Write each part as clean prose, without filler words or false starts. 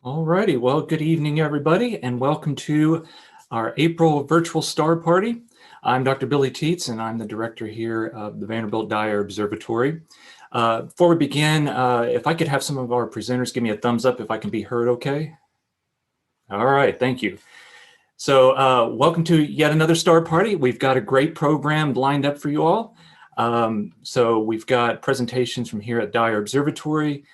Alrighty, well, good evening, everybody, and welcome to our April virtual star party. I'm Dr. Billy Teets, and I'm the director here of the Vanderbilt Dyer Observatory. Before we begin, if I could have some of our presenters give me a thumbs up if I can be heard okay. All right, thank you. So welcome to yet another star party. We've got a great program lined up for you all. So we've got presentations from here at Dyer Observatory.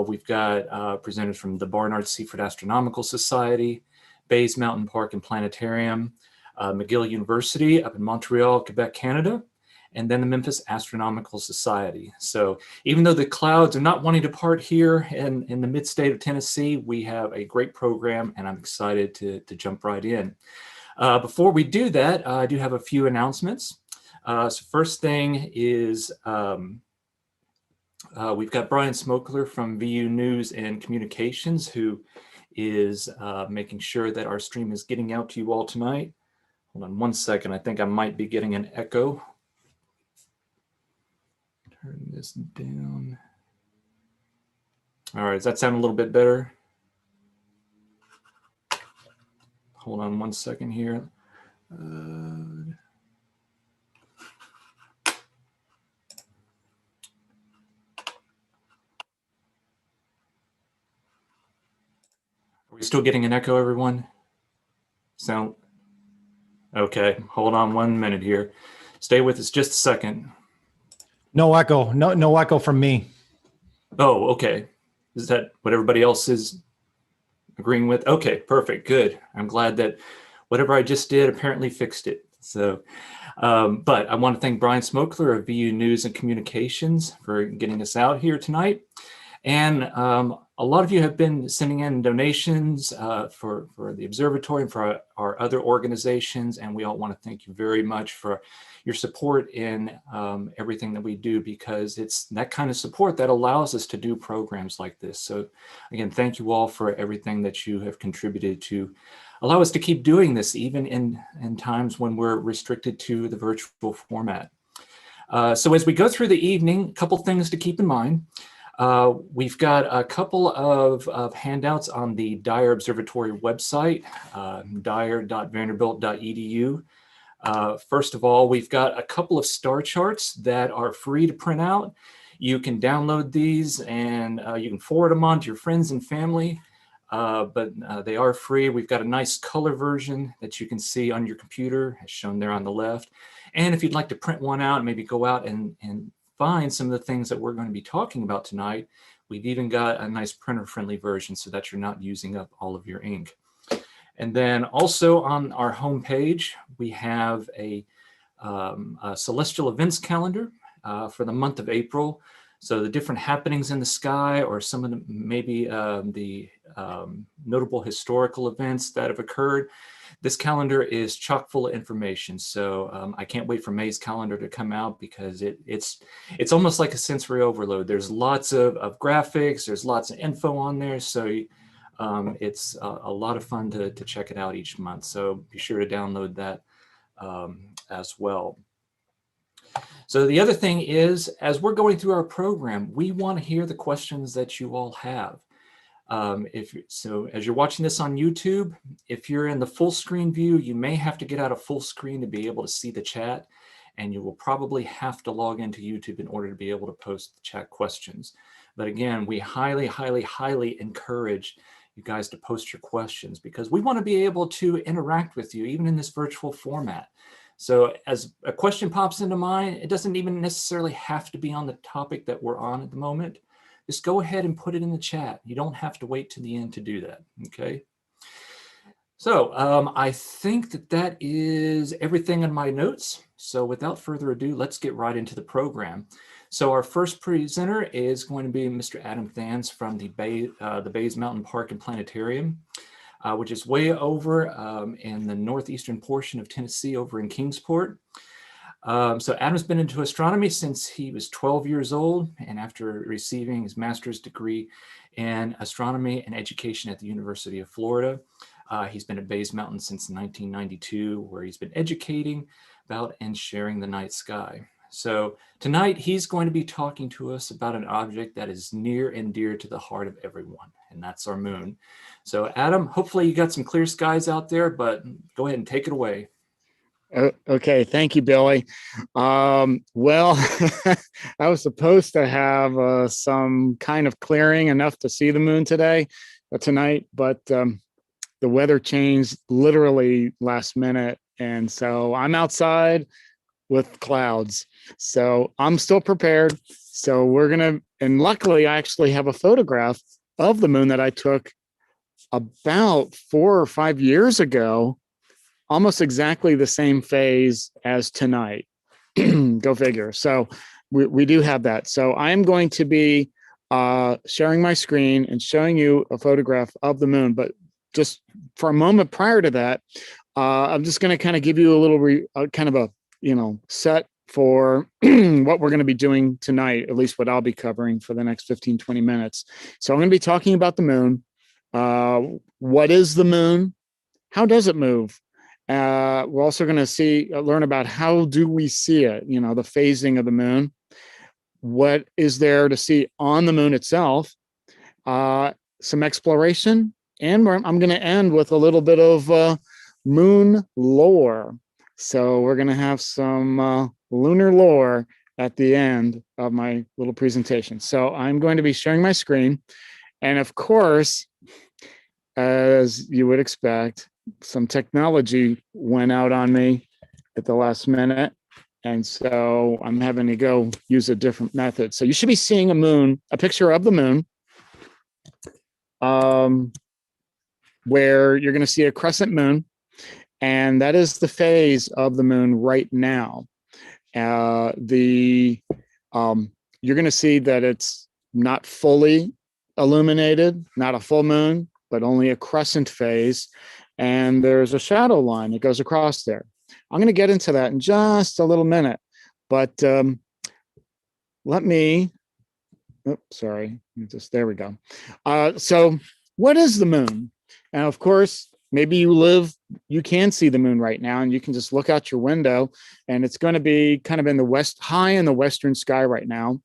We've got presenters from the Barnard Seaford Astronomical Society, Bays Mountain Park and Planetarium, McGill University up in Montreal, Quebec, Canada, and then the Memphis Astronomical Society. So even though the clouds are not wanting to part here in the mid-state of Tennessee, we have a great program, and I'm excited to jump right in. Before we do that, I do have a few announcements. So first thing is we've got Brian Smokler from VU News and Communications, who is making sure that our stream is getting out to you all tonight. Hold on one second. I think I might be getting an echo. Turn this down. All right, does that sound a little bit better? Hold on one second here. Are we still getting an echo, everyone? Sound okay? Hold on 1 minute here. Stay with us just a second. No echo. No echo from me. Oh, okay. Is that what everybody else is agreeing with? Okay, perfect. Good. I'm glad that whatever I just did apparently fixed it. So, but I want to thank Brian Smokler of VU News and Communications for getting us out here tonight. And a lot of you have been sending in donations for the observatory and for our other organizations, and we all want to thank you very much for your support in everything that we do, because it's that kind of support that allows us to do programs like this. So again, thank you all for everything that you have contributed to allow us to keep doing this, even in times when we're restricted to the virtual format. So as we go through the evening, a couple things to keep in mind. We've got a couple of handouts on the Dyer Observatory website, dyer.vanderbilt.edu. First of all, we've got a couple of star charts that are free to print out. You can download these and you can forward them on to your friends and family, but they are free. We've got a nice color version that you can see on your computer, as shown there on the left. And if you'd like to print one out and maybe go out and find some of the things that we're going to be talking about tonight, we've even got a nice printer-friendly version so that you're not using up all of your ink. And then also on our homepage, we have a celestial events calendar for the month of April. So the different happenings in the sky, or some of the maybe the notable historical events that have occurred. This calendar is chock full of information. So I can't wait for May's calendar to come out, because it's almost like a sensory overload. There's lots of graphics, there's lots of info on there. So it's a lot of fun to check it out each month. So be sure to download that as well. So the other thing is, as we're going through our program, we want to hear the questions that you all have. So as you're watching this on YouTube, if you're in the full screen view, you may have to get out of full screen to be able to see the chat, and you will probably have to log into YouTube in order to be able to post the chat questions. But again, we highly, highly, highly encourage you guys to post your questions, because we want to be able to interact with you even in this virtual format. So as a question pops into mind, it doesn't even necessarily have to be on the topic that we're on at the moment. Just go ahead and put it in the chat. You don't have to wait to the end to do that, okay? So I think that is everything in my notes. So without further ado, let's get right into the program. So our first presenter is going to be Mr. Adam Thans from the Bays Mountain Park and Planetarium, which is way over in the northeastern portion of Tennessee, over in Kingsport. So Adam's been into astronomy since he was 12 years old, and after receiving his master's degree in astronomy and education at the University of Florida, he's been at Bays Mountain since 1992, where he's been educating about and sharing the night sky. So tonight he's going to be talking to us about an object that is near and dear to the heart of everyone, and that's our moon. So Adam, hopefully you got some clear skies out there, but go ahead and take it away. Okay, thank you, Billy. Well, I was supposed to have some kind of clearing enough to see the moon tonight, but the weather changed literally last minute, and so I'm outside with clouds. So I'm still prepared. So and luckily I actually have a photograph of the moon that I took about 4 or 5 years ago, almost exactly the same phase as tonight. Go figure. So we do have that. So I'm going to be sharing my screen and showing you a photograph of the moon. But just for a moment prior to that, I'm just going to kind of give you a little kind of a set for what we're going to be doing tonight, at least what I'll be covering for the next 15, 20 minutes. So I'm going to be talking about the moon. What is the moon? How does it move? We're also going to learn about how do we see it, the phasing of the moon. What is there to see on the moon itself? Some exploration. And I'm going to end with a little bit of moon lore. So we're going to have some lunar lore at the end of my little presentation. So I'm going to be sharing my screen. And of course, as you would expect, some technology went out on me at the last minute. And so I'm having to go use a different method. So you should be seeing a picture of the moon, where you're going to see a crescent moon. And that is the phase of the moon right now. You're going to see that it's not fully illuminated, not a full moon, but only a crescent phase. And there's a shadow line that goes across there. I'm going to get into that in just a little minute, but there we go. So what is the moon? And of course, maybe you can see the moon right now, and you can just look out your window, and it's going to be kind of high in the western sky right now.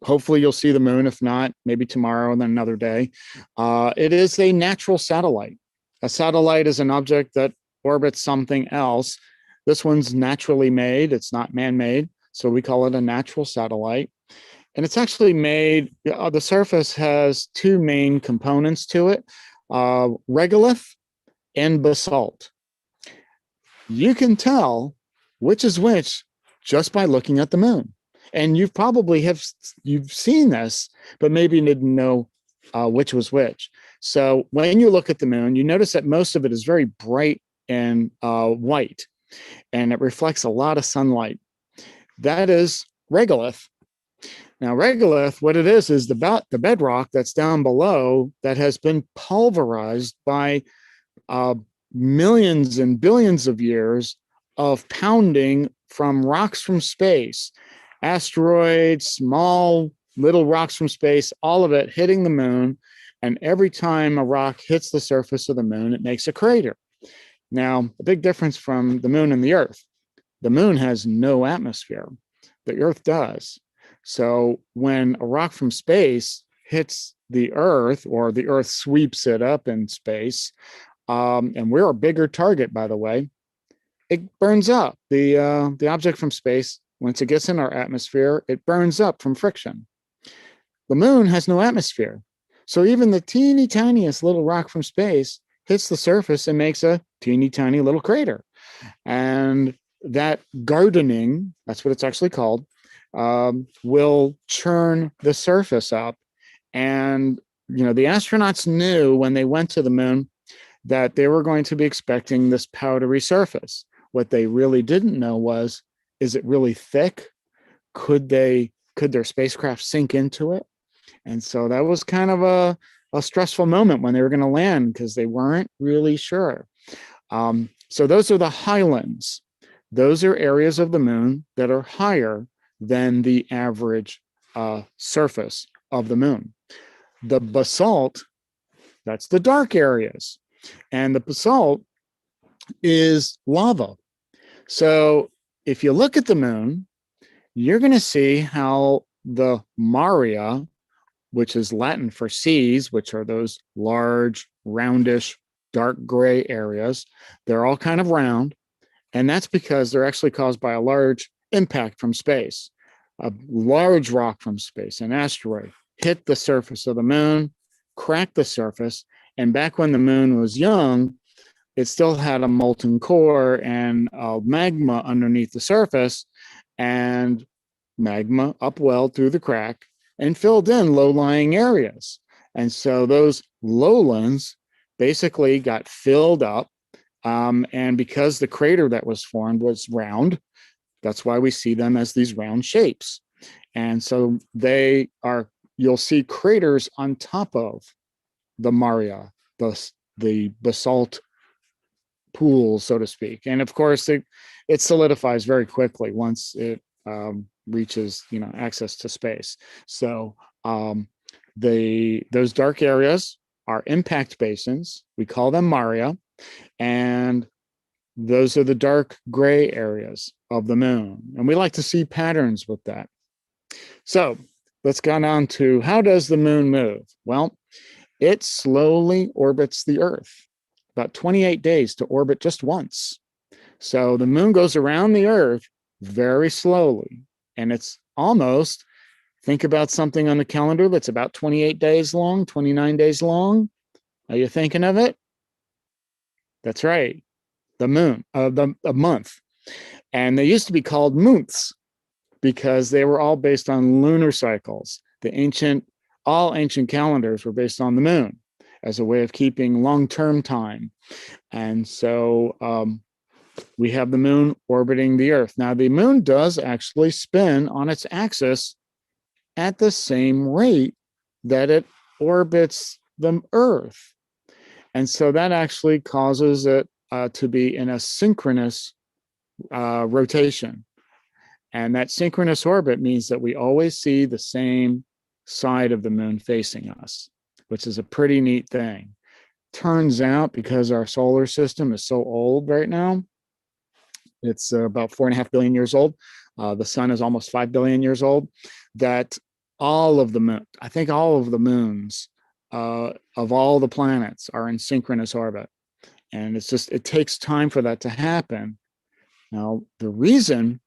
Hopefully you'll see the moon. If not, maybe tomorrow and then another day. It is a natural satellite. A satellite is an object that orbits something else. This one's naturally made. It's not man-made. So we call it a natural satellite. And it's actually made, the surface has two main components to it, regolith and basalt. You can tell which is which just by looking at the moon. And you've seen this, but maybe you didn't know which was which. So when you look at the moon, you notice that most of it is very bright and white, and it reflects a lot of sunlight. That is regolith. Now, regolith, what it is the bedrock that's down below that has been pulverized by millions and billions of years of pounding from rocks from space, asteroids, small little rocks from space, all of it hitting the moon. And every time a rock hits the surface of the moon, it makes a crater. Now, the big difference from the moon and the Earth, the moon has no atmosphere. The Earth does. So when a rock from space hits the Earth, or the Earth sweeps it up in space, and we're a bigger target, by the way, it burns up. The object from space, once it gets in our atmosphere, it burns up from friction. The moon has no atmosphere. So even the teeny tiniest little rock from space hits the surface and makes a teeny tiny little crater. And that gardening, that's what it's actually called, will churn the surface up. And, the astronauts knew when they went to the moon that they were going to be expecting this powdery surface. What they really didn't know was, is it really thick? Could their spacecraft sink into it? And so that was kind of a stressful moment when they were going to land, because they weren't really sure. So those are the highlands. Those are areas of the moon that are higher than the average surface of the moon. The basalt, that's the dark areas. And the basalt is lava. So if you look at the moon, you're going to see how the Maria, which is Latin for seas, which are those large, roundish, dark gray areas, they're all kind of round. And that's because they're actually caused by a large impact from space. A large rock from space, an asteroid, hit the surface of the moon, cracked the surface. And back when the moon was young, it still had a molten core and magma underneath the surface, and magma upwelled through the crack and filled in low-lying areas. And so those lowlands basically got filled up. And because the crater that was formed was round, that's why we see them as these round shapes. And so you'll see craters on top of the Maria, the basalt pools, so to speak. And of course, it solidifies very quickly once it reaches, access to space. So those dark areas are impact basins. We call them Maria, and those are the dark gray areas of the moon. And we like to see patterns with that. So let's go on to, how does the moon move? Well, it slowly orbits the Earth, about 28 days to orbit just once. So the moon goes around the Earth very slowly. And it's almost, think about something on the calendar that's about 28 days long, 29 days long. Are you thinking of it? That's right, the moon, a month. And they used to be called months because they were all based on lunar cycles. All ancient calendars were based on the moon as a way of keeping long-term time. And so we have the moon orbiting the Earth. Now, the moon does actually spin on its axis at the same rate that it orbits the Earth. And so that actually causes it to be in a synchronous rotation. And that synchronous orbit means that we always see the same side of the moon facing us, which is a pretty neat thing. Turns out, because our solar system is so old right now, it's about 4.5 billion years old. The sun is almost 5 billion years old. That all of the moons of all the planets are in synchronous orbit. And it takes time for that to happen. Now, the reason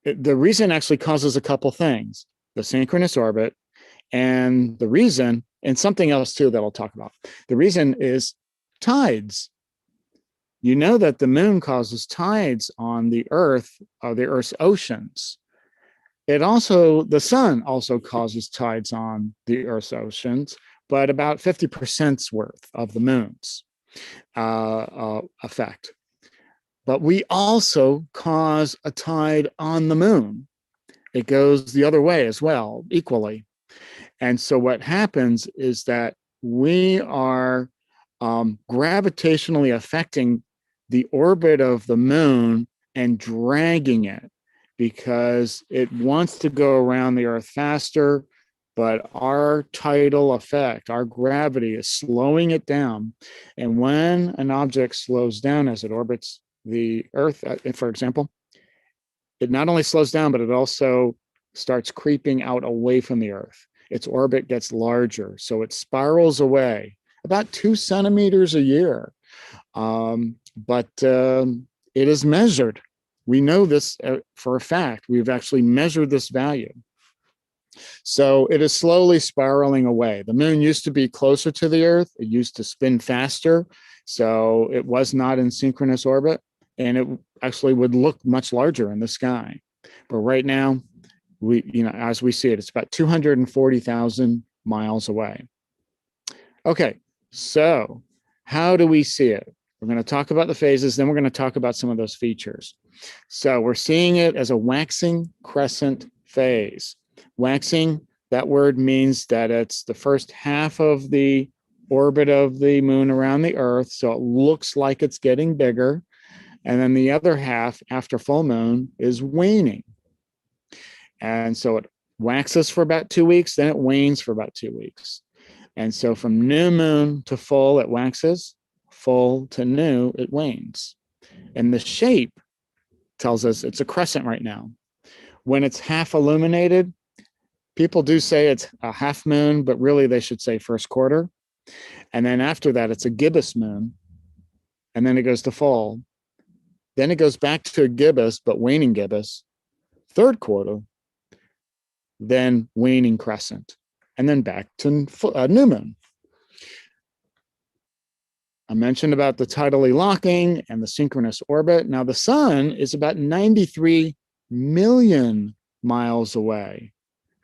actually causes a couple things: the synchronous orbit, and something else too that I'll talk about. The reason is tides. You know that the moon causes tides on the Earth, the Earth's oceans. The sun also causes tides on the Earth's oceans, but about 50% worth of the moon's effect. But we also cause a tide on the moon. It goes the other way as well, equally. And so what happens is that we are gravitationally affecting the orbit of the moon and dragging it, because it wants to go around the Earth faster, but our tidal effect, our gravity, is slowing it down. And when an object slows down as it orbits the Earth, for example, it not only slows down, but it also starts creeping out away from the Earth. Its orbit gets larger, so it spirals away about 2 centimeters a year. But it is measured. We know this for a fact. We've actually measured this value. So it is slowly spiraling away. The moon used to be closer to the Earth. It used to spin faster. So it was not in synchronous orbit, and it actually would look much larger in the sky. But right now, as we see it, it's about 240,000 miles away. Okay, so how do we see it? We're going to talk about the phases, then we're going to talk about some of those features. So we're seeing it as a waxing crescent phase. Waxing, that word means that it's the first half of the orbit of the moon around the Earth, so it looks like it's getting bigger. And then the other half, after full moon, is waning. And so it waxes for about 2 weeks, then it wanes for about 2 weeks. And so from new moon to full, it waxes. Full to new, it wanes. And the shape tells us it's a crescent right now. When it's half illuminated, people do say it's a half moon, but really they should say first quarter. And then after that, it's a gibbous moon. And then it goes to full. Then it goes back to a gibbous, but waning gibbous, third quarter, then waning crescent, and then back to new moon. I mentioned about the tidally locking and the synchronous orbit. Now the sun is about 93 million miles away.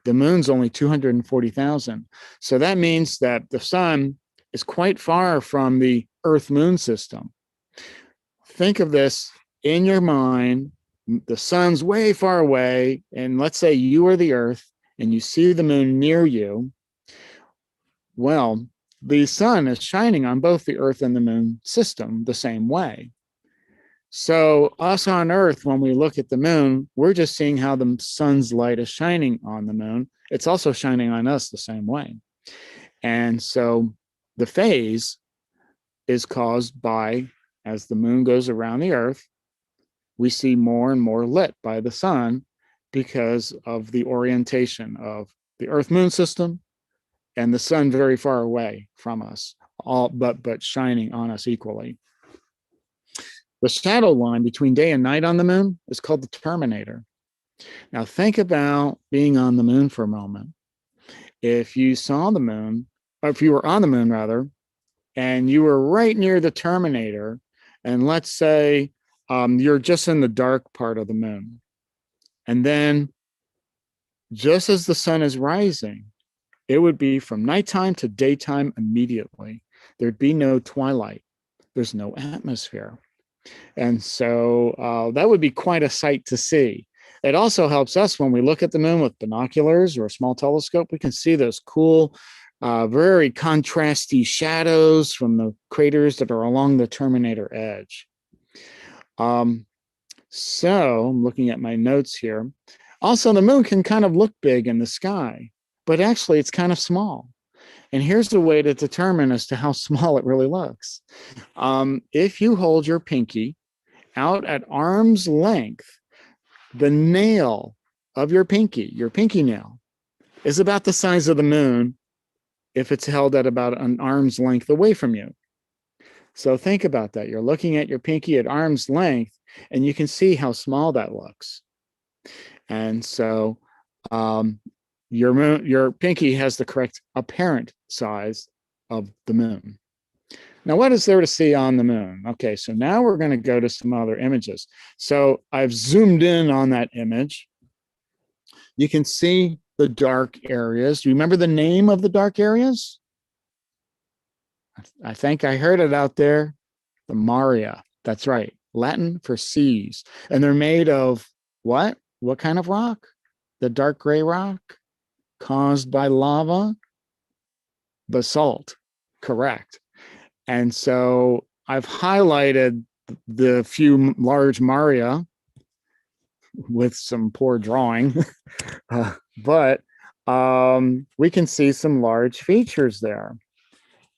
The moon's only 240,000. So that means that the sun is quite far from the Earth-Moon system. Think of this in your mind. The sun's way far away, and let's say you are the Earth and you see the moon near you. Well, the sun is shining on both the Earth and the moon system the same way. So us on Earth, when we look at the moon, we're just seeing how the sun's light is shining on the moon. It's also shining on us the same way. And so the phase is caused by, as the moon goes around the Earth, we see more and more lit by the sun because of the orientation of the Earth-Moon system and the sun very far away from us, but shining on us equally. The shadow line between day and night on the moon is called the terminator. Now think about being on the moon for a moment. If you saw the moon, or if you were on the moon rather, and you were right near the terminator, and let's say you're just in the dark part of the moon, and then just as the sun is rising, it would be from nighttime to daytime immediately. There'd be no twilight. There's no atmosphere. And so that would be quite a sight to see. It also helps us when we look at the moon with binoculars or a small telescope. We can see those cool, very contrasty shadows from the craters that are along the terminator edge. So I'm looking at my notes here. Also, the moon can kind of look big in the sky, but actually it's kind of small. And here's a way to determine as to how small it really looks. If you hold your pinky out at arm's length, the nail of your pinky nail, is about the size of the moon if it's held at about an arm's length away from you. So think about that. You're looking at your pinky at arm's length, and you can see how small that looks. And so your pinky has the correct apparent size of the moon. Now, what is there to see on the moon? Okay, so now we're going to go to some other images. So I've zoomed in on that image. You can see the dark areas. Do you remember the name of the dark areas? I think I heard it out there. The Maria. That's right. Latin for seas. And they're made of what? What kind of rock? The dark gray rock caused by lava? Basalt. Correct. And so I've highlighted the few large Maria with some poor drawing, but we can see some large features there.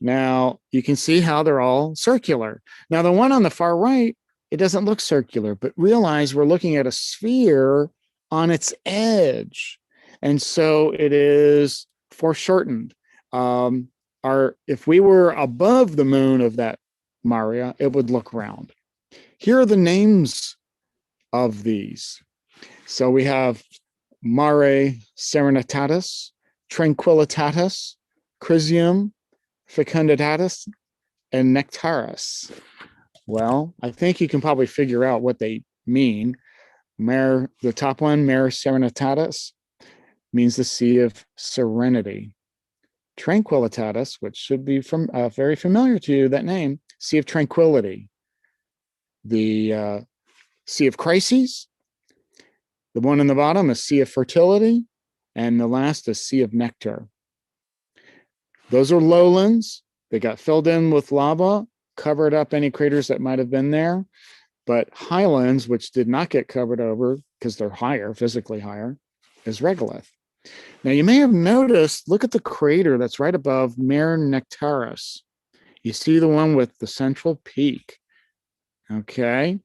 Now, you can see how they're all circular. Now, the one on the far right, it doesn't look circular, but realize we're looking at a sphere on its edge. And so it is foreshortened. If we were above the moon of that Maria, it would look round. Here are the names of these. So we have Mare Serenitatis, Tranquillitatis, Chrysium, Fecunditatis, and Nectaris. Well, I think you can probably figure out what they mean. The top one, Mare Serenitatis, means the sea of serenity. Tranquillitatis, which should be very familiar to you, that name, Sea of Tranquility. The Sea of Crises, the one in the bottom is Sea of Fertility, and the last is Sea of Nectar. Those are lowlands. They got filled in with lava, covered up any craters that might have been there, but highlands, which did not get covered over because they're higher, physically higher, is regolith. Now, you may have noticed, look at the crater that's right above Mare Nectaris. You see the one with the central peak. Okay,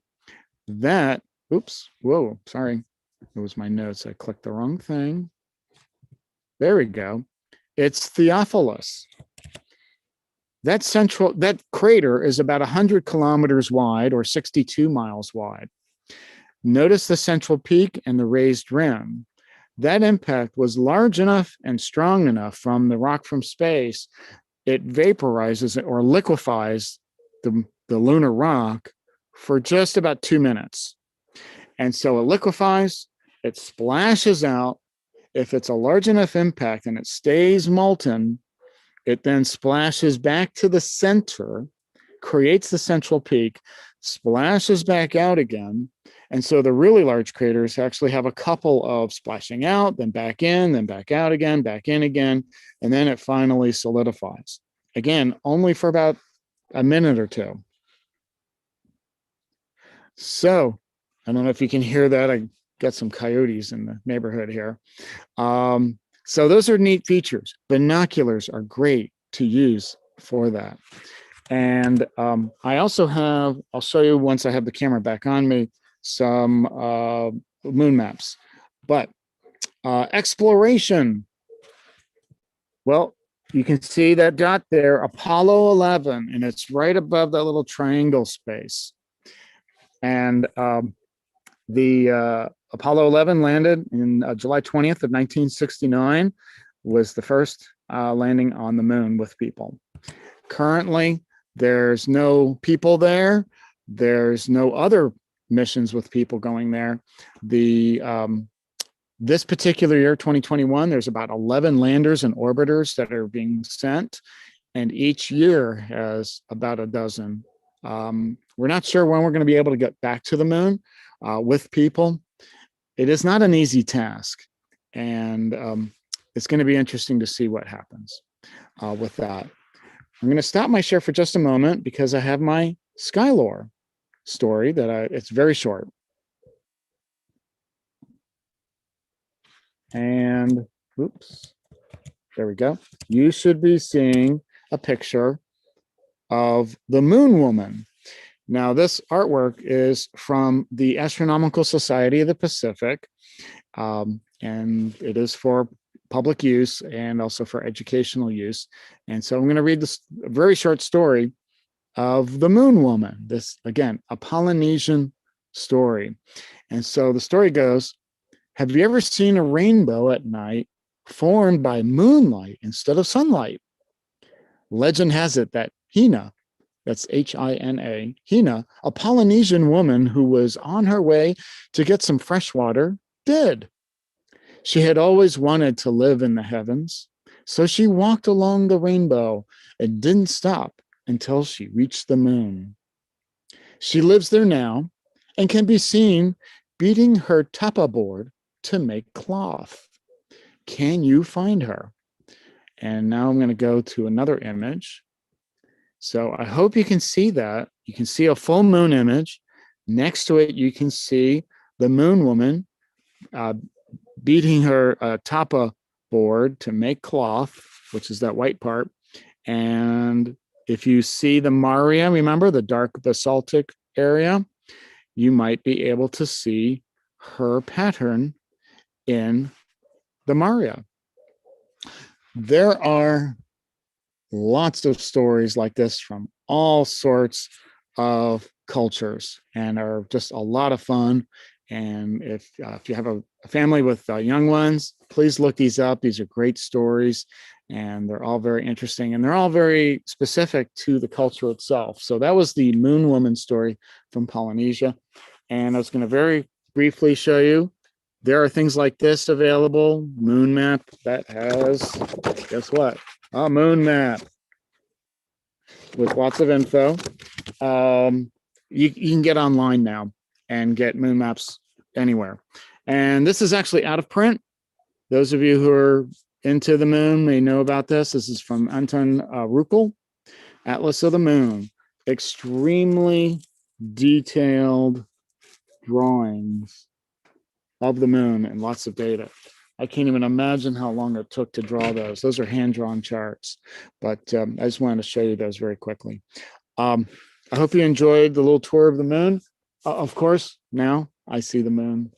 that oops, whoa, sorry. It was my notes. I clicked the wrong thing. There we go. It's Theophilus. That crater is about 100 kilometers wide or 62 miles wide. Notice the central peak and the raised rim. That impact was large enough and strong enough from the rock from space. It vaporizes or liquefies the lunar rock for just about 2 minutes. And so it liquefies, it splashes out. If it's a large enough impact and it stays molten, it then splashes back to the center, creates the central peak, splashes back out again. And so the really large craters actually have a couple of splashing out, then back in, then back out again, back in again, and then it finally solidifies. Again, only for about a minute or two. So I don't know if you can hear that. I got some coyotes in the neighborhood here. So those are neat features. Binoculars are great to use for that. And I also have, I'll show you once I have the camera back on me, some moon maps. But exploration. Well, you can see that dot there, Apollo 11, and it's right above that little triangle space. And the Apollo 11 landed in July 20th of 1969, was the first landing on the moon with people. Currently, there's no people there. There's no other missions with people going there. This particular year, 2021, there's about 11 landers and orbiters that are being sent, and each year has about a dozen. We're not sure when we're going to be able to get back to the moon with people. It is not an easy task, and it's going to be interesting to see what happens with that. I'm going to stop my share for just a moment because I have my Skylore story that it's very short. And oops, there we go. You should be seeing a picture of the Moon Woman. Now, this artwork is from the Astronomical Society of the Pacific, and it is for public use and also for educational use. And so I'm going to read this very short story of the Moon Woman. This, again, a Polynesian story. And so the story goes, have you ever seen a rainbow at night formed by moonlight instead of sunlight? Legend has it that Hina, that's H-I-N-A, Hina, a Polynesian woman who was on her way to get some fresh water, did. She had always wanted to live in the heavens, so she walked along the rainbow and didn't stop until she reached the moon. She lives there now and can be seen beating her tapa board to make cloth. Can you find her? And now I'm going to go to another image. So I hope you can see that. You can see a full moon image. Next to it, you can see the Moon Woman beating her tapa board to make cloth, which is that white part. And if you see the Maria, remember the dark basaltic area, you might be able to see her pattern in the Maria. There are lots of stories like this from all sorts of cultures and are just a lot of fun. And if you have a family with young ones, please look these up. These are great stories, and they're all very interesting, and they're all very specific to the culture itself. So that was the Moon Woman story from Polynesia. And I was going to very briefly show you, there are things like this available. Moon map that has, guess what? A moon map with lots of info. You can get online now and get moon maps anywhere. And this is actually out of print. Those of you who are into the moon may know about this. This is from Anton Ruckel, Atlas of the Moon. Extremely detailed drawings of the moon and lots of data. I can't even imagine how long it took to draw those. Those are hand-drawn charts, but I just wanted to show you those very quickly. I hope you enjoyed the little tour of the moon. Of course, now I see the moon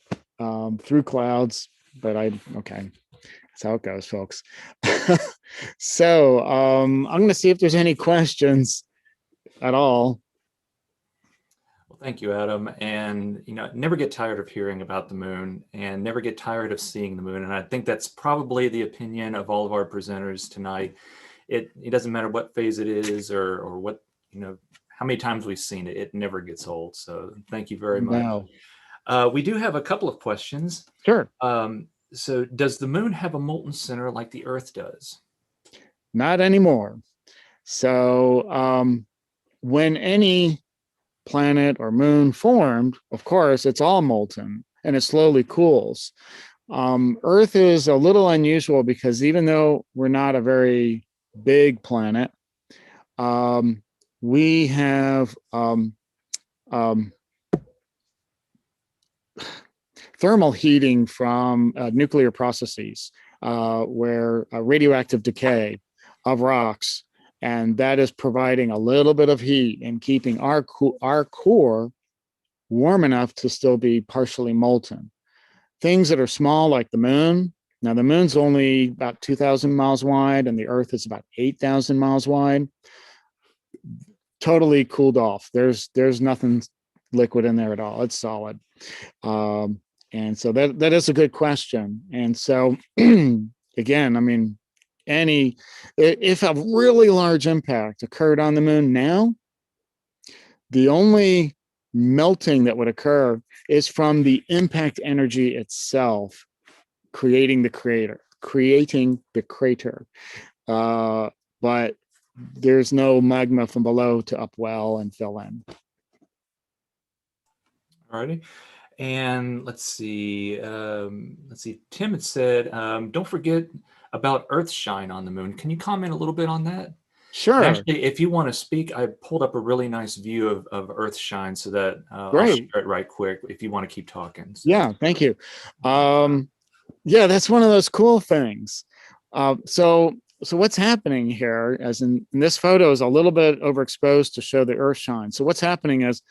through clouds, but okay. That's how it goes, folks. So I'm going to see if there's any questions at all. Well, thank you, Adam. And, never get tired of hearing about the moon and never get tired of seeing the moon. And I think that's probably the opinion of all of our presenters tonight. It doesn't matter what phase it is or what, how many times we've seen it. It never gets old. So thank you very much. No. We do have a couple of questions. Sure. So does the moon have a molten center like the Earth does? Not anymore. So when any planet or moon formed, of course, it's all molten and it slowly cools. Earth is a little unusual because even though we're not a very big planet, we have thermal heating from nuclear processes where radioactive decay of rocks, and that is providing a little bit of heat and keeping our core warm enough to still be partially molten. Things that are small like the moon, now the moon's only about 2,000 miles wide and the Earth is about 8,000 miles wide, totally cooled off. There's nothing liquid in there at all. It's solid. And so that is a good question. And so again, I mean, if a really large impact occurred on the moon now, the only melting that would occur is from the impact energy itself creating the crater. But there's no magma from below to upwell and fill in. All righty. And let's see. Tim had said, don't forget about Earthshine on the moon. Can you comment a little bit on that? Sure. Actually, if you want to speak, I pulled up a really nice view of Earthshine so that I'll share it right quick if you want to keep talking. So. Yeah, thank you. Yeah, that's one of those cool things. So what's happening here, as in this photo is a little bit overexposed to show the Earthshine. So what's happening is,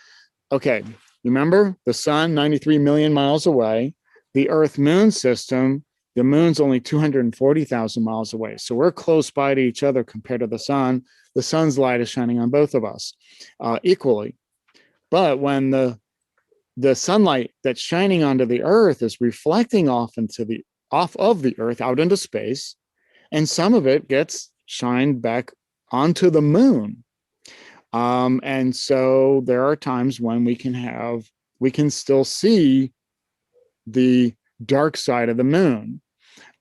okay, remember the sun 93 million miles away, the Earth moon system, the moon's only 240,000 miles away. So we're close by to each other compared to the sun. The sun's light is shining on both of us equally. But when the sunlight that's shining onto the Earth is reflecting off of the Earth out into space, and some of it gets shined back onto the moon. And so there are times when we can still see the dark side of the moon.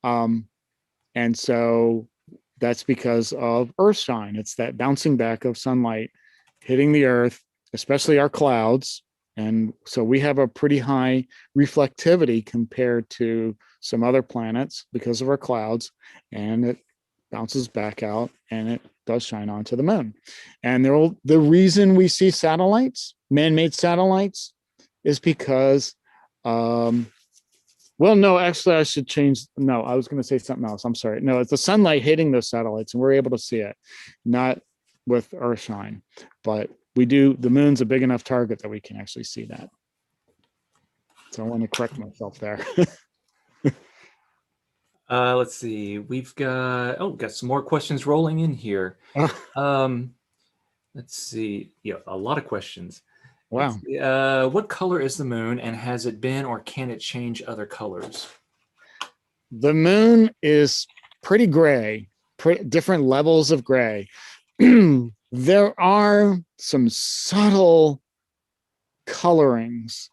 And so that's because of Earthshine. It's that bouncing back of sunlight hitting the Earth, especially our clouds. And so we have a pretty high reflectivity compared to some other planets because of our clouds, and it bounces back out and it does shine onto the moon. And the reason we see satellites, man-made satellites, is because well, no, actually, I should change. No, I was going to say something else. I'm sorry. No, it's the sunlight hitting those satellites, and we're able to see it, not with Earthshine. But we do. The moon's a big enough target that we can actually see that. So I want to correct myself there. Let's see. We've got some more questions rolling in here. Let's see. Yeah, a lot of questions. Wow. What color is the moon, and has it been or can it change other colors? The moon is pretty gray, different levels of gray. There are some subtle colorings,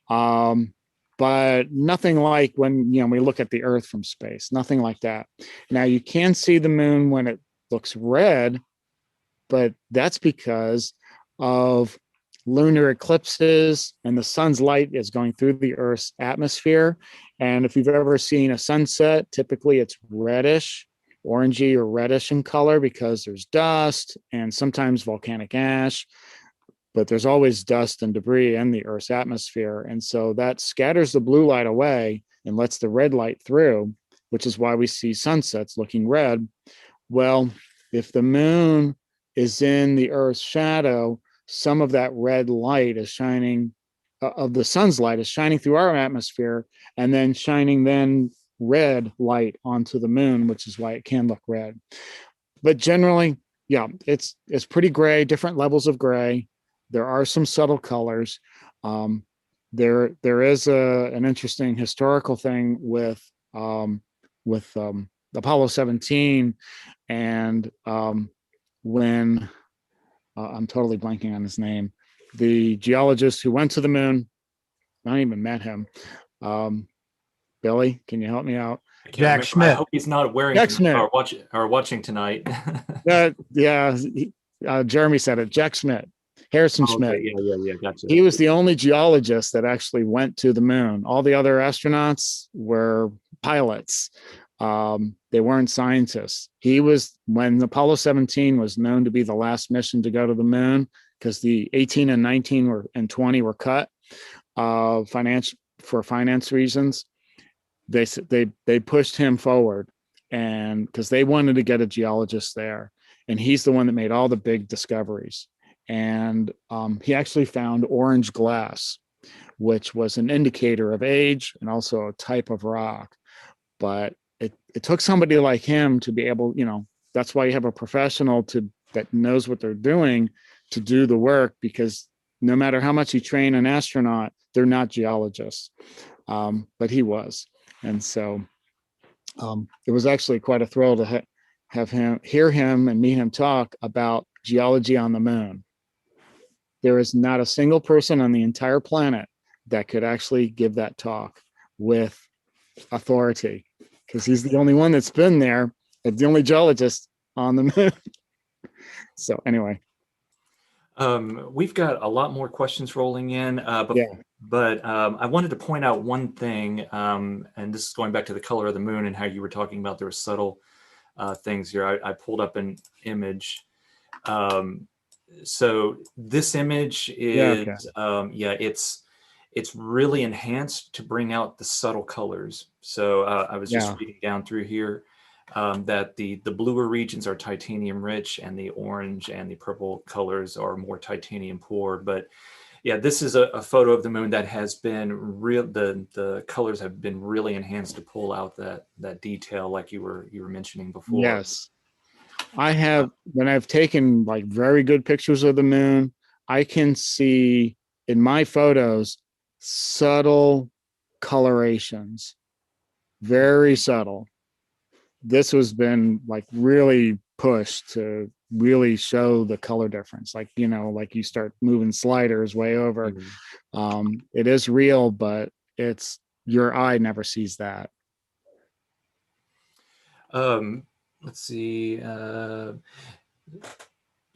but nothing like when we look at the Earth from space, nothing like that. Now you can see the moon when it looks red, but that's because of lunar eclipses and the sun's light is going through the Earth's atmosphere. And if you've ever seen a sunset, typically it's reddish, orangey or reddish in color because there's dust and sometimes volcanic ash, but there's always dust and debris in the Earth's atmosphere. And so that scatters the blue light away and lets the red light through, which is why we see sunsets looking red. Well, if the moon is in the Earth's shadow, some of that red light is shining of the sun's light is shining through our atmosphere and then shining then red light onto the moon, which is why it can look red. But generally, yeah, it's pretty gray, different levels of gray. There are some subtle colors. There is an interesting historical thing with Apollo 17, and when I'm totally blanking on his name, the geologist who went to the moon, I don't even met him. Billy, can you help me out? I can't Jack remember. Schmidt. I hope he's not wearing Jack Schmidt. or watching tonight. Yeah, Jeremy said it. Jack Schmidt, Harrison Schmidt. Okay, yeah, gotcha. He was the only geologist that actually went to the moon. All the other astronauts were pilots. They weren't scientists. He was, when Apollo 17 was known to be the last mission to go to the moon, because the 18 and 19 and 20 were cut for finance reasons. They pushed him forward, and because they wanted to get a geologist there, and he's the one that made all the big discoveries. And he actually found orange glass, which was an indicator of age and also a type of rock. But it took somebody like him to be able, that's why you have a professional that knows what they're doing to do the work, because no matter how much you train an astronaut, they're not geologists. But he was. And so it was actually quite a thrill to hear him and meet him talk about geology on the moon. There is not a single person on the entire planet that could actually give that talk with authority, because he's the only one that's been there, the only geologist on the moon. So anyway. We've got a lot more questions rolling in, but I wanted to point out one thing, and this is going back to the color of the moon and how you were talking about there were subtle things here. I pulled up an image. So this image is, it's really enhanced to bring out the subtle colors. So I was just reading down through here that the bluer regions are titanium rich, and the orange and the purple colors are more titanium poor. But yeah, this is a photo of the moon that has been the colors have been really enhanced to pull out that detail, like you were mentioning before. Yes. I have, when I've taken like very good pictures of the moon, I can see in my photos subtle colorations, very subtle. This has been like really pushed to really show the color difference. Like, like you start moving sliders way over. Mm-hmm. It is real, but your eye never sees that. Let's see.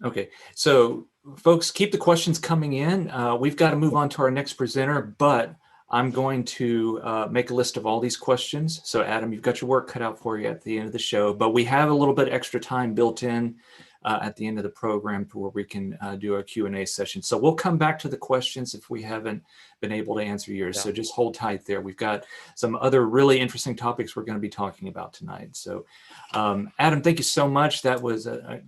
Okay, so folks, keep the questions coming in. We've got to move on to our next presenter, but I'm going to make a list of all these questions. So Adam, you've got your work cut out for you at the end of the show, but we have a little bit extra time built in at the end of the program for where we can do a Q&A session. So we'll come back to the questions if we haven't been able to answer yours. Yeah. So just hold tight there. We've got some other really interesting topics we're going to be talking about tonight. So Adam, thank you so much. That was a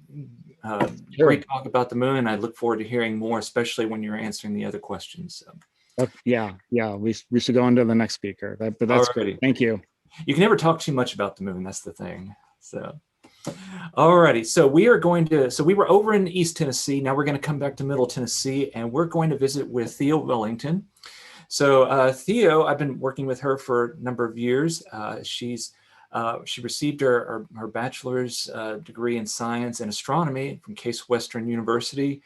great talk about the moon. I look forward to hearing more, especially when you're answering the other questions. So. Yeah. We should go on to the next speaker. But that's great. Thank you. You can never talk too much about the moon. That's the thing. So. Alrighty, so we were over in East Tennessee. Now we're going to come back to Middle Tennessee, and we're going to visit with Theo Wellington. So Theo, I've been working with her for a number of years. She received her bachelor's degree in science and astronomy from Case Western University.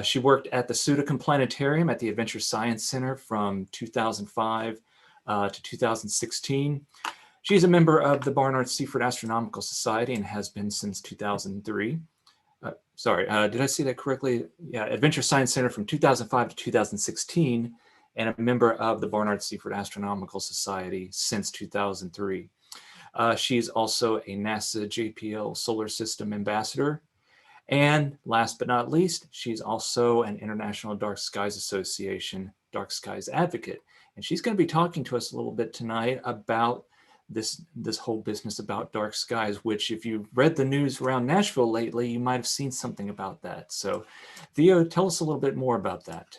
She worked at the Sudacum Planetarium at the Adventure Science Center from 2005 to 2016. She's a member of the Barnard Seaford Astronomical Society and has been since 2003. Did I say that correctly? Yeah, Adventure Science Center from 2005 to 2016, and a member of the Barnard Seaford Astronomical Society since 2003. She's also a NASA JPL Solar System Ambassador. And last but not least, she's also an International Dark Skies Association Dark Skies Advocate. And she's going to be talking to us a little bit tonight about this whole business about dark skies, which if you've read the news around Nashville lately, you might have seen something about that. So Theo, tell us a little bit more about that.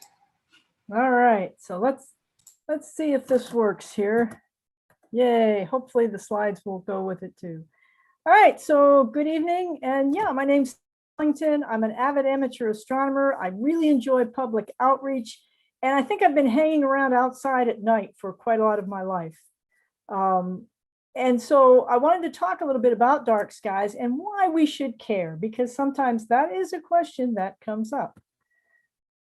All right, so let's see if this works here. Yay, hopefully the slides will go with it too. All right, so good evening. And yeah, my name's Ellington. I'm an avid amateur astronomer. I really enjoy public outreach. And I think I've been hanging around outside at night for quite a lot of my life. And so I wanted to talk a little bit about dark skies and why we should care, because sometimes that is a question that comes up.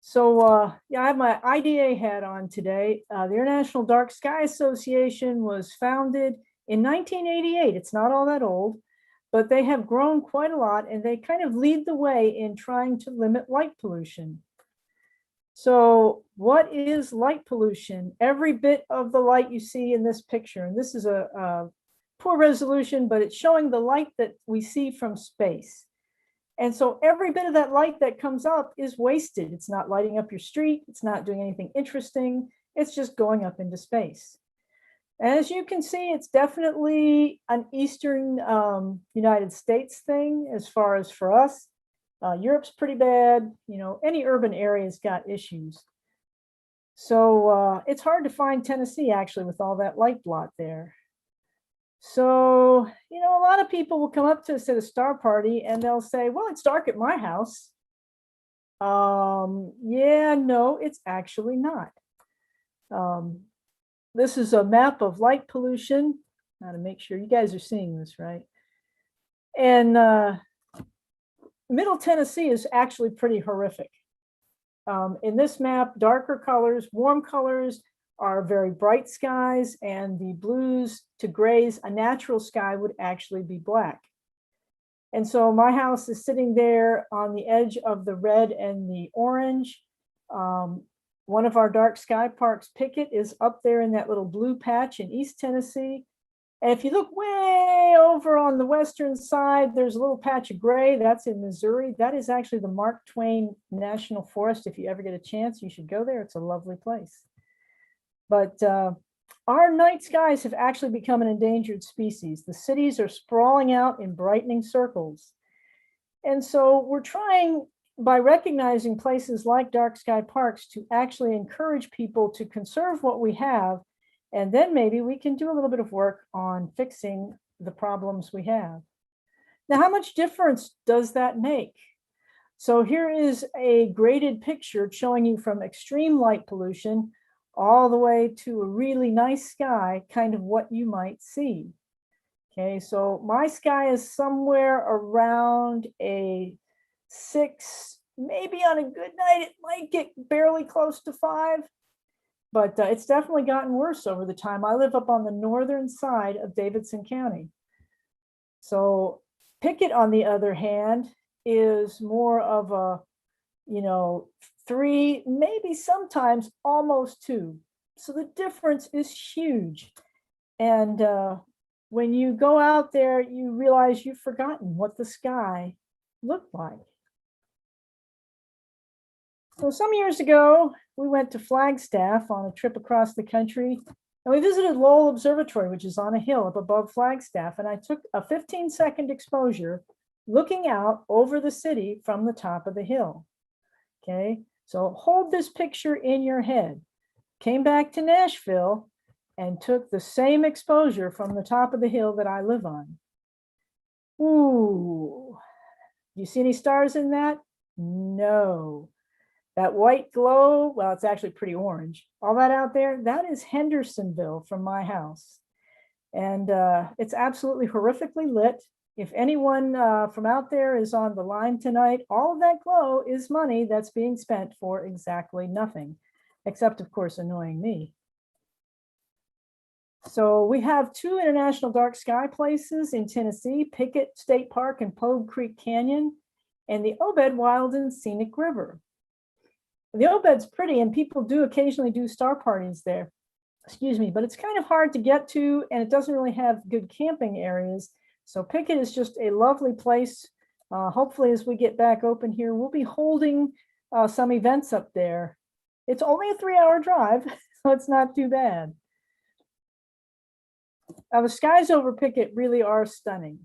So yeah, I have my IDA hat on today. The International Dark Sky Association was founded in 1988. It's not all that old, but they have grown quite a lot, and they kind of lead the way in trying to limit light pollution. So what is light pollution? Every bit of the light you see in this picture, and this is a poor resolution, but it's showing the light that we see from space. And so every bit of that light that comes up is wasted. It's not lighting up your street. It's not doing anything interesting. It's just going up into space. As you can see, it's definitely an Eastern United States thing as far as for us. Europe's pretty bad. You know, any urban area's got issues. So it's hard to find Tennessee actually with all that light blot there. So, you know, a lot of people will come up to us at a star party and they'll say, well, it's dark at my house. Yeah, no, it's actually not. This is a map of light pollution. Now to make sure you guys are seeing this, right? And Middle Tennessee is actually pretty horrific. In this map, darker colors, warm colors are very bright skies, and the blues to grays, a natural sky would actually be black. And so my house is sitting there on the edge of the red and the orange. One of our dark sky parks, Pickett, is up there in that little blue patch in East Tennessee. And if you look way over on the western side, there's a little patch of gray. That's in Missouri. That is actually the Mark Twain National Forest. If you ever get a chance, you should go there. It's a lovely place. But our night skies have actually become an endangered species. The cities are sprawling out in brightening circles. And so we're trying, by recognizing places like dark sky parks, to actually encourage people to conserve what we have. And then maybe we can do a little bit of work on fixing the problems we have. Now, how much difference does that make? So here is a graded picture showing you from extreme light pollution all the way to a really nice sky, kind of what you might see. Okay, so my sky is somewhere around a 6, maybe on a good night, it might get barely close to 5, but it's definitely gotten worse over the time. I live up on the northern side of Davidson County. So Pickett, on the other hand, is more of a, you know, 3, maybe sometimes almost 2. So the difference is huge. And when you go out there, you realize you've forgotten what the sky looked like. So some years ago, we went to Flagstaff on a trip across the country, and we visited Lowell Observatory, which is on a hill up above Flagstaff. And I took a 15-second exposure looking out over the city from the top of the hill. Okay, so hold this picture in your head. Came back to Nashville and took the same exposure from the top of the hill that I live on. Ooh, do you see any stars in that? No. That white glow, well, it's actually pretty orange. All that out there, that is Hendersonville from my house. And it's absolutely horrifically lit. If anyone from out there is on the line tonight, all of that glow is money that's being spent for exactly nothing, except, of course, annoying me. So we have 2 international dark sky places in Tennessee, Pickett State Park and Pogue Creek Canyon, and the Obed Wild and Scenic River. The Obed's pretty, and people do occasionally do star parties there, excuse me, but it's kind of hard to get to, and it doesn't really have good camping areas. So Pickett is just a lovely place. Hopefully, as we get back open here, we'll be holding some events up there. It's only a 3-hour drive, so it's not too bad. The skies over Pickett really are stunning.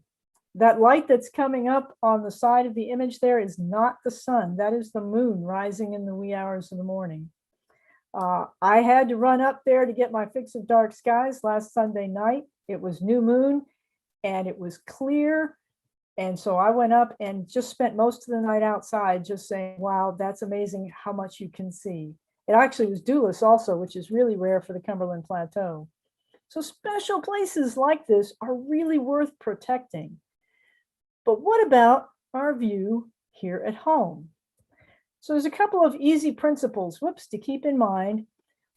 That light that's coming up on the side of the image there is not the sun. That is the moon rising in the wee hours of the morning. I had to run up there to get my fix of dark skies last Sunday night. It was new moon and it was clear. And so I went up and just spent most of the night outside just saying, wow, that's amazing how much you can see. It actually was dewless also, which is really rare for the Cumberland Plateau. So special places like this are really worth protecting. But what about our view here at home? So there's a couple of easy principles, to keep in mind.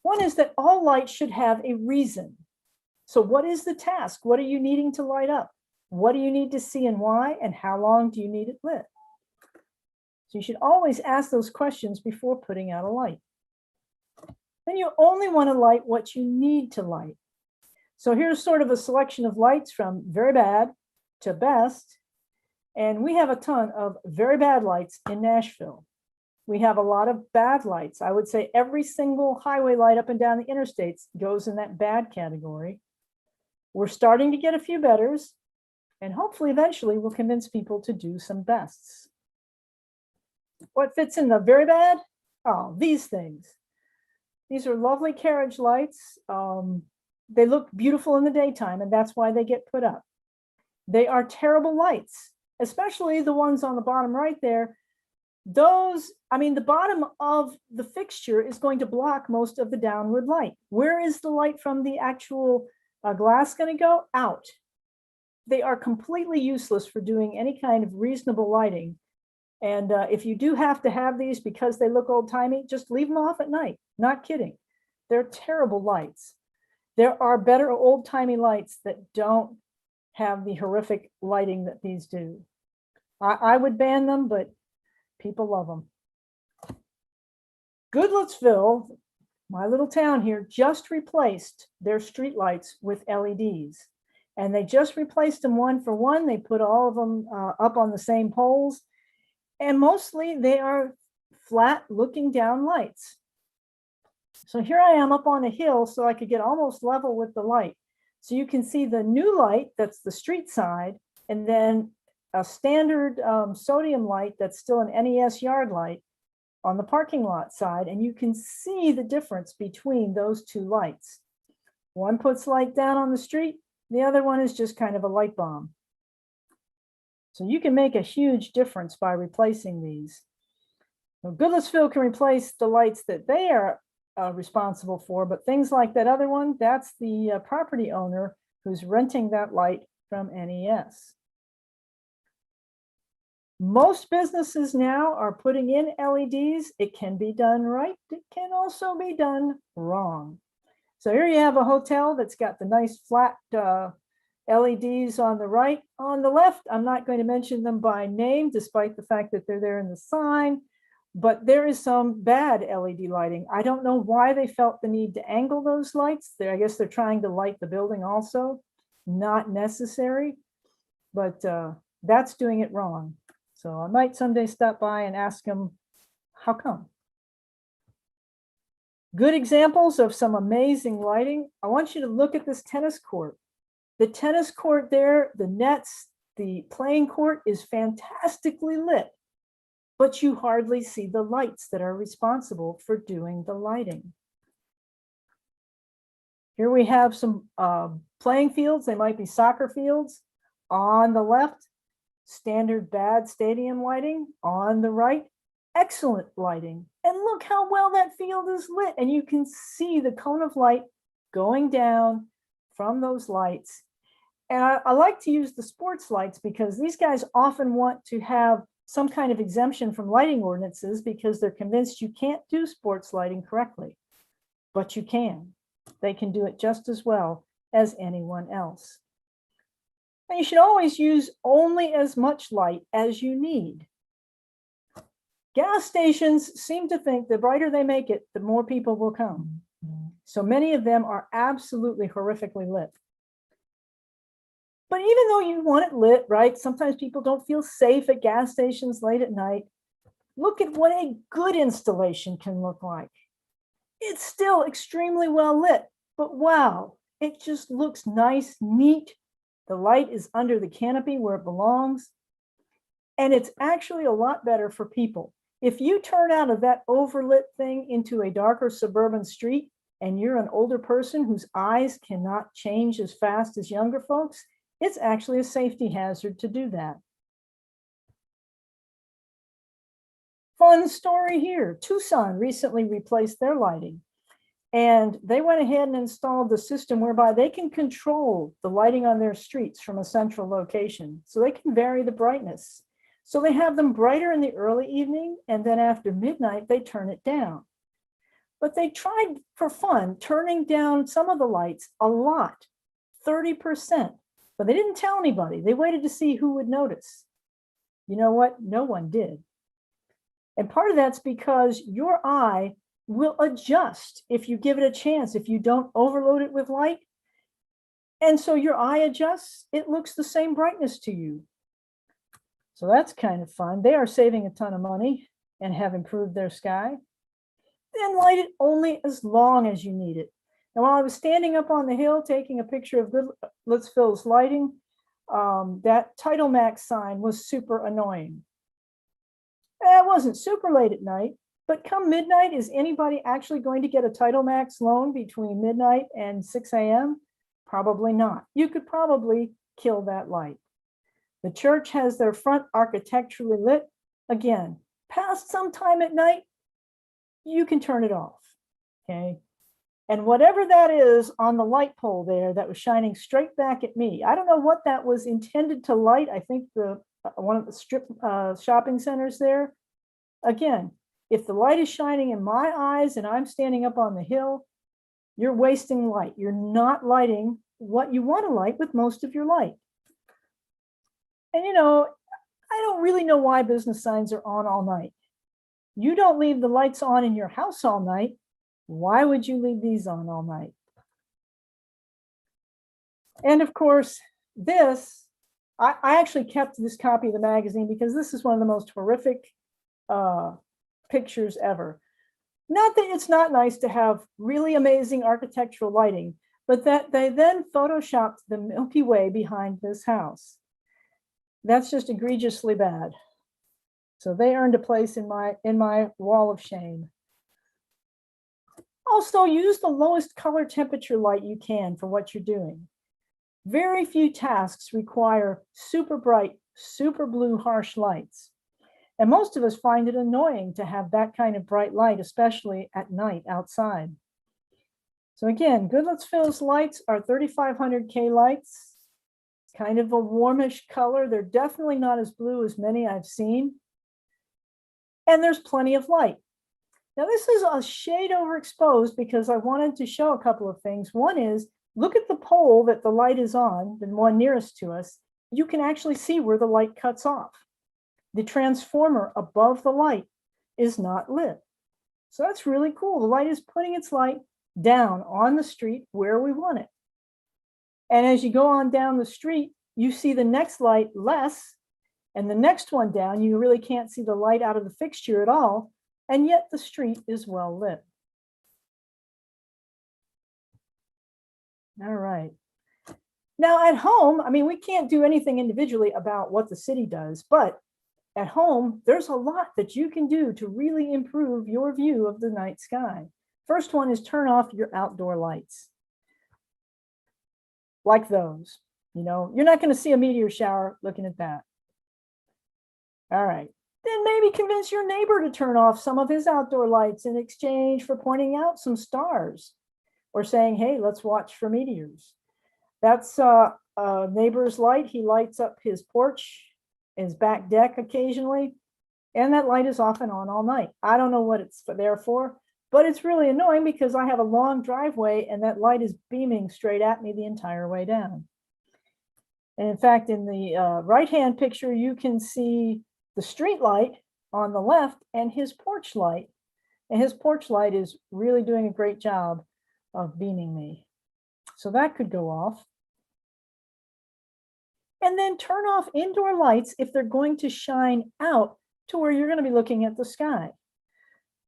One is that all light should have a reason. So what is the task? What are you needing to light up? What do you need to see and why? And how long do you need it lit? So you should always ask those questions before putting out a light. Then you only want to light what you need to light. So here's sort of a selection of lights from very bad to best. And we have a ton of very bad lights in Nashville. We have a lot of bad lights. I would say every single highway light up and down the interstates goes in that bad category. We're starting to get a few betters, and hopefully eventually we'll convince people to do some bests. What fits in the very bad? Oh, these things. These are lovely carriage lights. They look beautiful in the daytime, and that's why they get put up. They are terrible lights, especially the ones on the bottom right there. Those, the bottom of the fixture is going to block most of the downward light. Where is the light from the actual glass going to go? Out. They are completely useless for doing any kind of reasonable lighting. And if you do have to have these because they look old-timey, just leave them off at night. Not kidding. They're terrible lights. There are better old-timey lights that don't have the horrific lighting that these do. I would ban them, but people love them. Goodlettsville, my little town here, just replaced their streetlights with LEDs. And they just replaced them one for one. They put all of them up on the same poles. And mostly they are flat looking down lights. So here I am up on a hill so I could get almost level with the light. So you can see the new light, that's the street side, and then a standard sodium light that's still an NES yard light on the parking lot side. And you can see the difference between those two lights. One puts light down on the street, the other one is just kind of a light bomb. So you can make a huge difference by replacing these. Now, Goodlettsville can replace the lights that they are responsible for, but things like that other one, that's the property owner who's renting that light from NES. Most businesses now are putting in LEDs. It can be done right. It can also be done wrong. So here you have a hotel that's got the nice flat LEDs on the right. On the left, I'm not going to mention them by name, despite the fact that they're there in the sign, but there is some bad LED lighting. I don't know why they felt the need to angle those lights. I guess they're trying to light the building also. Not necessary, but that's doing it wrong. So I might someday stop by and ask them, how come? Good examples of some amazing lighting. I want you to look at this tennis court. The tennis court there, the nets, the playing court is fantastically lit, but you hardly see the lights that are responsible for doing the lighting. Here we have some playing fields. They might be soccer fields. On the left, standard bad stadium lighting. On the right, excellent lighting. And look how well that field is lit. And you can see the cone of light going down from those lights. And I like to use the sports lights because these guys often want to have some kind of exemption from lighting ordinances because they're convinced you can't do sports lighting correctly, but you can. They can do it just as well as anyone else. And you should always use only as much light as you need. Gas stations seem to think the brighter they make it, the more people will come. So many of them are absolutely horrifically lit. But even though you want it lit, right? Sometimes people don't feel safe at gas stations late at night. Look at what a good installation can look like. It's still extremely well lit, but wow, it just looks nice, neat. The light is under the canopy where it belongs. And it's actually a lot better for people. If you turn out of that overlit thing into a darker suburban street and you're an older person whose eyes cannot change as fast as younger folks, it's actually a safety hazard to do that. Fun story here. Tucson recently replaced their lighting, and they went ahead and installed the system whereby they can control the lighting on their streets from a central location. So they can vary the brightness. So they have them brighter in the early evening, and then after midnight, they turn it down. But they tried for fun turning down some of the lights a lot, 30%, but they didn't tell anybody. They waited to see who would notice. You know what? No one did. And part of that's because your eye will adjust if you give it a chance, if you don't overload it with light. And so your eye adjusts, it looks the same brightness to you. So that's kind of fun. They are saving a ton of money and have improved their sky. Then light it only as long as you need it. And while I was standing up on the hill taking a picture of Lidsville's lighting, that Tidal Max sign was super annoying. It wasn't super late at night, but come midnight, is anybody actually going to get a Tidal Max loan between midnight and 6 a.m.? Probably not. You could probably kill that light. The church has their front architecturally lit. Again, past some time at night, you can turn it off, okay? And whatever that is on the light pole there that was shining straight back at me, I don't know what that was intended to light. I think one of the strip shopping centers there. Again, if the light is shining in my eyes and I'm standing up on the hill, you're wasting light. You're not lighting what you want to light with most of your light. And you know, I don't really know why business signs are on all night. You don't leave the lights on in your house all night. Why would you leave these on all night? And of course, this, I actually kept this copy of the magazine because this is one of the most horrific pictures ever. Not that it's not nice to have really amazing architectural lighting, but that they then photoshopped the Milky Way behind this house. That's just egregiously bad. So they earned a place in my wall of shame. Also, use the lowest color temperature light you can for what you're doing. Very few tasks require super bright, super blue, harsh lights. And most of us find it annoying to have that kind of bright light, especially at night outside. So again, Goodlettsville's lights are 3500 K lights, kind of a warmish color. They're definitely not as blue as many I've seen. And there's plenty of light. Now this is a shade overexposed because I wanted to show a couple of things. One is, look at the pole that the light is on, the one nearest to us. You can actually see where the light cuts off. The transformer above the light is not lit. So that's really cool. The light is putting its light down on the street where we want it. And as you go on down the street, you see the next light less, and the next one down, you really can't see the light out of the fixture at all, and yet the street is well lit. All right. Now at home, I mean, we can't do anything individually about what the city does, but at home, there's a lot that you can do to really improve your view of the night sky. First one is turn off your outdoor lights. Like those, you know, you're not going to see a meteor shower looking at that. All right. Then maybe convince your neighbor to turn off some of his outdoor lights in exchange for pointing out some stars or saying, hey, let's watch for meteors. That's a neighbor's light. He lights up his porch, his back deck occasionally, and that light is off and on all night. I don't know what it's there for, but it's really annoying because I have a long driveway and that light is beaming straight at me the entire way down. And in fact, in the right-hand picture, you can see the street light on the left and his porch light. And his porch light is really doing a great job of beaming me. So that could go off. And then turn off indoor lights if they're going to shine out to where you're going to be looking at the sky.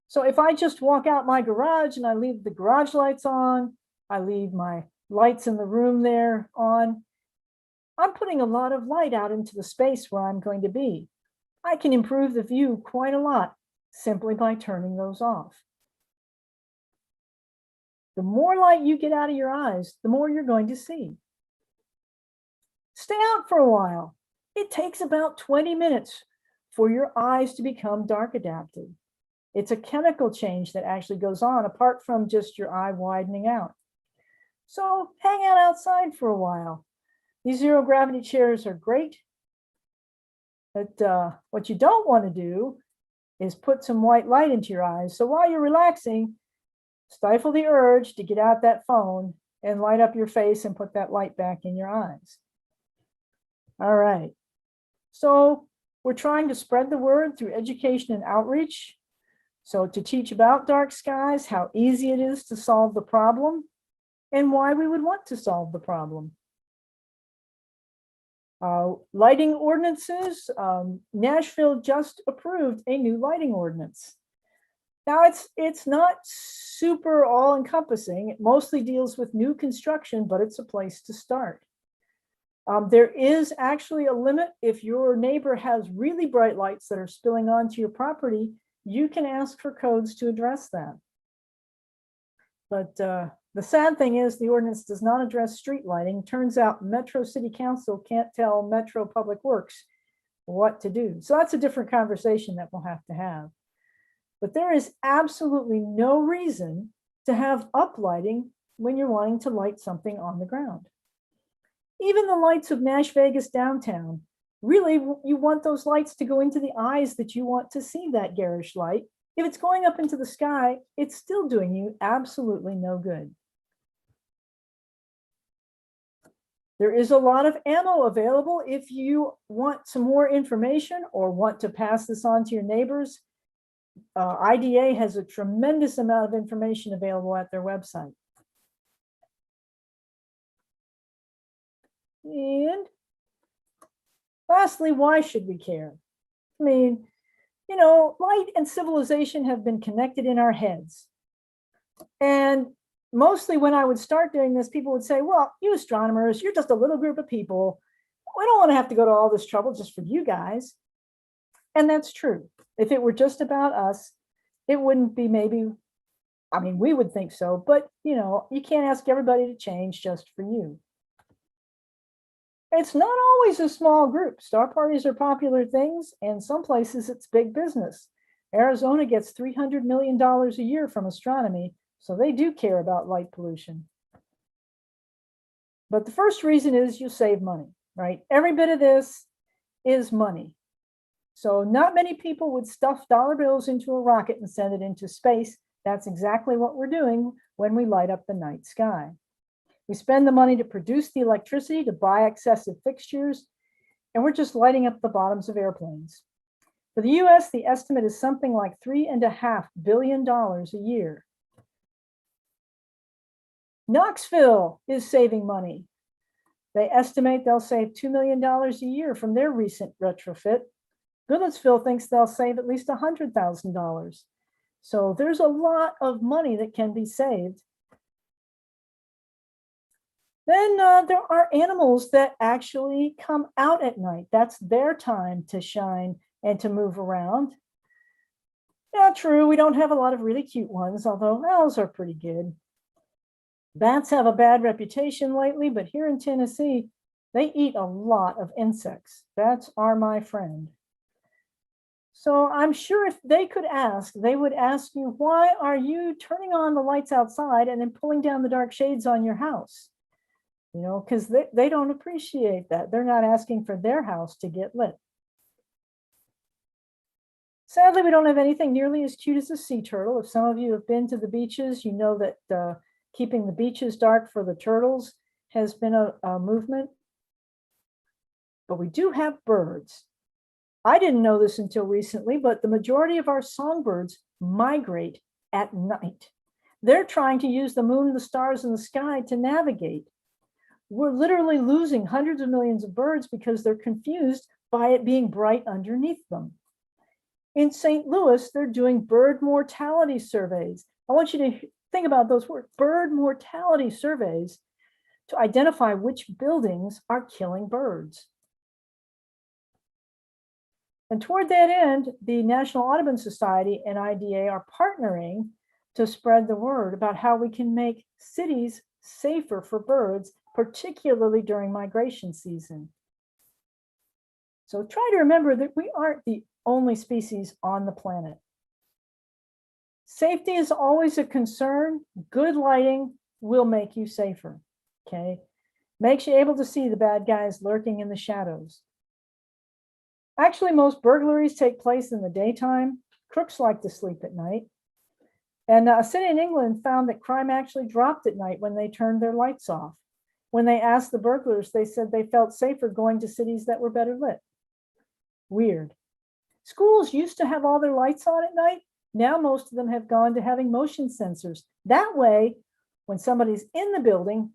So if I just walk out my garage and I leave the garage lights on, I leave my lights in the room there on, I'm putting a lot of light out into the space where I'm going to be. I can improve the view quite a lot simply by turning those off. The more light you get out of your eyes, the more you're going to see. Stay out for a while. It takes about 20 minutes for your eyes to become dark adapted. It's a chemical change that actually goes on apart from just your eye widening out. So hang out outside for a while. These zero gravity chairs are great, but what you don't want to do is put some white light into your eyes. So while you're relaxing, stifle the urge to get out that phone and light up your face and put that light back in your eyes. All right. So we're trying to spread the word through education and outreach. So to teach about dark skies, how easy it is to solve the problem, and why we would want to solve the problem. Lighting ordinances, Nashville just approved a new lighting ordinance. Now it's not super all-encompassing. It mostly deals with new construction, but it's a place to start. There is actually a limit. If your neighbor has really bright lights that are spilling onto your property, you can ask for codes to address that. But the sad thing is the ordinance does not address street lighting. Turns out Metro City Council can't tell Metro Public Works what to do. So that's a different conversation that we'll have to have. But there is absolutely no reason to have uplighting when you're wanting to light something on the ground. Even the lights of Nash Vegas downtown, really, you want those lights to go into the eyes that you want to see that garish light. If it's going up into the sky, it's still doing you absolutely no good. There is a lot of ammo available if you want some more information or want to pass this on to your neighbors. IDA has a tremendous amount of information available at their website. And lastly, why should we care? I mean, you know, light and civilization have been connected in our heads. And mostly when I would start doing this, people would say, well, you astronomers, you're just a little group of people. We don't want to have to go to all this trouble just for you guys. And that's true. If it were just about us, it wouldn't be maybe, I mean, we would think so, but you know, you can't ask everybody to change just for you. It's not always a small group. Star parties are popular things, and some places it's big business. Arizona gets $300 million a year from astronomy, so they do care about light pollution. But the first reason is you save money, right? Every bit of this is money. So not many people would stuff dollar bills into a rocket and send it into space. That's exactly what we're doing when we light up the night sky. We spend the money to produce the electricity, to buy excessive fixtures, and we're just lighting up the bottoms of airplanes. For the US, the estimate is something like $3.5 billion a year. Knoxville is saving money. They estimate they'll save $2 million a year from their recent retrofit. Goodlettsville thinks they'll save at least $100,000. So there's a lot of money that can be saved. Then there are animals that actually come out at night. That's their time to shine and to move around. Yeah, true, we don't have a lot of really cute ones, although owls are pretty good. Bats have a bad reputation lately, but here in Tennessee, they eat a lot of insects. Bats are my friend. So I'm sure if they could ask, they would ask you, why are you turning on the lights outside and then pulling down the dark shades on your house? You know, because they don't appreciate that. They're not asking for their house to get lit. Sadly, we don't have anything nearly as cute as a sea turtle. If some of you have been to the beaches, you know that keeping the beaches dark for the turtles has been a movement. But we do have birds. I didn't know this until recently, but the majority of our songbirds migrate at night. They're trying to use the moon, the stars, and the sky to navigate. We're literally losing hundreds of millions of birds because they're confused by it being bright underneath them. In St. Louis, they're doing bird mortality surveys. I want you to think about those words, bird mortality surveys, to identify which buildings are killing birds. And toward that end, the National Audubon Society and IDA are partnering to spread the word about how we can make cities safer for birds, particularly during migration season. So try to remember that we aren't the only species on the planet. Safety is always a concern. Good lighting will make you safer, okay? Makes you able to see the bad guys lurking in the shadows. Actually, most burglaries take place in the daytime. Crooks like to sleep at night. And a city in England found that crime actually dropped at night when they turned their lights off. When they asked the burglars, they said they felt safer going to cities that were better lit. Weird. Schools used to have all their lights on at night. Now most of them have gone to having motion sensors. That way, when somebody's in the building,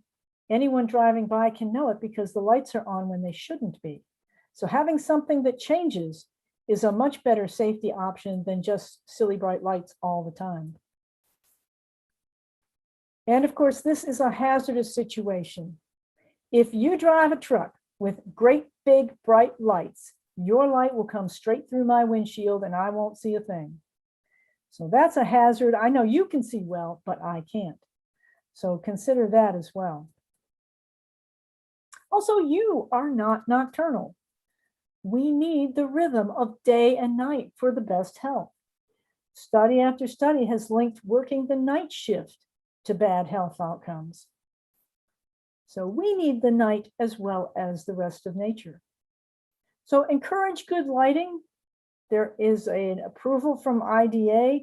anyone driving by can know it because the lights are on when they shouldn't be. So having something that changes is a much better safety option than just silly bright lights all the time. And of course, this is a hazardous situation. If you drive a truck with great big bright lights, your light will come straight through my windshield and I won't see a thing. So that's a hazard. I know you can see well, but I can't. So consider that as well. Also, you are not nocturnal. We need the rhythm of day and night for the best health. Study after study has linked working the night shift to bad health outcomes. So we need the night as well as the rest of nature. So encourage good lighting. There is an approval from IDA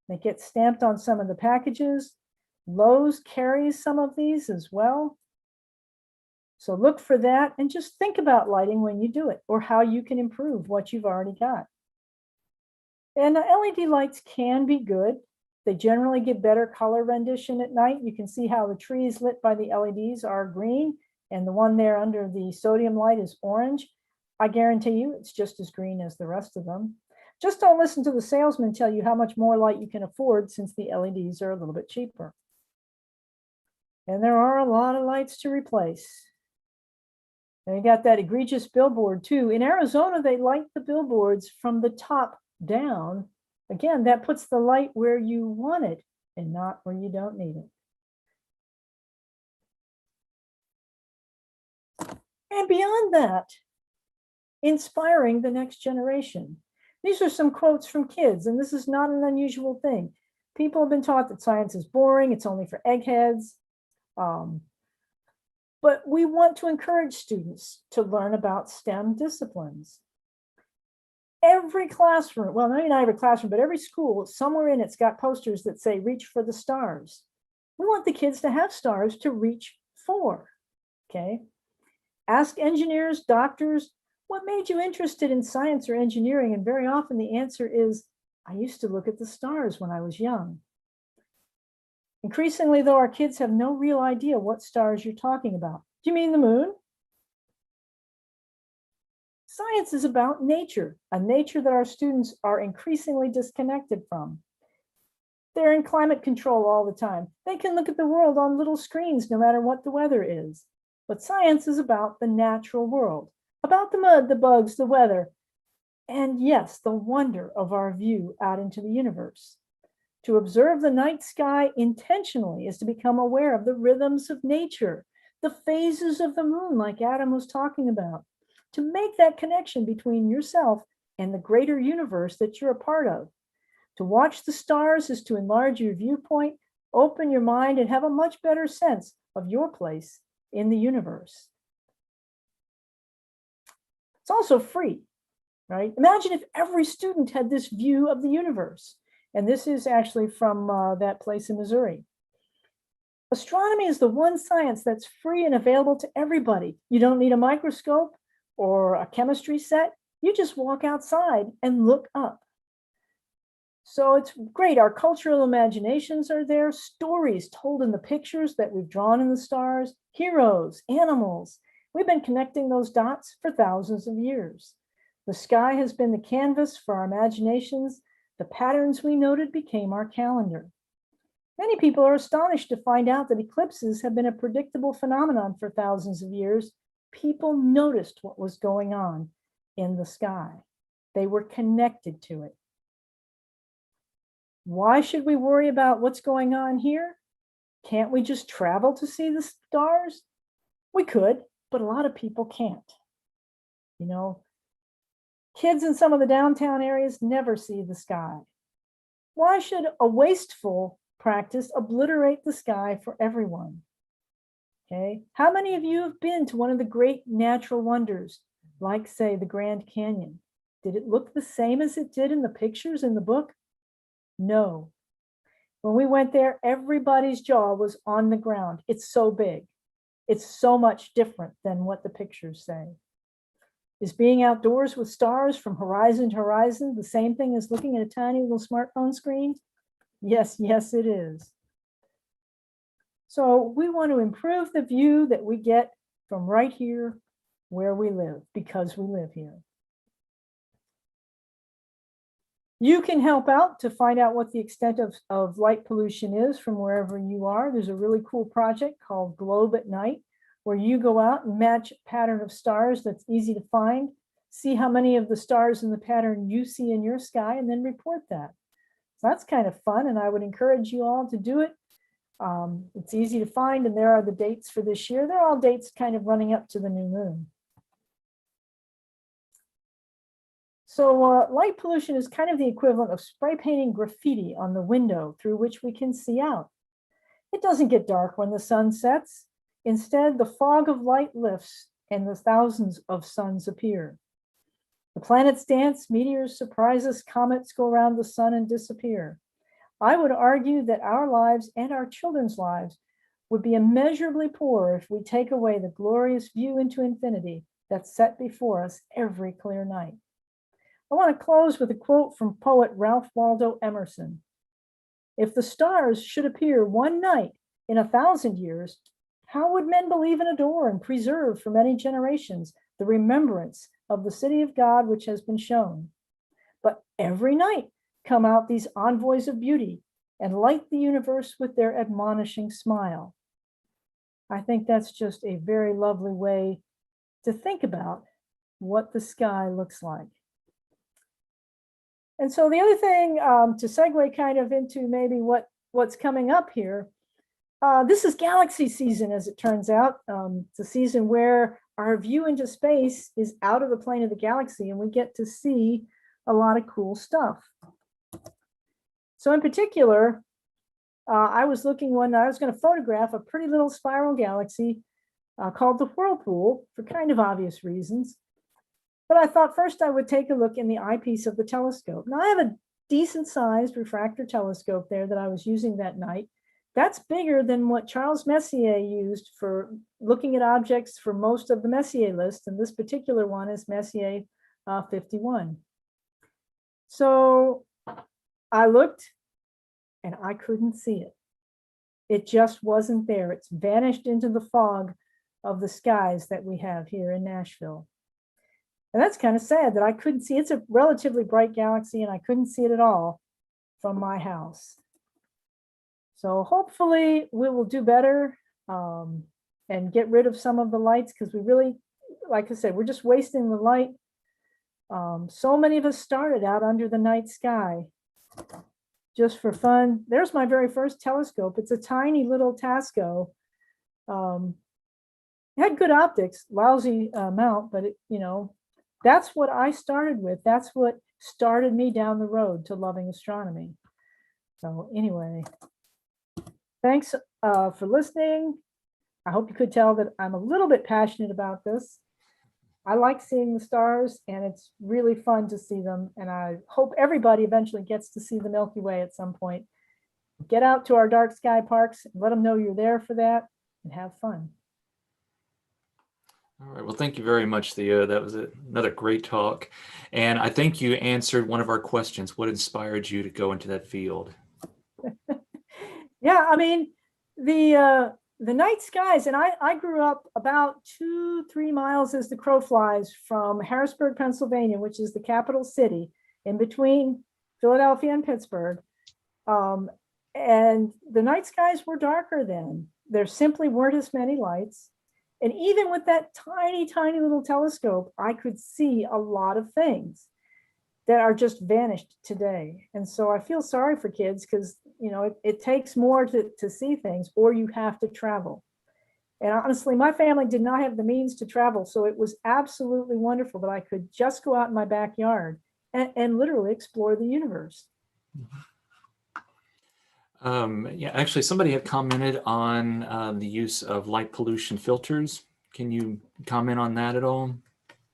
that gets stamped on some of the packages. Lowe's carries some of these as well. So look for that and just think about lighting when you do it or how you can improve what you've already got. And LED lights can be good. They generally give better color rendition at night. You can see how the trees lit by the LEDs are green and the one there under the sodium light is orange. I guarantee you it's just as green as the rest of them. Just don't listen to the salesman tell you how much more light you can afford since the LEDs are a little bit cheaper. And there are a lot of lights to replace. And you got that egregious billboard too. In Arizona, they light the billboards from the top down. Again, that puts the light where you want it and not where you don't need it. And beyond that, inspiring the next generation. These are some quotes from kids, and this is not an unusual thing. People have been taught that science is boring, it's only for eggheads. But we want to encourage students to learn about STEM disciplines. Every classroom, well, maybe not every classroom, but every school, somewhere in it's got posters that say, reach for the stars. We want the kids to have stars to reach for, okay? Ask engineers, doctors, what made you interested in science or engineering? And very often the answer is, I used to look at the stars when I was young. Increasingly, though, our kids have no real idea what stars you're talking about. Do you mean the moon? Science is about nature, a nature that our students are increasingly disconnected from. They're in climate control all the time. They can look at the world on little screens no matter what the weather is. But science is about the natural world, about the mud, the bugs, the weather, and yes, the wonder of our view out into the universe. To observe the night sky intentionally is to become aware of the rhythms of nature, the phases of the moon, like Adam was talking about, to make that connection between yourself and the greater universe that you're a part of. To watch the stars is to enlarge your viewpoint, open your mind, and have a much better sense of your place in the universe. It's also free, right? Imagine if every student had this view of the universe. And this is actually from that place in Missouri. Astronomy is the one science that's free and available to everybody. You don't need a microscope or a chemistry set. You just walk outside and look up. So it's great. Our cultural imaginations are there, stories told in the pictures that we've drawn in the stars, heroes, animals. We've been connecting those dots for thousands of years. The sky has been the canvas for our imaginations. The patterns we noted became our calendar. Many people are astonished to find out that eclipses have been a predictable phenomenon for thousands of years. People noticed what was going on in the sky. They were connected to it. Why should we worry about what's going on here? Can't we just travel to see the stars? We could, but a lot of people can't. You know, kids in some of the downtown areas never see the sky. Why should a wasteful practice obliterate the sky for everyone? Okay, how many of you have been to one of the great natural wonders, like say the Grand Canyon? Did it look the same as it did in the pictures in the book? No. When we went there, everybody's jaw was on the ground. It's so big. It's so much different than what the pictures say. Is being outdoors with stars from horizon to horizon the same thing as looking at a tiny little smartphone screen? Yes, yes, it is. So we want to improve the view that we get from right here where we live, because we live here. You can help out to find out what the extent of light pollution is from wherever you are. There's a really cool project called Globe at Night, where you go out and match a pattern of stars that's easy to find, see how many of the stars in the pattern you see in your sky, and then report that. So that's kind of fun, and I would encourage you all to do it. It's easy to find, and there are the dates for this year. They're all dates kind of running up to the new moon. So light pollution is kind of the equivalent of spray painting graffiti on the window through which we can see out. It doesn't get dark when the sun sets. Instead, the fog of light lifts and the thousands of suns appear. The planets dance, meteors surprise us, comets go around the sun and disappear. I would argue that our lives and our children's lives would be immeasurably poorer if we take away the glorious view into infinity that's set before us every clear night. I want to close with a quote from poet Ralph Waldo Emerson. If the stars should appear one night in 1,000 years, how would men believe and adore and preserve for many generations the remembrance of the city of God which has been shown? But every night come out these envoys of beauty and light the universe with their admonishing smile. I think that's just a very lovely way to think about what the sky looks like. And so the other thing, to segue kind of into maybe what's coming up here, this is galaxy season, as it turns out. It's a season where our view into space is out of the plane of the galaxy, and we get to see a lot of cool stuff. So in particular, I was looking one night, I was going to photograph a pretty little spiral galaxy called the Whirlpool for kind of obvious reasons. But I thought first I would take a look in the eyepiece of the telescope. Now I have a decent sized refractor telescope there that I was using that night. That's bigger than what Charles Messier used for looking at objects for most of the Messier list. And this particular one is Messier 51. So I looked and I couldn't see it. It just wasn't there. It's vanished into the fog of the skies that we have here in Nashville. And that's kind of sad that I couldn't see. It's a relatively bright galaxy and I couldn't see it at all from my house. So hopefully we will do better and get rid of some of the lights, because we really, like I said, we're just wasting the light. So many of us started out under the night sky just for fun. There's my very first telescope. It's a tiny little Tasco. It had good optics, lousy mount, but that's what I started with. That's what started me down the road to loving astronomy. So anyway, thanks for listening. I hope you could tell that I'm a little bit passionate about this. I like seeing the stars, and it's really fun to see them. And I hope everybody eventually gets to see the Milky Way at some point. Get out to our dark sky parks and let them know you're there for that, and have fun. All right. Well, thank you very much, Theo. That was another great talk. And I think you answered one of our questions. What inspired you to go into that field? Yeah, I mean, the night skies, and I grew up about 2-3 miles as the crow flies from Harrisburg, Pennsylvania, which is the capital city in between Philadelphia and Pittsburgh. And the night skies were darker then. There simply weren't as many lights. And even with that tiny, tiny little telescope, I could see a lot of things. that are just vanished today. And so I feel sorry for kids because, you know, it takes more to see things, or you have to travel. And honestly, my family did not have the means to travel. So it was absolutely wonderful that I could just go out in my backyard and literally explore the universe. Yeah, actually, somebody had commented on the use of light pollution filters. Can you comment on that at all?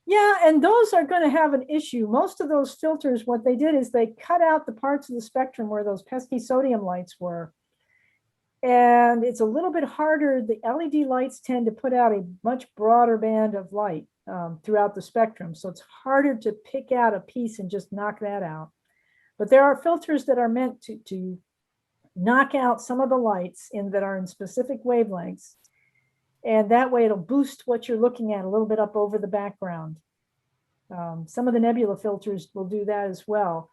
Yeah, and those are going to have an issue. Most of those filters, what they did is they cut out the parts of the spectrum where those pesky sodium lights were. And it's a little bit harder. The LED lights tend to put out a much broader band of light throughout the spectrum. So it's harder to pick out a piece and just knock that out. But there are filters that are meant to knock out some of the lights that are in specific wavelengths. And that way it'll boost what you're looking at a little bit up over the background. Some of the nebula filters will do that as well.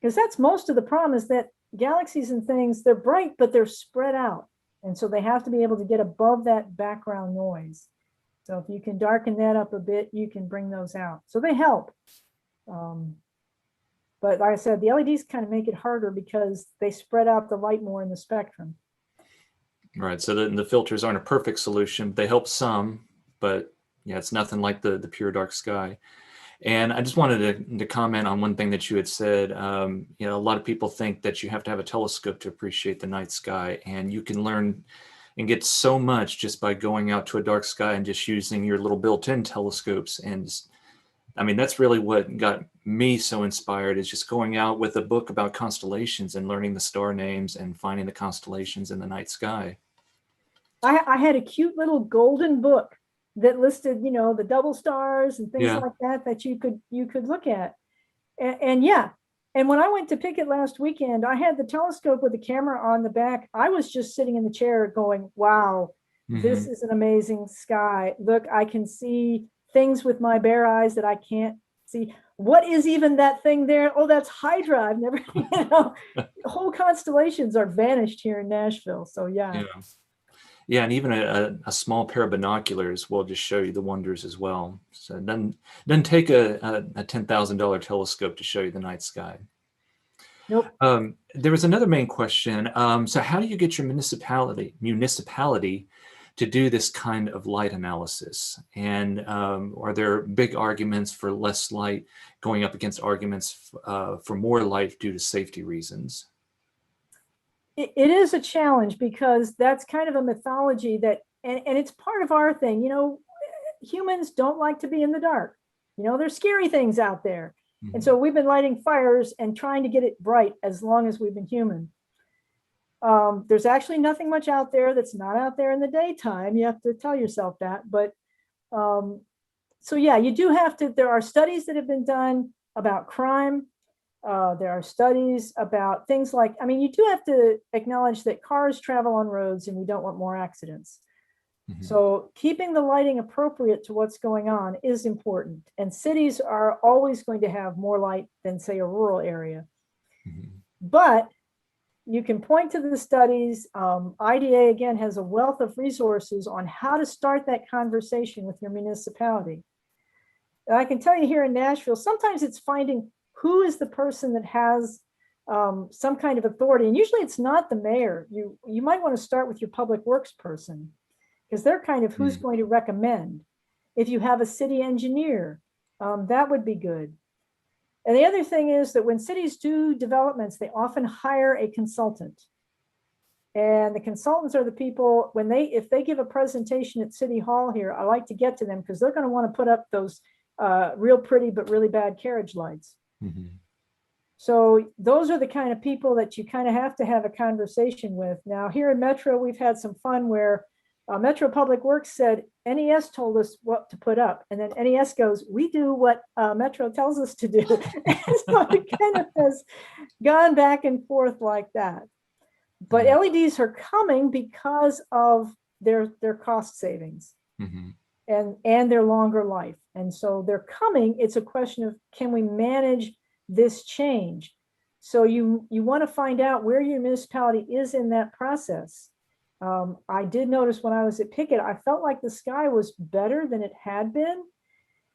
Because that's most of the problem, is that galaxies and things, they're bright, but they're spread out. And so they have to be able to get above that background noise. So if you can darken that up a bit, you can bring those out. So they help. But like I said, the LEDs kind of make it harder because they spread out the light more in the spectrum. Right. So the filters aren't a perfect solution. They help some, but yeah, it's nothing like the pure dark sky. And I just wanted to comment on one thing that you had said. You know, a lot of people think that you have to have a telescope to appreciate the night sky, and you can learn and get so much just by going out to a dark sky and just using your little built-in telescopes. And I mean, that's really what got me so inspired, is just going out with a book about constellations and learning the star names and finding the constellations in the night sky. I had a cute little golden book that listed, you know, the double stars and things Yeah. like that you could look at. And yeah, and when I went to pick it last weekend, I had the telescope with the camera on the back. I was just sitting in the chair going, wow, this is an amazing sky. Look, I can see things with my bare eyes that I can't see. What is even that thing there? Oh, that's Hydra. I've never, you know, whole constellations are vanished here in Nashville. So yeah. Yeah, and even a small pair of binoculars will just show you the wonders as well. So it doesn't take a $10,000 telescope to show you the night sky. Nope. There was another main question. So how do you get your municipality to do this kind of light analysis? And are there big arguments for less light going up against arguments for more light due to safety reasons? It is a challenge because that's kind of a mythology that, and it's part of our thing. You know, humans don't like to be in the dark. You know, there's scary things out there. And so we've been lighting fires and trying to get it bright as long as we've been human. There's actually nothing much out there that's not out there in the daytime. You have to tell yourself that. But so yeah, you do have to, there are studies that have been done about crime. There are studies about things like, I mean, you do have to acknowledge that cars travel on roads and we don't want more accidents. So keeping the lighting appropriate to what's going on is important. And cities are always going to have more light than, say, a rural area. But you can point to the studies. IDA, again, has a wealth of resources on how to start that conversation with your municipality. And I can tell you here in Nashville, sometimes it's finding who is the person that has some kind of authority. And usually it's not the mayor. You might want to start with your public works person, because they're kind of who's going to recommend. If you have a city engineer, that would be good. And the other thing is that when cities do developments, they often hire a consultant. And the consultants are the people, if they give a presentation at City Hall here, I like to get to them because they're going to want to put up those real pretty but really bad carriage lights. So those are the kind of people that you kind of have to have a conversation with. Now here in Metro, we've had some fun where Metro Public Works said, NES told us what to put up. And then NES goes, we do what Metro tells us to do. And so it kind of has gone back and forth like that. But LEDs are coming because of their cost savings and their longer life. And so they're coming. It's a question of, can we manage this change? So you want to find out where your municipality is in that process. I did notice when I was at Pickett, I felt like the sky was better than it had been.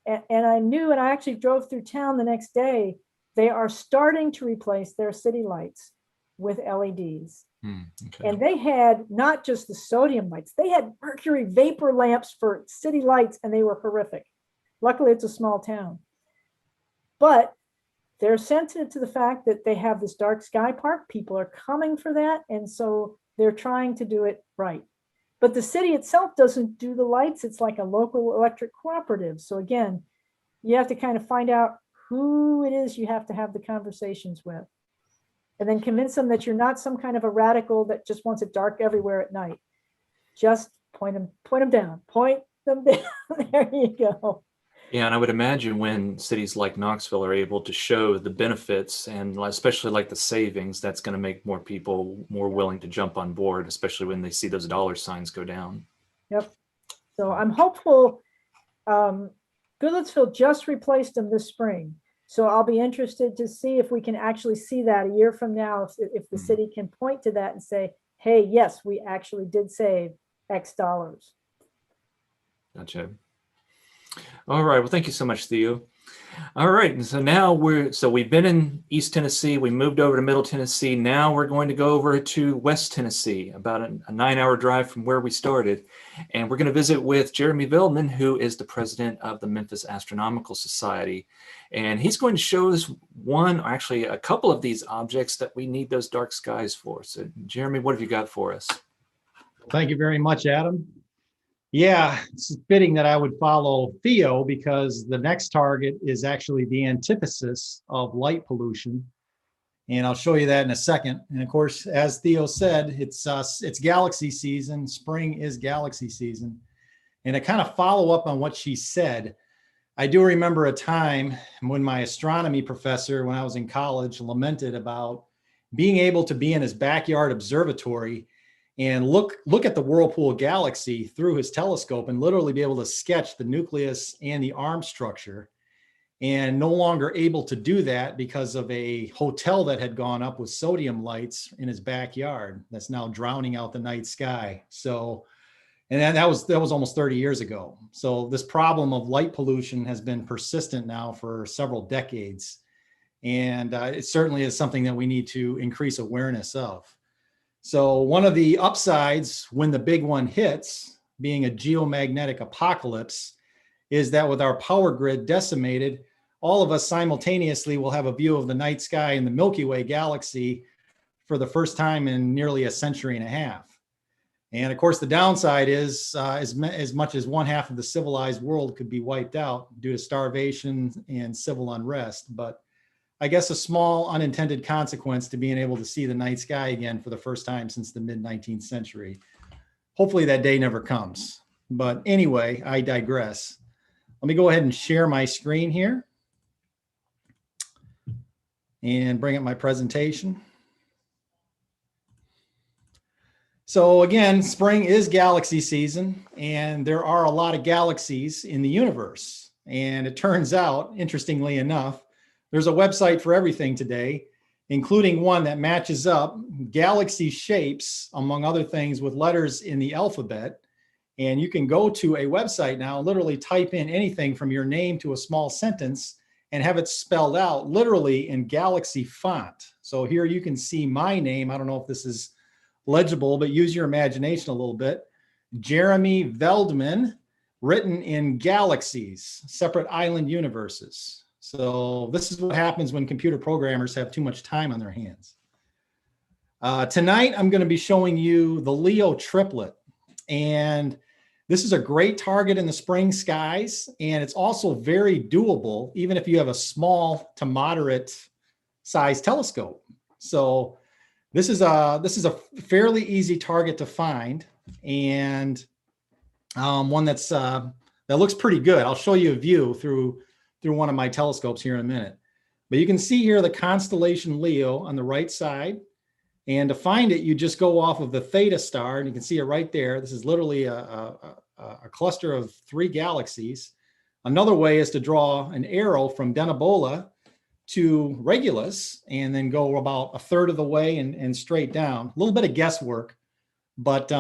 And I knew, and I actually drove through town the next day, they are starting to replace their city lights with LEDs. Okay. And they had not just the sodium lights, they had mercury vapor lamps for city lights, and they were horrific. Luckily, it's a small town. But they're sensitive to the fact that they have this dark sky park. People are coming for that. And so they're trying to do it right. But the city itself doesn't do the lights. It's like a local electric cooperative. So again, you have to kind of find out who it is you have to have the conversations with. And then convince them that you're not some kind of a radical that just wants it dark everywhere at night. Just point them down. Point them down. There you go. Yeah, and I would imagine when cities like Knoxville are able to show the benefits and especially like the savings, that's going to make more people more willing to jump on board, especially when they see those dollar signs go down. Yep. So I'm hopeful. Goodlettsville just replaced them this spring. So I'll be interested to see if we can actually see that a year from now, if the city can point to that and say, hey, yes, we actually did save X dollars. Gotcha. All right. Well, thank you so much, Theo. All right. And so now we've been in East Tennessee. We moved over to Middle Tennessee. Now we're going to go over to West Tennessee, about a 9-hour drive from where we started. And we're going to visit with Jeremy Veldman, who is the president of the Memphis Astronomical Society. And he's going to show us actually a couple of these objects that we need those dark skies for. So Jeremy, what have you got for us? Thank you very much, Adam. Yeah, it's fitting that I would follow Theo because the next target is actually the antithesis of light pollution. And I'll show you that in a second. And of course, as Theo said, it's galaxy season. Spring is galaxy season. And to kind of follow up on what she said, I do remember a time when my astronomy professor, when I was in college, lamented about being able to be in his backyard observatory and look at the Whirlpool galaxy through his telescope and literally be able to sketch the nucleus and the arm structure, and no longer able to do that because of a hotel that had gone up with sodium lights in his backyard that's now drowning out the night sky. So, and that was almost 30 years ago. So this problem of light pollution has been persistent now for several decades. And it certainly is something that we need to increase awareness of. So one of the upsides when the big one hits, being a geomagnetic apocalypse, is that with our power grid decimated, all of us simultaneously will have a view of the night sky in the Milky Way galaxy for the first time in nearly a century and a half. And of course, the downside is as much as 1/2 of the civilized world could be wiped out due to starvation and civil unrest. But I guess a small unintended consequence to being able to see the night sky again for the first time since the mid-19th century. Hopefully that day never comes. But anyway, I digress. Let me go ahead and share my screen here and bring up my presentation. So again, spring is galaxy season, and there are a lot of galaxies in the universe. And it turns out, interestingly enough, there's a website for everything today, including one that matches up galaxy shapes, among other things, with letters in the alphabet. And you can go to a website now, literally type in anything from your name to a small sentence and have it spelled out literally in galaxy font. So here you can see my name. I don't know if this is legible, but use your imagination a little bit. Jeremy Veldman, written in galaxies, separate island universes. So this is what happens when computer programmers have too much time on their hands. Tonight, I'm going to be showing you the Leo triplet. And this is a great target in the spring skies. And it's also very doable, even if you have a small to moderate size telescope. So this is a fairly easy target to find, and one that looks pretty good. I'll show you a view through one of my telescopes here in a minute. But you can see here the constellation Leo on the right side. And to find it, you just go off of the Theta star, and you can see it right there. This is literally a cluster of 3 galaxies. Another way is to draw an arrow from Denebola to Regulus and then go about 1/3 of the way and straight down. A little bit of guesswork, but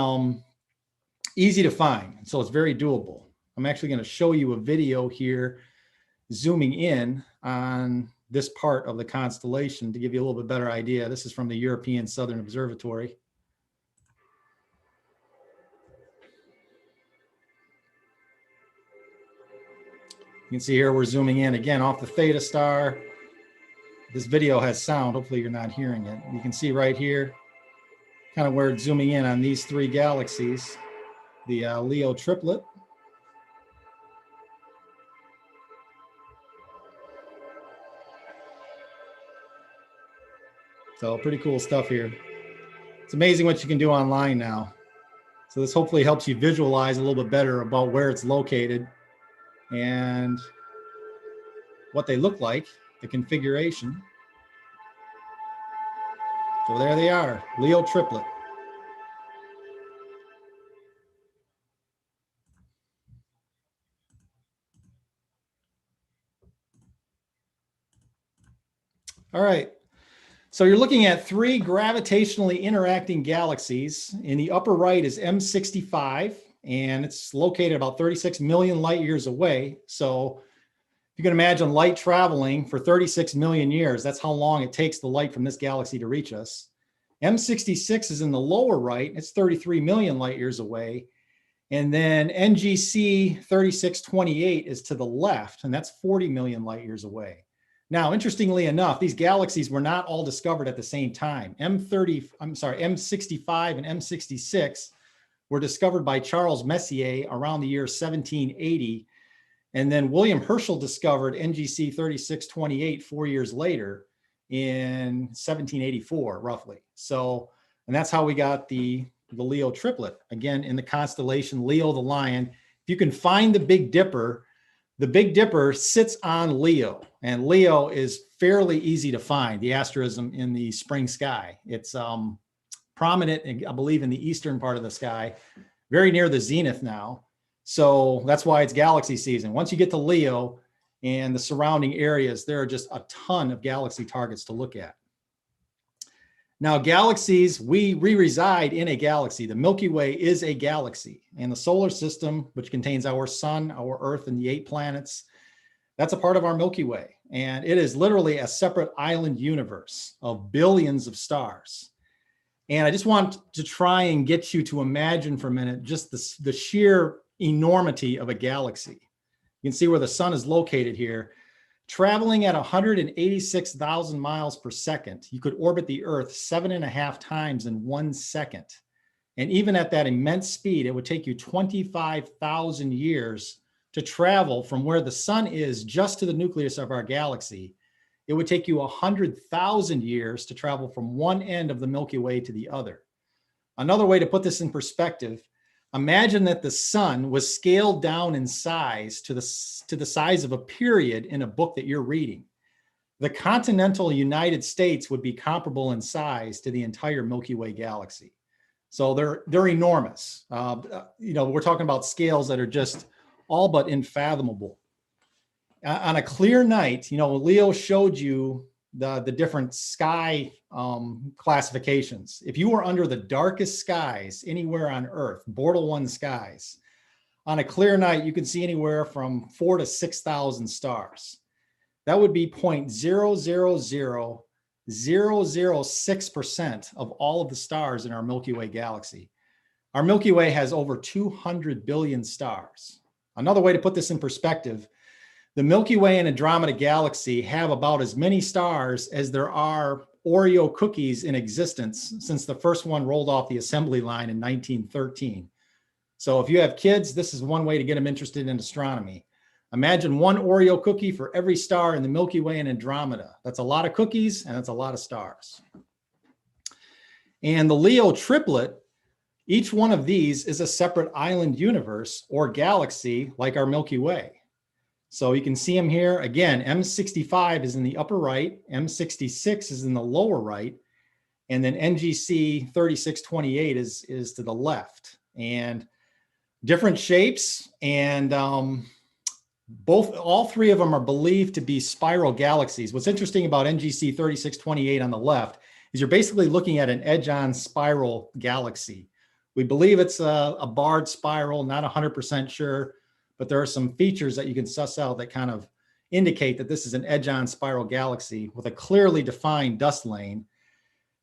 easy to find. So it's very doable. I'm actually going to show you a video here zooming in on this part of the constellation to give you a little bit better idea. This is from the European Southern Observatory. You can see here we're zooming in again off the Theta star. This video has sound. Hopefully you're not hearing it. You can see right here kind of where it's zooming in on these three galaxies, the Leo triplet. So pretty cool stuff here. It's amazing what you can do online now. So this hopefully helps you visualize a little bit better about where it's located and what they look like, the configuration. So there they are, Leo triplet. All right. So you're looking at three gravitationally interacting galaxies. In the upper right is M65, and it's located about 36 million light years away. So you can imagine light traveling for 36 million years. That's how long it takes the light from this galaxy to reach us. M66 is in the lower right. It's 33 million light years away. And then NGC 3628 is to the left, and that's 40 million light years away. Now, interestingly enough, these galaxies were not all discovered at the same time. M65 and M66 were discovered by Charles Messier around the year 1780. And then William Herschel discovered NGC 3628 4 years later in 1784, roughly. So, and that's how we got the Leo triplet, again, in the constellation Leo the Lion. If you can find the Big Dipper sits on Leo, and Leo is fairly easy to find, the asterism in the spring sky. It's prominent, I believe, in the eastern part of the sky, very near the zenith now. So that's why it's galaxy season. Once you get to Leo and the surrounding areas, there are just a ton of galaxy targets to look at. Now, galaxies, we reside in a galaxy. The Milky Way is a galaxy, and the solar system, which contains our sun, our Earth, and the 8 planets, that's a part of our Milky Way. And it is literally a separate island universe of billions of stars. And I just want to try and get you to imagine for a minute just the sheer enormity of a galaxy. You can see where the sun is located here. Traveling at 186,000 miles per second, you could orbit the Earth 7.5 times in 1 second. And even at that immense speed, it would take you 25,000 years to travel from where the sun is just to the nucleus of our galaxy. It would take you 100,000 years to travel from one end of the Milky Way to the other. Another way to put this in perspective, imagine that the sun was scaled down in size to the size of a period in a book that you're reading. The continental United States would be comparable in size to the entire Milky Way galaxy. So they're enormous. We're talking about scales that are just all but unfathomable. On a clear night, Leo showed you the different sky classifications. If you were under the darkest skies anywhere on Earth, Bortle 1 skies, on a clear night, you can see anywhere from 4,000 to 6,000 stars. That would be 0.000006% of all of the stars in our Milky Way galaxy. Our Milky Way has over 200 billion stars. Another way to put this in perspective, the Milky Way and Andromeda galaxy have about as many stars as there are Oreo cookies in existence since the first one rolled off the assembly line in 1913. So if you have kids, this is one way to get them interested in astronomy. Imagine one Oreo cookie for every star in the Milky Way and Andromeda. That's a lot of cookies, and that's a lot of stars. And the Leo triplet, each one of these is a separate island universe or galaxy like our Milky Way. So you can see them here. Again, M65 is in the upper right, M66 is in the lower right, and then NGC 3628 is to the left. And different shapes, and all three of them are believed to be spiral galaxies. What's interesting about NGC 3628 on the left is you're basically looking at an edge-on spiral galaxy. We believe it's a barred spiral, not 100% sure, but there are some features that you can suss out that kind of indicate that this is an edge-on spiral galaxy with a clearly defined dust lane.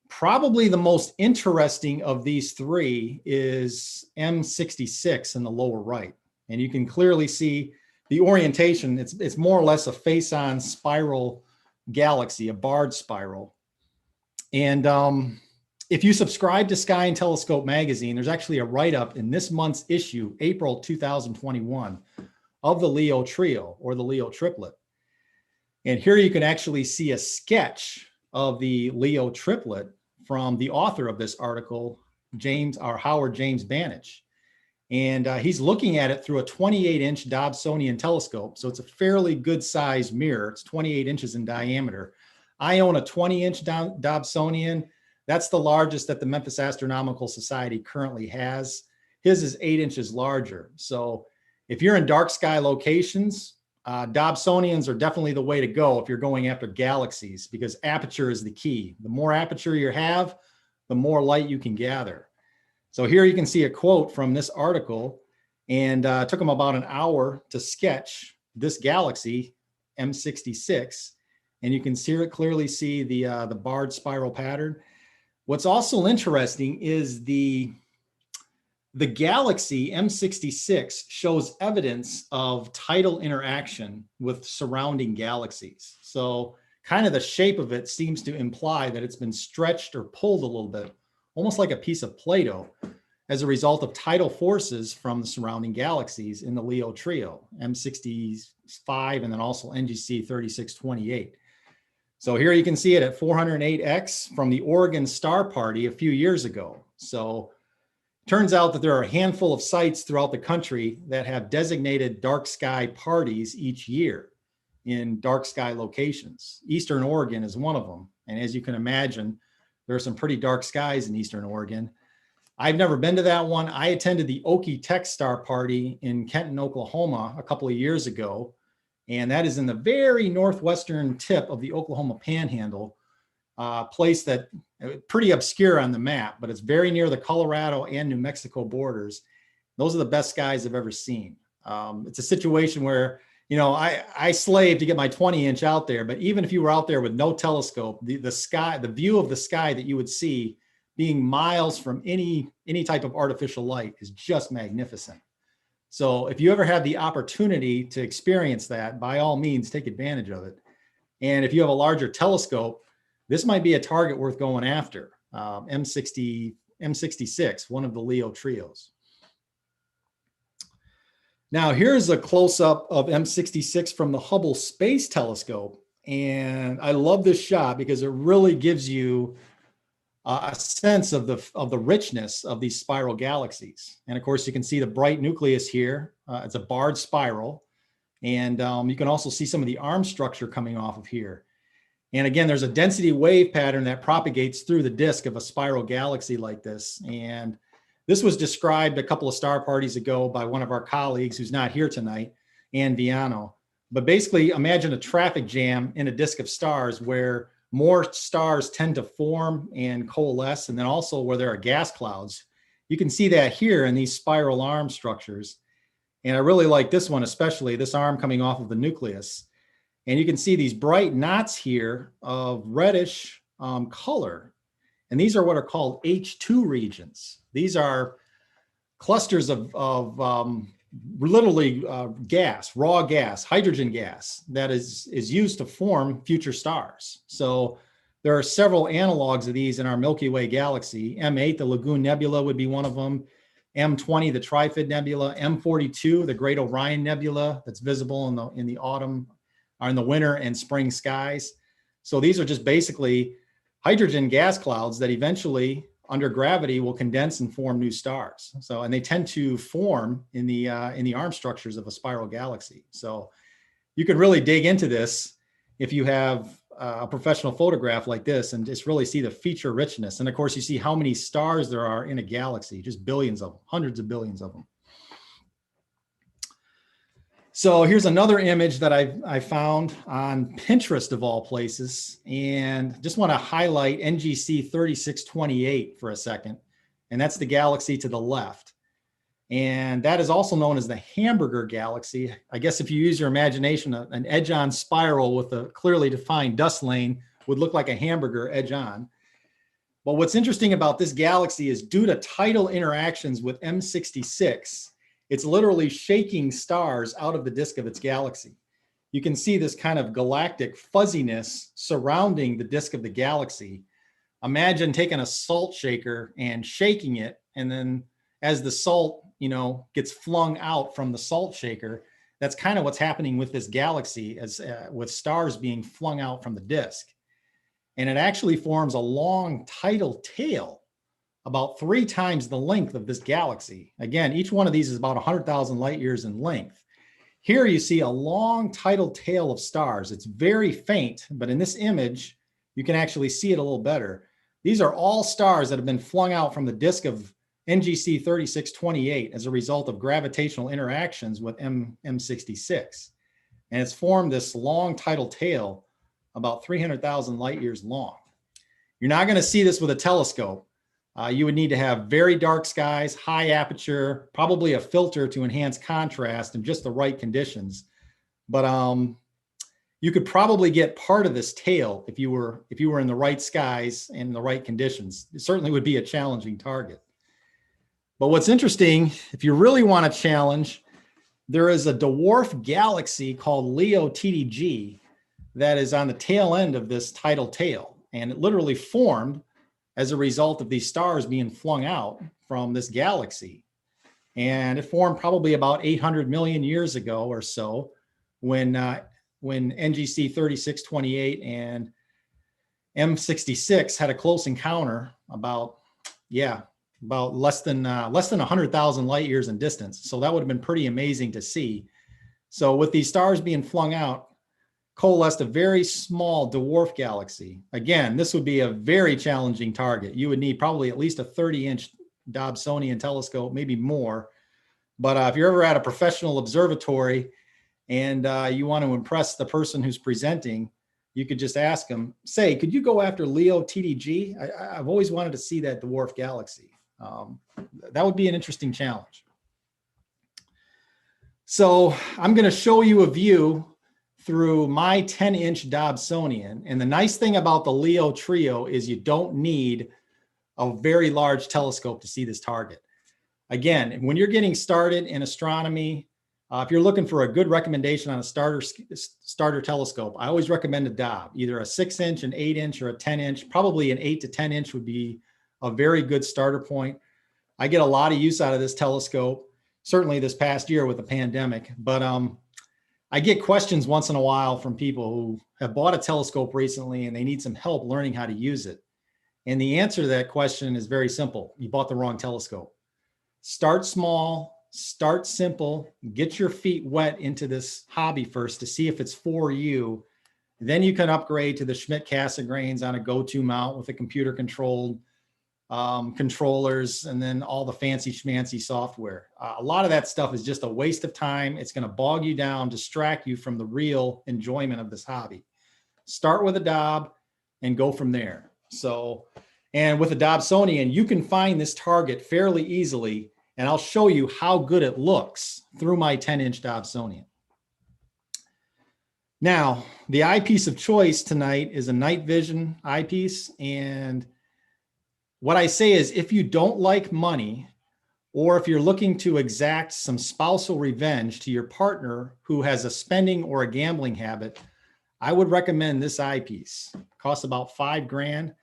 Probably the most interesting of these three is M66 in the lower right. And you can clearly see the orientation. It's more or less a face-on spiral galaxy, a barred spiral. And if you subscribe to Sky and Telescope magazine, there's actually a write-up in this month's issue, April 2021, of the Leo trio or the Leo triplet. And here you can actually see a sketch of the Leo triplet from the author of this article, Howard James Banich. And he's looking at it through a 28-inch Dobsonian telescope. So it's a fairly good sized mirror. It's 28 inches in diameter. I own a 20-inch Dobsonian. That's the largest that the Memphis Astronomical Society currently has. His is 8 inches larger. So if you're in dark sky locations, Dobsonians are definitely the way to go if you're going after galaxies, because aperture is the key. The more aperture you have, the more light you can gather. So here you can see a quote from this article, and it took them about an hour to sketch this galaxy, M66, and you can clearly see the barred spiral pattern. What's also interesting is the galaxy M66 shows evidence of tidal interaction with surrounding galaxies. So kind of the shape of it seems to imply that it's been stretched or pulled a little bit, almost like a piece of Play-Doh, as a result of tidal forces from the surrounding galaxies in the Leo trio, M65 and then also NGC 3628. So here you can see it at 408X from the Oregon Star Party a few years ago. So turns out that there are a handful of sites throughout the country that have designated dark sky parties each year in dark sky locations. Eastern Oregon is one of them. And as you can imagine, there are some pretty dark skies in Eastern Oregon. I've never been to that one. I attended the Okie Tech Star Party in Kenton, Oklahoma a couple of years ago. And that is in the very northwestern tip of the Oklahoma Panhandle, place that pretty obscure on the map, but it's very near the Colorado and New Mexico borders. Those are the best skies I've ever seen. It's a situation where, you know, I slaved to get my 20-inch out there, but even if you were out there with no telescope, the sky, the view of the sky that you would see being miles from any type of artificial light is just magnificent. So if you ever have the opportunity to experience that, by all means, take advantage of it. And if you have a larger telescope, this might be a target worth going after. M66, one of the Leo trios. Now here's a close-up of M66 from the Hubble Space Telescope. And I love this shot because it really gives you a sense of the richness of these spiral galaxies. And of course, you can see the bright nucleus here. It's a barred spiral. And you can also see some of the arm structure coming off of here. And again, there's a density wave pattern that propagates through the disk of a spiral galaxy like this. And this was described a couple of star parties ago by one of our colleagues who's not here tonight, Ann Viano. But basically, imagine a traffic jam in a disk of stars where more stars tend to form and coalesce, and then also where there are gas clouds. You can see that here in these spiral arm structures. And I really like this one, especially this arm coming off of the nucleus. And you can see these bright knots here of reddish color. And these are what are called H2 regions. These are clusters of literally gas, raw gas, hydrogen gas that is used to form future stars. So there are several analogs of these in our Milky Way galaxy. M8, the Lagoon Nebula, would be one of them. M20, the Trifid Nebula. M42, the Great Orion Nebula, that's visible in the autumn, or in the winter and spring skies. So these are just basically hydrogen gas clouds that eventually, under gravity, will condense and form new stars. So, and they tend to form in the arm structures of a spiral galaxy. So you could really dig into this if you have a professional photograph like this and just really see the feature richness. And of course, you see how many stars there are in a galaxy, just billions of them, hundreds of billions of them. So here's another image that I found on Pinterest of all places, and just want to highlight NGC 3628 for a second. And that's the galaxy to the left. And that is also known as the hamburger galaxy. I guess if you use your imagination, an edge-on spiral with a clearly defined dust lane would look like a hamburger edge-on. But what's interesting about this galaxy is due to tidal interactions with M66, it's literally shaking stars out of the disk of its galaxy. You can see this kind of galactic fuzziness surrounding the disk of the galaxy. Imagine taking a salt shaker and shaking it, and then as the salt, gets flung out from the salt shaker, that's kind of what's happening with this galaxy, as with stars being flung out from the disk. And it actually forms a long tidal tail, about 3 times the length of this galaxy. Again, each one of these is about 100,000 light years in length. Here you see a long tidal tail of stars. It's very faint, but in this image, you can actually see it a little better. These are all stars that have been flung out from the disk of NGC 3628 as a result of gravitational interactions with M66. And it's formed this long tidal tail about 300,000 light years long. You're not going to see this with a telescope. You would need to have very dark skies, high aperture, probably a filter to enhance contrast and just the right conditions. But you could probably get part of this tail if you were in the right skies and the right conditions. It certainly would be a challenging target. But what's interesting, if you really want a challenge, there is a dwarf galaxy called Leo TDG that is on the tail end of this tidal tail. And it literally formed as a result of these stars being flung out from this galaxy. And it formed probably about 800 million years ago or so when NGC 3628 and M66 had a close encounter about less than 100,000 light years in distance. So that would have been pretty amazing to see. So with these stars being flung out, coalesced a very small dwarf galaxy. Again, this would be a very challenging target. You would need probably at least a 30-inch Dobsonian telescope, maybe more. But if you're ever at a professional observatory and you want to impress the person who's presenting, you could just ask them, say, could you go after Leo TDG? I've always wanted to see that dwarf galaxy. That would be an interesting challenge. So I'm going to show you a view through my 10-inch Dobsonian. And the nice thing about the Leo trio is you don't need a very large telescope to see this target. Again, when you're getting started in astronomy, if you're looking for a good recommendation on a starter telescope, I always recommend a Dob, either a 6-inch, an 8-inch, or a 10-inch. Probably an 8 to 10-inch would be a very good starter point. I get a lot of use out of this telescope, certainly this past year with the pandemic. But I get questions once in a while from people who have bought a telescope recently and they need some help learning how to use it. And the answer to that question is very simple. You bought the wrong telescope. Start small, start simple, get your feet wet into this hobby first to see if it's for you. Then you can upgrade to the Schmidt-Cassegrains on a go-to mount with a computer controlled controllers, and then all the fancy schmancy software. A lot of that stuff is just a waste of time. It's going to bog you down, distract you from the real enjoyment of this hobby. Start with a Dob and go from there. So, and with a Dobsonian, you can find this target fairly easily, and I'll show you how good it looks through my 10-inch Dobsonian. Now, the eyepiece of choice tonight is a night vision eyepiece, and what I say is, if you don't like money, or if you're looking to exact some spousal revenge to your partner who has a spending or a gambling habit, I would recommend this eyepiece. It costs about $5 grand.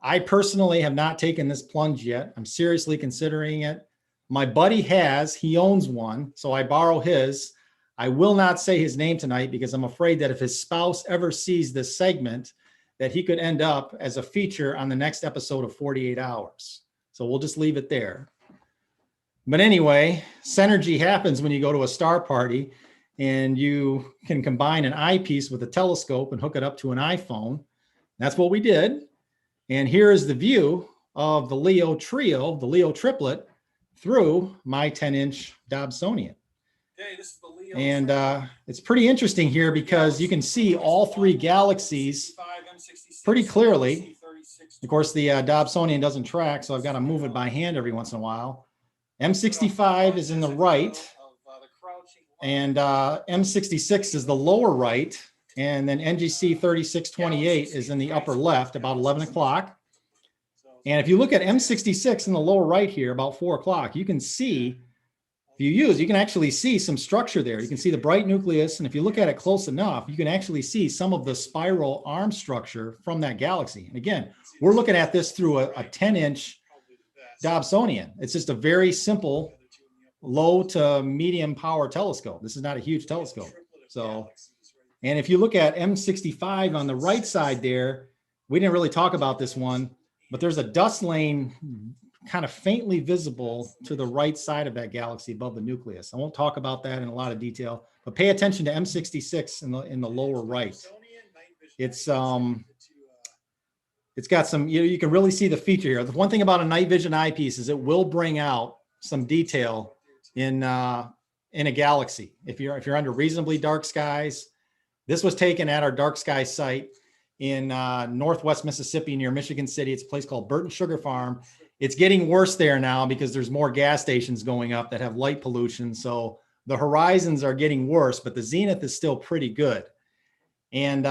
I personally have not taken this plunge yet. I'm seriously considering it. My buddy has, he owns one, so I borrow his. I will not say his name tonight because I'm afraid that if his spouse ever sees this segment, that he could end up as a feature on the next episode of 48 Hours. So we'll just leave it there. But anyway, synergy happens when you go to a star party and you can combine an eyepiece with a telescope and hook it up to an iPhone. That's what we did. And here is the view of the Leo trio, the Leo triplet, through my 10-inch Dobsonian. Okay, this is the Leo And it's pretty interesting here because you can see all 3 galaxies pretty clearly. Of course, the Dobsonian doesn't track, so I've got to move it by hand every once in a while. M65 is in the right, and M66 is the lower right, and then NGC 3628 is in the upper left, about 11 o'clock. And if you look at M66 in the lower right here, about 4 o'clock, you can see, you can actually see some structure there. You can see the bright nucleus, and if you look at it close enough, you can actually see some of the spiral arm structure from that galaxy. And again, we're looking at this through a 10-inch Dobsonian. It's just a very simple low to medium power telescope. This is not a huge telescope. So, and if you look at M65 on the right side there, we didn't really talk about this one, but there's a dust lane kind of faintly visible to the right side of that galaxy above the nucleus. I won't talk about that in a lot of detail, but pay attention to M66 in the lower right. It's got some, you can really see the feature here. The one thing about a night vision eyepiece is it will bring out some detail in a galaxy. If you're under reasonably dark skies. This was taken at our dark sky site in Northwest Mississippi near Michigan City. It's a place called Burton Sugar Farm. It's getting worse there now because there's more gas stations going up that have light pollution. So the horizons are getting worse, but the zenith is still pretty good. And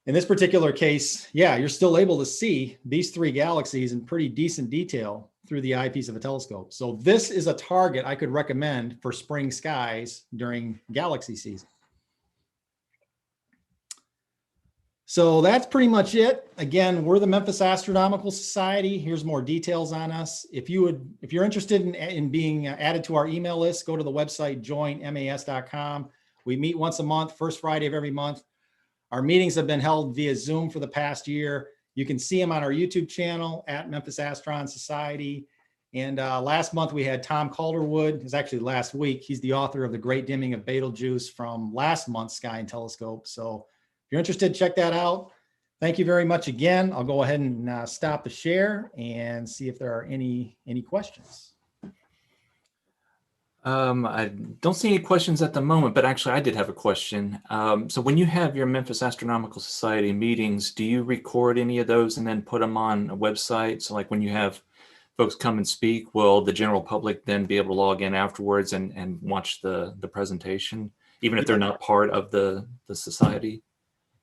in this particular case, yeah, you're still able to see these 3 galaxies in pretty decent detail through the eyepiece of a telescope. So this is a target I could recommend for spring skies during galaxy season. So that's pretty much it. Again, we're the Memphis Astronomical Society. Here's more details on us. If you're interested in being added to our email list, go to the website joinmas.com. We meet once a month, first Friday of every month. Our meetings have been held via Zoom for the past year. You can see them on our YouTube channel at Memphis Astron Society. And last month we had Tom Calderwood. It was actually last week. He's the author of The Great Dimming of Betelgeuse from last month's Sky and Telescope. So if you're interested, check that out. Thank you very much again. I'll go ahead and stop the share and see if there are any questions. I don't see any questions at the moment, but actually I did have a question. So when you have your Memphis Astronomical Society meetings, do you record any of those and then put them on a website? So like when you have folks come and speak, will the general public then be able to log in afterwards and watch the presentation, even if they're not part of the society?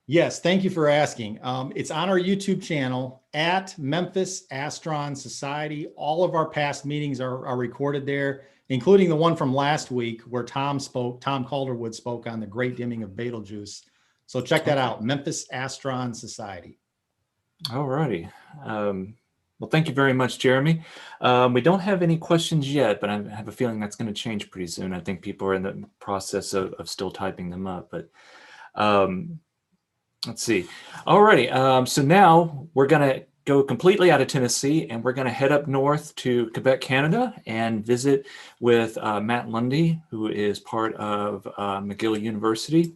Yes, thank you for asking. It's on our YouTube channel at Memphis Astron Society. All of our past meetings are recorded there, including the one from last week where Tom Calderwood spoke on the Great Dimming of Betelgeuse. So check that out, Memphis Astron Society. All righty. Well, thank you very much, Jeremy. We don't have any questions yet, but I have a feeling that's going to change pretty soon. I think people are in the process of still typing them up, but let's see. All righty. So now we're going to go completely out of Tennessee and we're going to head up north to Quebec, Canada and visit with Matt Lundy, who is part of McGill University.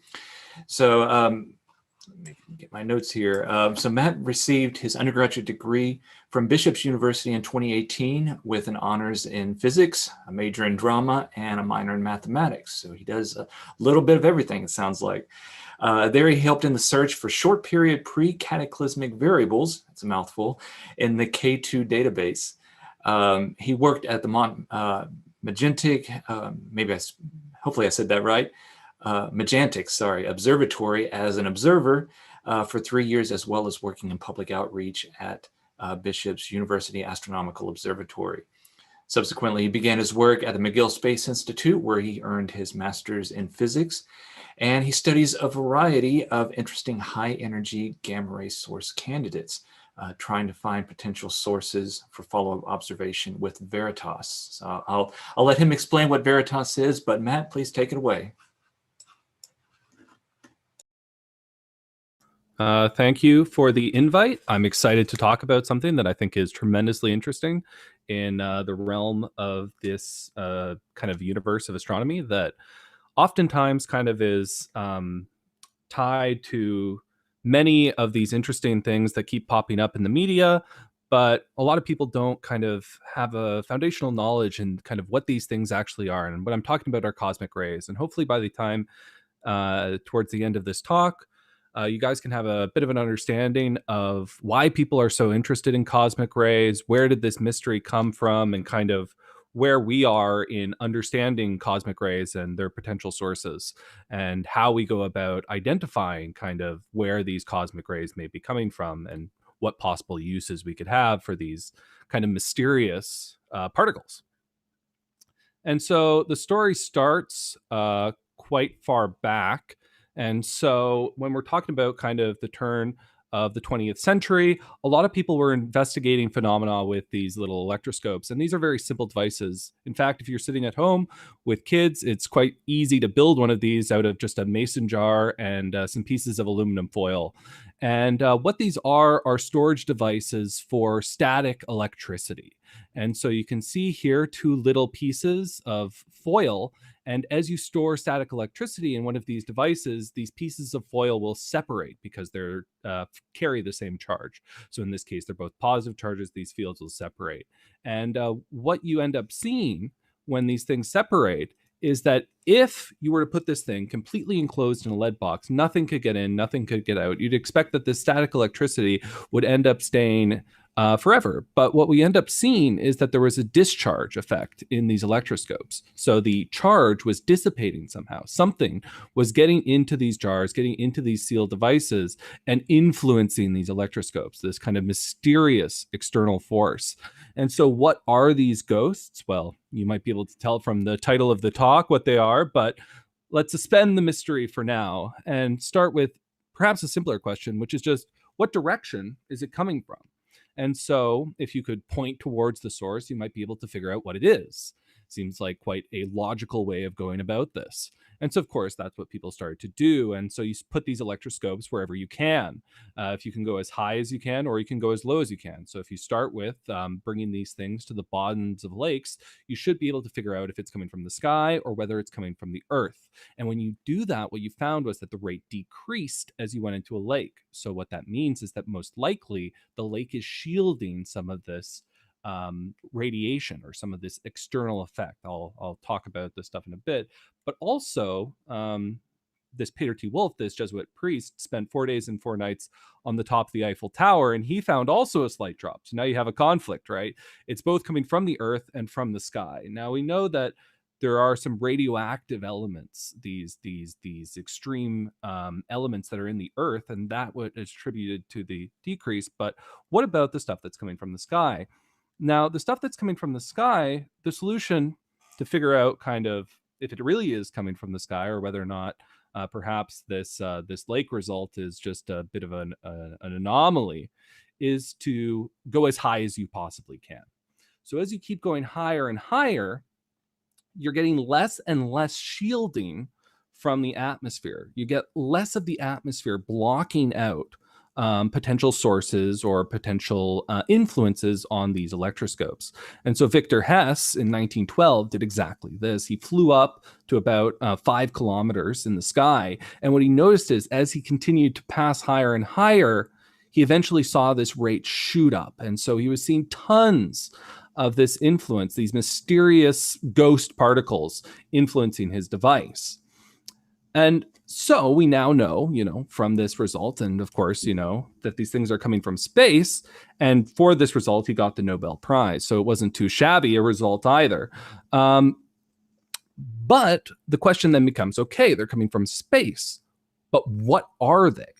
So let me get my notes here. So Matt received his undergraduate degree from Bishop's University in 2018 with an honors in physics, a major in drama, and a minor in mathematics. So he does a little bit of everything, it sounds like. There he helped in the search for short period pre-cataclysmic variables, it's a mouthful, in the K2 database. He worked at the Magentic, hopefully I said that right, Magentic, Observatory as an observer for 3 years, as well as working in public outreach at Bishop's University Astronomical Observatory. Subsequently, he began his work at the McGill Space Institute, where he earned his master's in physics. And he studies a variety of interesting high-energy gamma-ray source candidates, trying to find potential sources for follow-up observation with Veritas. So I'll let him explain what Veritas is, but Matt, please take it away. Thank you for the invite. I'm excited to talk about something that I think is tremendously interesting in the realm of this kind of universe of astronomy that oftentimes kind of is tied to many of these interesting things that keep popping up in the media, but a lot of people don't kind of have a foundational knowledge in kind of what these things actually are. And what I'm talking about are cosmic rays. And hopefully by the time towards the end of this talk, you guys can have a bit of an understanding of why people are so interested in cosmic rays, where did this mystery come from, and kind of where we are in understanding cosmic rays and their potential sources, and how we go about identifying kind of where these cosmic rays may be coming from and what possible uses we could have for these kind of mysterious particles. And so the story starts quite far back. And so when we're talking about kind of the turn of the 20th century, a lot of people were investigating phenomena with these little electroscopes. And these are very simple devices. In fact, if you're sitting at home with kids, it's quite easy to build one of these out of just a mason jar and some pieces of aluminum foil. And what these are storage devices for static electricity. And so you can see here 2 little pieces of foil. And as you store static electricity in one of these devices, these pieces of foil will separate because they're carry the same charge. So in this case, they're both positive charges. These fields will separate. And what you end up seeing when these things separate is that if you were to put this thing completely enclosed in a lead box, nothing could get in, nothing could get out. You'd expect that this static electricity would end up staying forever. But what we end up seeing is that there was a discharge effect in these electroscopes. So the charge was dissipating somehow. Something was getting into these jars, getting into these sealed devices, and influencing these electroscopes, this kind of mysterious external force. And so what are these ghosts? Well, you might be able to tell from the title of the talk what they are, but let's suspend the mystery for now and start with perhaps a simpler question, which is just, what direction is it coming from? And so if you could point towards the source, you might be able to figure out what it is. Seems like quite a logical way of going about this. And so, of course, that's what people started to do. And so you put these electroscopes wherever you can. If you can go as high as you can, or you can go as low as you can. So if you start with bringing these things to the bottoms of lakes, you should be able to figure out if it's coming from the sky or whether it's coming from the earth. And when you do that, what you found was that the rate decreased as you went into a lake. So what that means is that most likely the lake is shielding some of this radiation or some of this external effect. I'll talk about this stuff in a bit, but also this Peter T. Wolf, this Jesuit priest, spent 4 days and 4 nights on the top of the Eiffel Tower, and he found also a slight drop. So now you have a conflict, right? It's both coming from the earth and from the sky. Now we know that there are some radioactive elements, these extreme elements that are in the earth, and that what is attributed to the decrease. But what about the stuff that's coming from the sky? Now, the stuff that's coming from the sky, the solution to figure out kind of if it really is coming from the sky or whether or not perhaps this lake result is just a bit of an anomaly, is to go as high as you possibly can. So as you keep going higher and higher, you're getting less and less shielding from the atmosphere. You get less of the atmosphere blocking out potential sources or potential influences on these electroscopes. And so Victor Hess in 1912 did exactly this. He flew up to about 5 kilometers in the sky. And what he noticed is as he continued to pass higher and higher, he eventually saw this rate shoot up. And so he was seeing tons of this influence, these mysterious ghost particles influencing his device. And so we now know, from this result, and of course, that these things are coming from space. And for this result, he got the Nobel Prize. So it wasn't too shabby a result either. But the question then becomes, okay, they're coming from space, but what are they?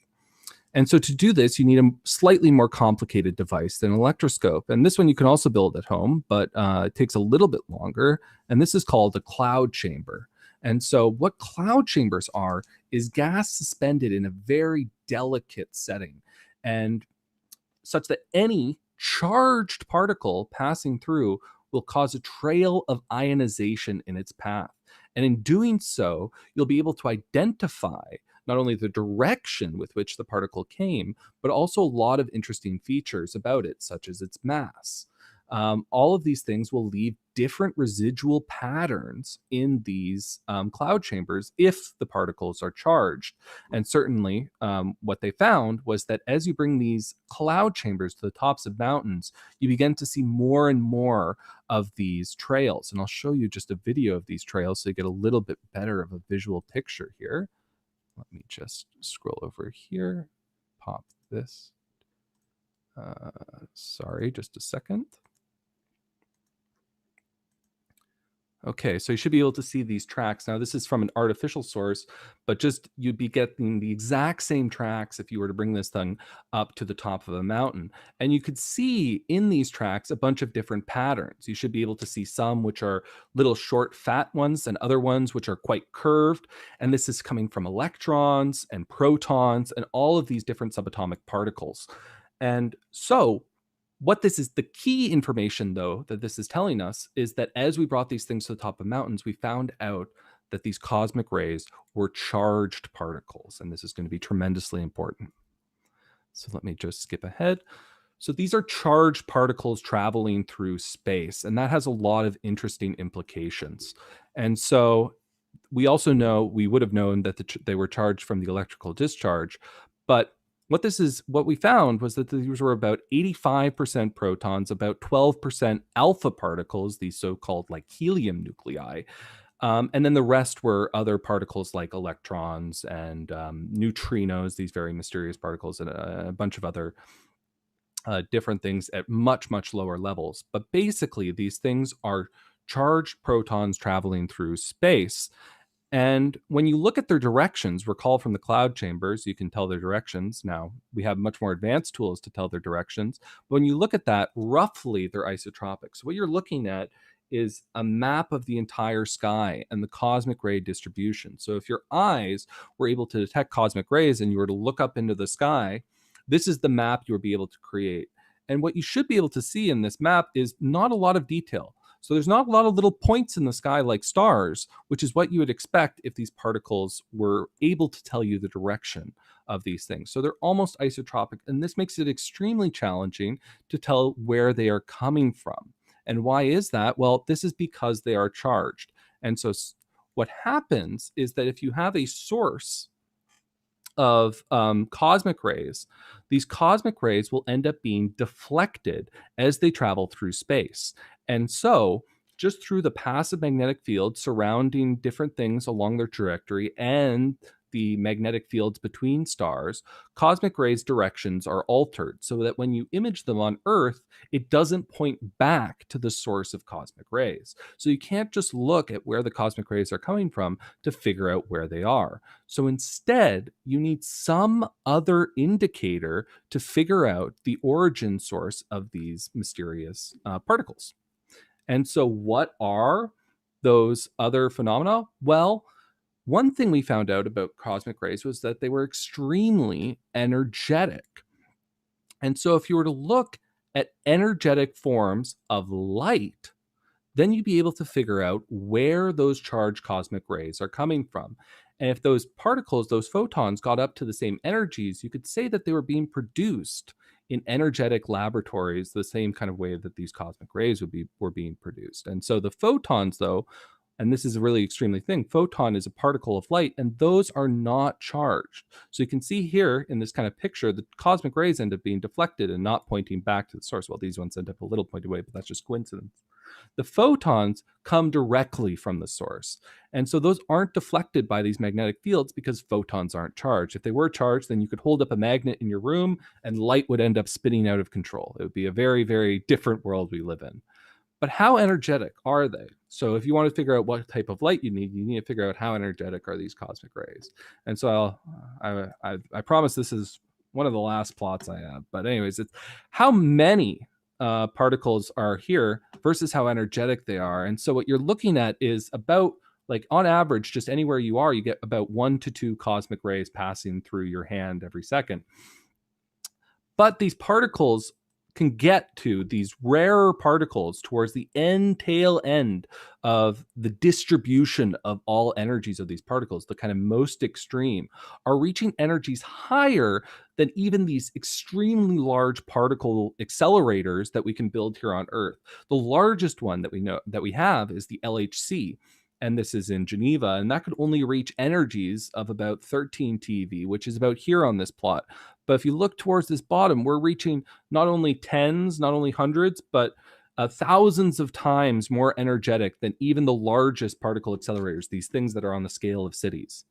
And so to do this, you need a slightly more complicated device than an electroscope. And this one you can also build at home, but it takes a little bit longer. And this is called a cloud chamber. And so what cloud chambers are is gas suspended in a very delicate setting, and such that any charged particle passing through will cause a trail of ionization in its path. And in doing so, you'll be able to identify not only the direction with which the particle came, but also a lot of interesting features about it, such as its mass. All of these things will leave different residual patterns in these cloud chambers if the particles are charged. And certainly what they found was that as you bring these cloud chambers to the tops of mountains, you begin to see more and more of these trails. And I'll show you just a video of these trails so you get a little bit better of a visual picture here. Let me just scroll over here, pop this. Sorry, just a second. Okay, so you should be able to see these tracks. Now, this is from an artificial source, but just you'd be getting the exact same tracks if you were to bring this thing up to the top of a mountain. And you could see in these tracks a bunch of different patterns. You should be able to see some which are little short, fat ones, and other ones which are quite curved. And this is coming from electrons and protons and all of these different subatomic particles. And so, what this is, the key information though that this is telling us is that as we brought these things to the top of mountains, we found out that these cosmic rays were charged particles, and this is going to be tremendously important. So let me just skip ahead. So these are charged particles traveling through space, and that has a lot of interesting implications. And so we also know, we would have known that they were charged from the electrical discharge, but what we found was that these were about 85% protons, about 12% alpha particles, these so-called like helium nuclei, and then the rest were other particles like electrons and neutrinos, these very mysterious particles, and a bunch of other different things at much, much lower levels. But basically, these things are charged protons traveling through space. And when you look at their directions, recall from the cloud chambers, you can tell their directions. Now, we have much more advanced tools to tell their directions. But when you look at that, roughly they're isotropic. So what you're looking at is a map of the entire sky and the cosmic ray distribution. So if your eyes were able to detect cosmic rays and you were to look up into the sky, this is the map you would be able to create. And what you should be able to see in this map is not a lot of detail. So there's not a lot of little points in the sky like stars, which is what you would expect if these particles were able to tell you the direction of these things. So they're almost isotropic, and this makes it extremely challenging to tell where they are coming from. And why is that? Well, this is because they are charged. And so what happens is that if you have a source of cosmic rays, these cosmic rays will end up being deflected as they travel through space. And so, just through the passive magnetic field surrounding different things along their trajectory and the magnetic fields between stars, cosmic rays' directions are altered so that when you image them on Earth, it doesn't point back to the source of cosmic rays. So you can't just look at where the cosmic rays are coming from to figure out where they are. So instead, you need some other indicator to figure out the origin source of these mysterious particles. And so what are those other phenomena? Well, one thing we found out about cosmic rays was that they were extremely energetic. And so if you were to look at energetic forms of light, then you'd be able to figure out where those charged cosmic rays are coming from. And if those particles, those photons, got up to the same energies, you could say that they were being produced in energetic laboratories the same kind of way that these cosmic rays were being produced. And so the photons, though, and this is a really extremely thing, photon is a particle of light, and those are not charged. So you can see here in this kind of picture, the cosmic rays end up being deflected and not pointing back to the source. Well, these ones end up a little pointed away, but that's just coincidence. The photons come directly from the source. And so those aren't deflected by these magnetic fields because photons aren't charged. If they were charged, then you could hold up a magnet in your room and light would end up spinning out of control. It would be a very, very different world we live in. But how energetic are they? So if you want to figure out what type of light you need to figure out how energetic are these cosmic rays. And so I promise this is one of the last plots I have. But anyways, it's how many particles are here versus how energetic they are. And so what you're looking at is about, like, on average, just anywhere you are, you get about 1 to 2 cosmic rays passing through your hand every second. But these particles can get to these rarer particles towards the tail end of the distribution of all energies of these particles, the kind of most extreme, are reaching energies higher than even these extremely large particle accelerators that we can build here on Earth. The largest one that we know that we have is the LHC, and this is in Geneva, and that could only reach energies of about 13 TeV, which is about here on this plot. But if you look towards this bottom, we're reaching not only tens, not only hundreds, but thousands of times more energetic than even the largest particle accelerators, these things that are on the scale of cities.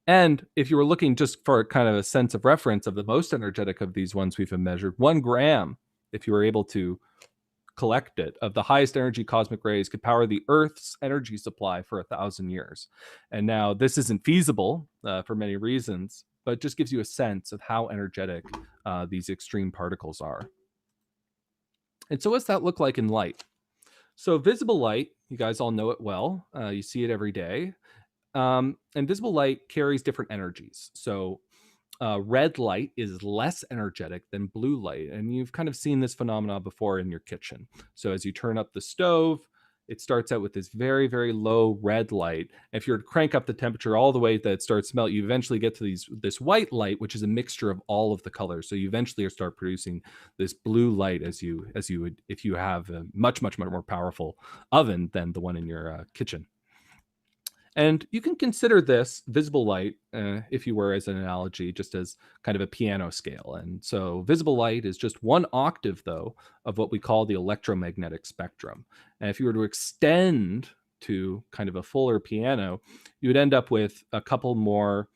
And if you were looking just for kind of a sense of reference of the most energetic of these ones we've measured, 1 gram, if you were able to collected of the highest energy cosmic rays could power the Earth's energy supply for 1,000 years. And now this isn't feasible for many reasons, but it just gives you a sense of how energetic these extreme particles are. And so what's that look like in light? So visible light, you guys all know it well. You see it every day. And visible light carries different energies. So red light is less energetic than blue light. And you've kind of seen this phenomenon before in your kitchen. So as you turn up the stove, it starts out with this very, very low red light. If you were to crank up the temperature all the way that it starts to melt, you eventually get to this white light, which is a mixture of all of the colors. So you eventually start producing this blue light as you would if you have a much, much, much more powerful oven than the one in your kitchen. And you can consider this visible light, if you were, as an analogy, just as kind of a piano scale. And so visible light is just one octave, though, of what we call the electromagnetic spectrum. And if you were to extend to kind of a fuller piano, you would end up with a couple more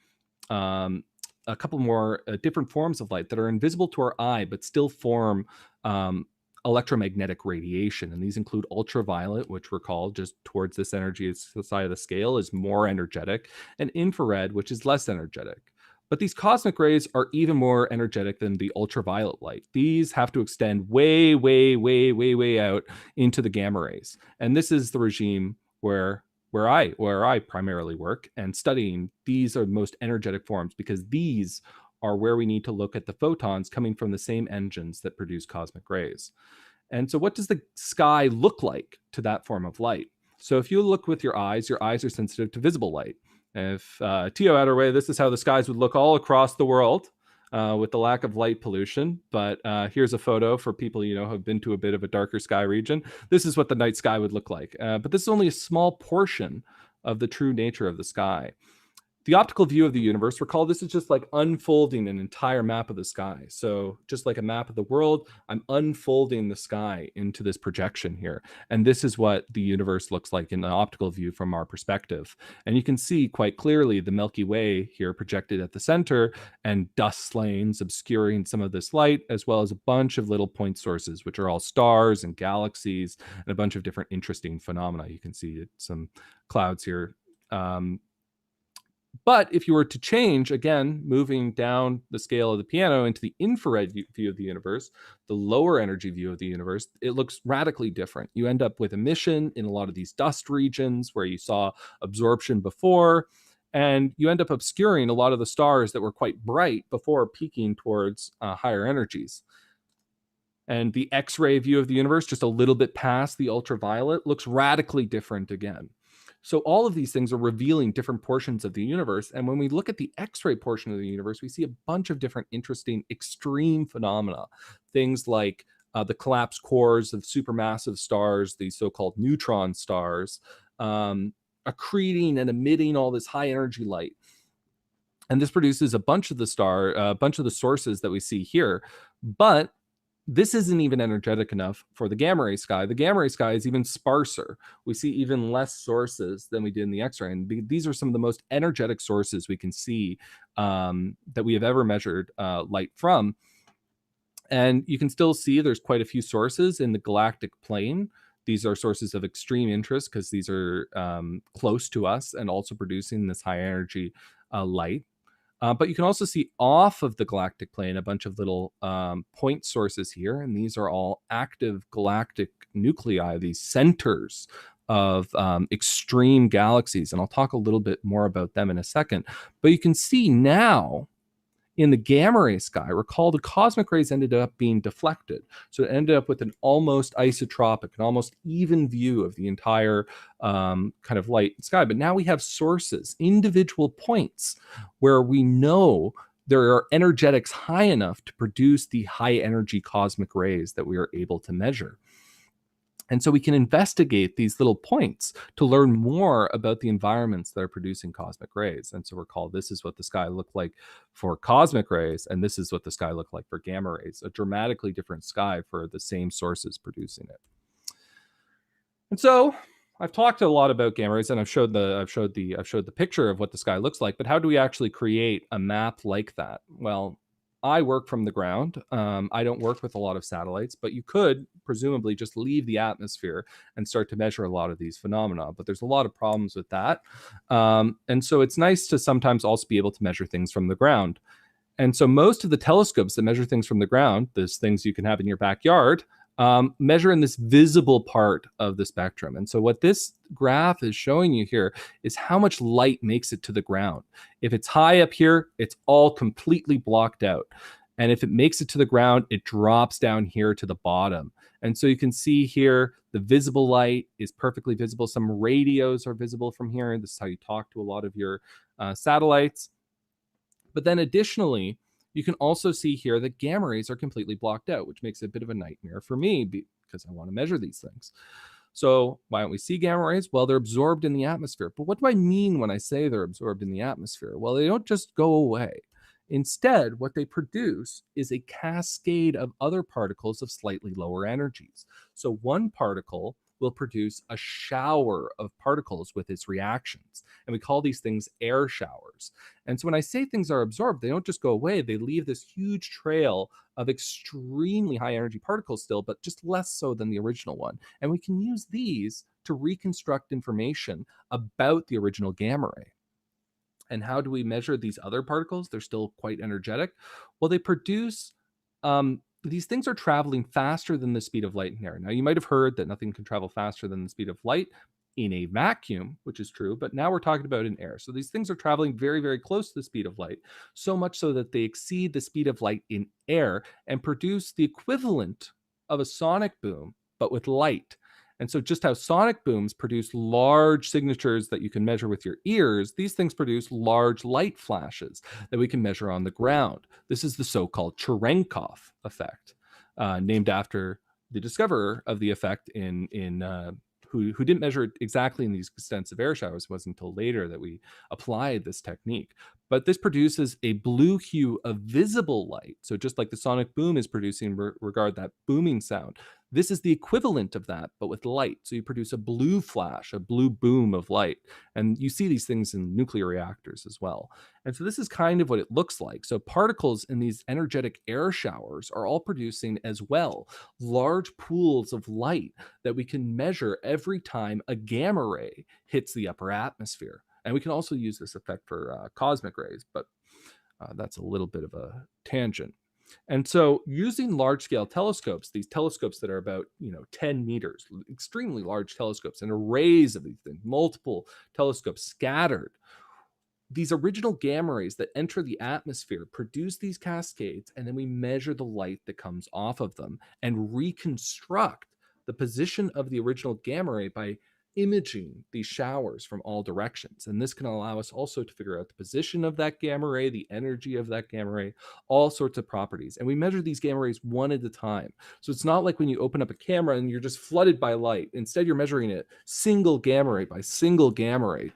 different forms of light that are invisible to our eye, but still form electromagnetic radiation. And these include ultraviolet, which we're called just towards this energy side of the scale is more energetic, and infrared, which is less energetic. But these cosmic rays are even more energetic than the ultraviolet light. These have to extend way, way, way, way, way out into the gamma rays. And this is the regime where I primarily work, and studying these are the most energetic forms, because these are where we need to look at the photons coming from the same engines that produce cosmic rays. And so what does the sky look like to that form of light? So if you look with your eyes are sensitive to visible light. If Tio had her way, this is how the skies would look all across the world with the lack of light pollution. But here's a photo for people, who have been to a bit of a darker sky region. This is what the night sky would look like. But this is only a small portion of the true nature of the sky. The optical view of the universe, recall this is just like unfolding an entire map of the sky. So just like a map of the world, I'm unfolding the sky into this projection here. And this is what the universe looks like in the optical view from our perspective. And you can see quite clearly the Milky Way here projected at the center, and dust lanes obscuring some of this light, as well as a bunch of little point sources, which are all stars and galaxies and a bunch of different interesting phenomena. You can see some clouds here. But if you were to change, again, moving down the scale of the piano into the infrared view of the universe, the lower energy view of the universe, it looks radically different. You end up with emission in a lot of these dust regions where you saw absorption before, and you end up obscuring a lot of the stars that were quite bright before peaking towards higher energies. And the X-ray view of the universe, just a little bit past the ultraviolet, looks radically different again. So all of these things are revealing different portions of the universe. And when we look at the X-ray portion of the universe, we see a bunch of different interesting extreme phenomena. Things like the collapsed cores of supermassive stars, these so-called neutron stars, accreting and emitting all this high energy light. And this produces a bunch of the sources that we see here. But this isn't even energetic enough for the gamma ray sky. The gamma ray sky is even sparser. We see even less sources than we did in the X-ray. And these are some of the most energetic sources we can see that we have ever measured light from. And you can still see there's quite a few sources in the galactic plane. These are sources of extreme interest because these are close to us and also producing this high energy light. But you can also see off of the galactic plane a bunch of little point sources here, and these are all active galactic nuclei, these centers of extreme galaxies. And I'll talk a little bit more about them in a second. But you can see now in the gamma ray sky, recall the cosmic rays ended up being deflected. So it ended up with an almost isotropic, an almost even view of the entire kind of light sky. But now we have sources, individual points where we know there are energetics high enough to produce the high energy cosmic rays that we are able to measure. And so we can investigate these little points to learn more about the environments that are producing cosmic rays. And so recall, this is what the sky looked like for cosmic rays, and this is what the sky looked like for gamma rays, a dramatically different sky for the same sources producing it. And so I've talked a lot about gamma rays, and I've showed the picture of what the sky looks like, but how do we actually create a map like that? Well, I work from the ground. I don't work with a lot of satellites, but you could presumably just leave the atmosphere and start to measure a lot of these phenomena. But there's a lot of problems with that. And so it's nice to sometimes also be able to measure things from the ground. And so most of the telescopes that measure things from the ground, those things you can have in your backyard, measure in this visible part of the spectrum. And so what this graph is showing you here is how much light makes it to the ground. If it's high up here, it's all completely blocked out. And if it makes it to the ground, it drops down here to the bottom. And so you can see here, the visible light is perfectly visible. Some radios are visible from here. This is how you talk to a lot of your satellites. But then additionally, you can also see here that gamma rays are completely blocked out, which makes it a bit of a nightmare for me because I want to measure these things. So why don't we see gamma rays? Well, they're absorbed in the atmosphere. But what do I mean when I say they're absorbed in the atmosphere? Well, they don't just go away. Instead, what they produce is a cascade of other particles of slightly lower energies. So one particle will produce a shower of particles with its reactions. And we call these things air showers. And so when I say things are absorbed, they don't just go away. They leave this huge trail of extremely high energy particles still, but just less so than the original one. And we can use these to reconstruct information about the original gamma ray. And how do we measure these other particles? They're still quite energetic. Well, they produce, these things are traveling faster than the speed of light in air. Now, you might have heard that nothing can travel faster than the speed of light in a vacuum, which is true, but now we're talking about in air. So these things are traveling very, very close to the speed of light, so much so that they exceed the speed of light in air and produce the equivalent of a sonic boom, but with light. And so just how sonic booms produce large signatures that you can measure with your ears, these things produce large light flashes that we can measure on the ground. This is the so-called Cherenkov effect, named after the discoverer of the effect who didn't measure it exactly in these extensive air showers. It wasn't until later that we applied this technique. But this produces a blue hue of visible light. So just like the sonic boom is producing, regard that booming sound, this is the equivalent of that, but with light. So you produce a blue flash, a blue boom of light. And you see these things in nuclear reactors as well. And so this is kind of what it looks like. So particles in these energetic air showers are all producing as well large pools of light that we can measure every time a gamma ray hits the upper atmosphere. And we can also use this effect for cosmic rays, but that's a little bit of a tangent. And so using large scale telescopes, these telescopes that are about 10 meters, extremely large telescopes and arrays of these things, multiple telescopes scattered, these original gamma rays that enter the atmosphere produce these cascades, and then we measure the light that comes off of them and reconstruct the position of the original gamma ray by imaging these showers from all directions. And this can allow us also to figure out the position of that gamma ray, the energy of that gamma ray, all sorts of properties. And we measure these gamma rays one at a time. So it's not like when you open up a camera and you're just flooded by light. Instead, you're measuring it single gamma ray by single gamma ray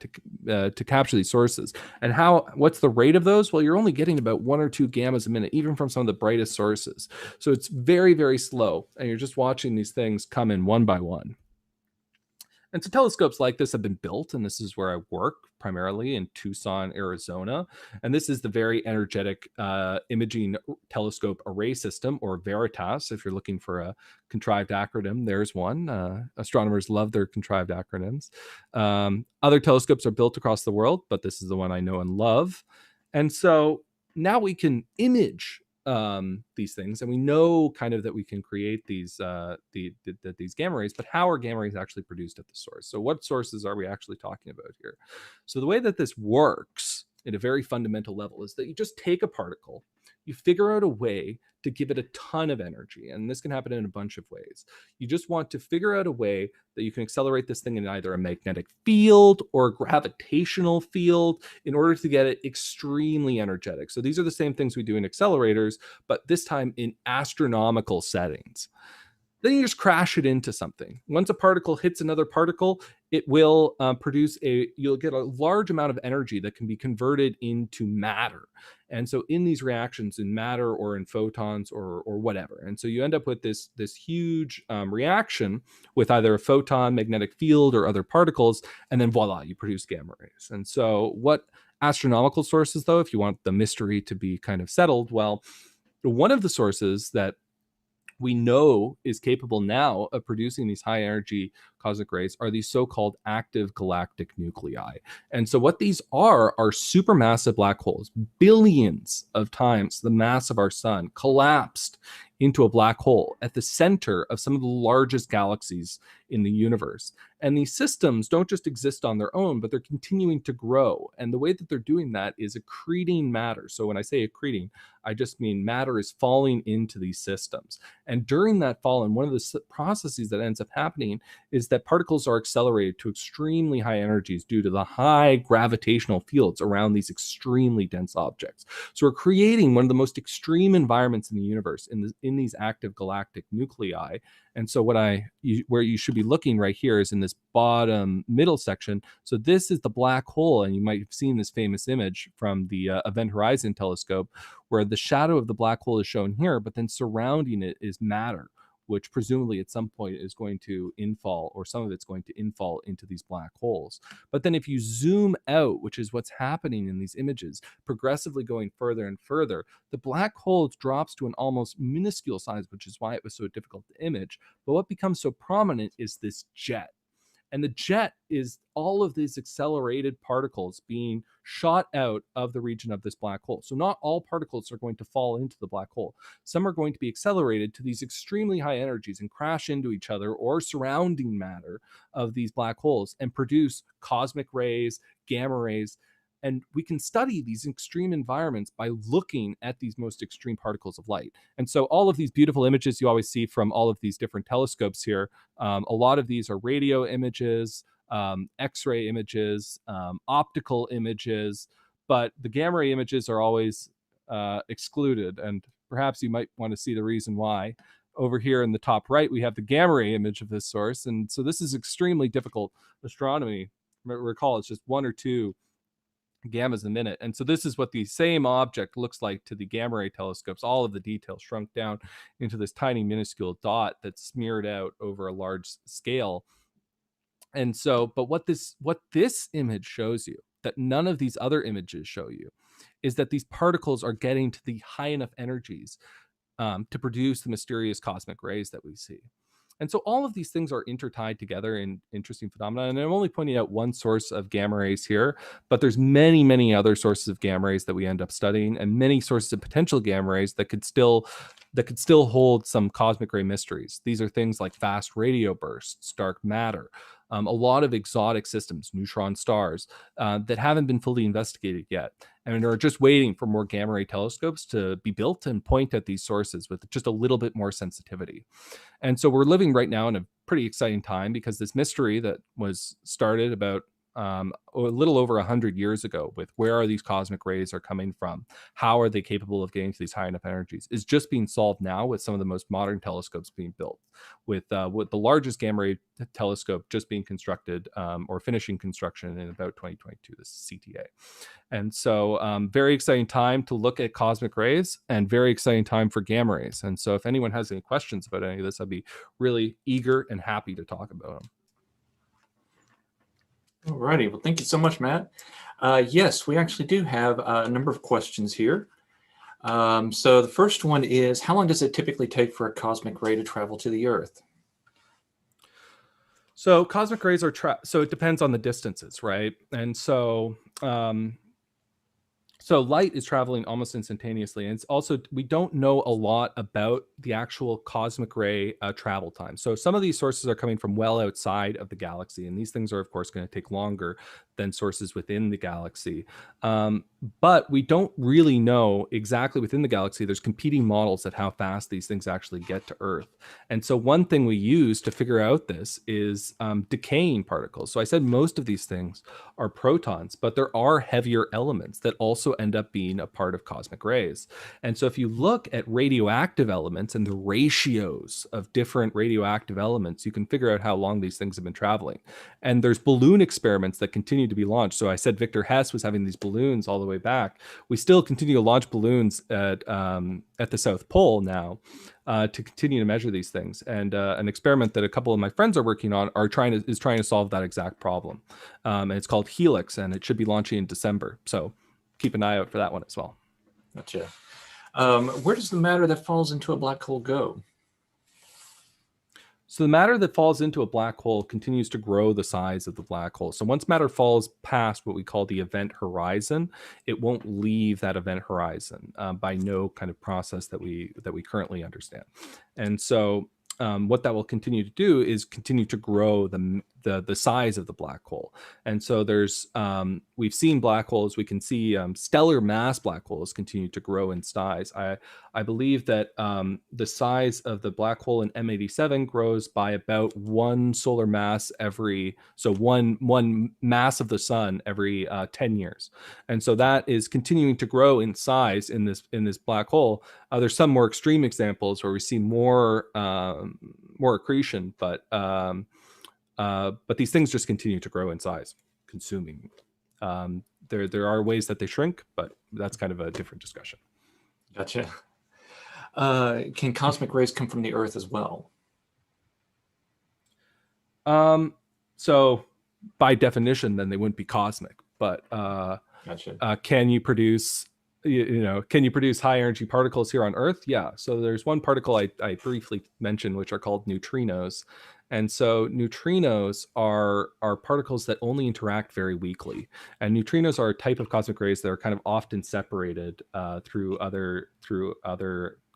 to capture these sources. And what's the rate of those? Well, you're only getting about 1 or 2 gammas a minute, even from some of the brightest sources. So it's very, very slow. And you're just watching these things come in one by one. And so telescopes like this have been built, and this is where I work primarily in Tucson, Arizona. And this is the very energetic imaging telescope array system, or VERITAS. If you're looking for a contrived acronym, there's one. Astronomers love their contrived acronyms. Other telescopes are built across the world, but this is the one I know and love. And so now we can image these things, and we know kind of that we can create these these gamma rays, but how are gamma rays actually produced at the source? So what sources are we actually talking about here? So the way that this works at a very fundamental level is that you just take a particle, you figure out a way to give it a ton of energy. And this can happen in a bunch of ways. You just want to figure out a way that you can accelerate this thing in either a magnetic field or a gravitational field in order to get it extremely energetic. So these are the same things we do in accelerators, but this time in astronomical settings. Then you just crash it into something. Once a particle hits another particle, it will you'll get a large amount of energy that can be converted into matter. And so in these reactions in matter or in photons or whatever. And so you end up with this huge reaction with either a photon, magnetic field, or other particles, and then voila, you produce gamma rays. And so what astronomical sources, though, if you want the mystery to be kind of settled, well, one of the sources that we know is capable now of producing these high energy cosmic rays are these so-called active galactic nuclei. And so what these are supermassive black holes, billions of times the mass of our sun, collapsed into a black hole at the center of some of the largest galaxies in the universe. And these systems don't just exist on their own, but they're continuing to grow. And the way that they're doing that is accreting matter. So when I say accreting, I just mean matter is falling into these systems. And during that fall, and one of the processes that ends up happening is that particles are accelerated to extremely high energies due to the high gravitational fields around these extremely dense objects. So we're creating one of the most extreme environments in the universe in these active galactic nuclei. And so where you should be looking right here is in this bottom middle section. So this is the black hole, and you might have seen this famous image from the Event Horizon telescope, where the shadow of the black hole is shown here, but then surrounding it is matter, which presumably at some point is going to infall, or some of it's going to infall into these black holes. But then if you zoom out, which is what's happening in these images, progressively going further and further, the black hole drops to an almost minuscule size, which is why it was so difficult to image. But what becomes so prominent is this jet. And the jet is all of these accelerated particles being shot out of the region of this black hole. So not all particles are going to fall into the black hole. Some are going to be accelerated to these extremely high energies and crash into each other or surrounding matter of these black holes and produce cosmic rays, gamma rays. And we can study these extreme environments by looking at these most extreme particles of light. And so all of these beautiful images you always see from all of these different telescopes here, a lot of these are radio images, X-ray images, optical images, but the gamma ray images are always excluded. And perhaps you might want to see the reason why. Over here in the top right, we have the gamma ray image of this source. And so this is extremely difficult astronomy. Recall, it's just 1 or 2 gammas a minute. And so this is what the same object looks like to the gamma ray telescopes, all of the details shrunk down into this tiny minuscule dot that's smeared out over a large scale. And so, but what this image shows you that none of these other images show you is that these particles are getting to the high enough energies to produce the mysterious cosmic rays that we see. And so all of these things are intertied together in interesting phenomena. And I'm only pointing out one source of gamma rays here, but there's many, many other sources of gamma rays that we end up studying, and many sources of potential gamma rays that could still hold some cosmic ray mysteries. These are things like fast radio bursts, dark matter, a lot of exotic systems, neutron stars, that haven't been fully investigated yet, and are just waiting for more gamma ray telescopes to be built and point at these sources with just a little bit more sensitivity. And so we're living right now in a pretty exciting time, because this mystery that was started about a little over 100 years ago with where are these cosmic rays are coming from, how are they capable of getting to these high enough energies, is just being solved now with some of the most modern telescopes being built, with the largest gamma ray telescope just being constructed or finishing construction in about 2022, this is CTA. And so very exciting time to look at cosmic rays, and very exciting time for gamma rays. And so if anyone has any questions about any of this, I'd be really eager and happy to talk about them. All righty. Well, thank you so much, Matt. Yes, we actually do have a number of questions here. So the first one is, how long does it typically take for a cosmic ray to travel to the Earth? So cosmic rays are, so it depends on the distances, right? And so, so light is traveling almost instantaneously. And it's also, we don't know a lot about the actual cosmic ray travel time. So some of these sources are coming from well outside of the galaxy. And these things are, of course, going to take longer than sources within the galaxy. But we don't really know exactly within the galaxy. There's competing models at how fast these things actually get to Earth. And so one thing we use to figure out this is decaying particles. So I said most of these things are protons, but there are heavier elements that also end up being a part of cosmic rays. And so if you look at radioactive elements and the ratios of different radioactive elements, you can figure out how long these things have been traveling. And there's balloon experiments that continue to be launched. So I said Victor Hess was having these balloons all the way back. We still continue to launch balloons at the South Pole now to continue to measure these things. And an experiment that a couple of my friends are working on is trying to solve that exact problem. And it's called Helix, and it should be launching in December. So keep an eye out for that one as well. Gotcha. Where does the matter that falls into a black hole go? So the matter that falls into a black hole continues to grow the size of the black hole. So once matter falls past what we call the event horizon, it won't leave that event horizon by no kind of process that we currently understand. And so what that will continue to do is continue to grow the size of the black hole. And so there's we've seen black holes. We can see stellar mass black holes continue to grow in size. I believe that the size of the black hole in M87 grows by about one solar mass one mass of the sun every 10 years. And so that is continuing to grow in size in this black hole. There's some more extreme examples where we see more accretion, but these things just continue to grow in size, consuming. There are ways that they shrink, but that's kind of a different discussion. Gotcha. Can cosmic rays come from the Earth as well? So by definition, then they wouldn't be cosmic. But Gotcha. Can you produce can you produce high energy particles here on Earth? Yeah. So there's one particle I briefly mentioned, which are called neutrinos. And so neutrinos are particles that only interact very weakly. And neutrinos are a type of cosmic rays that are kind of often separated through other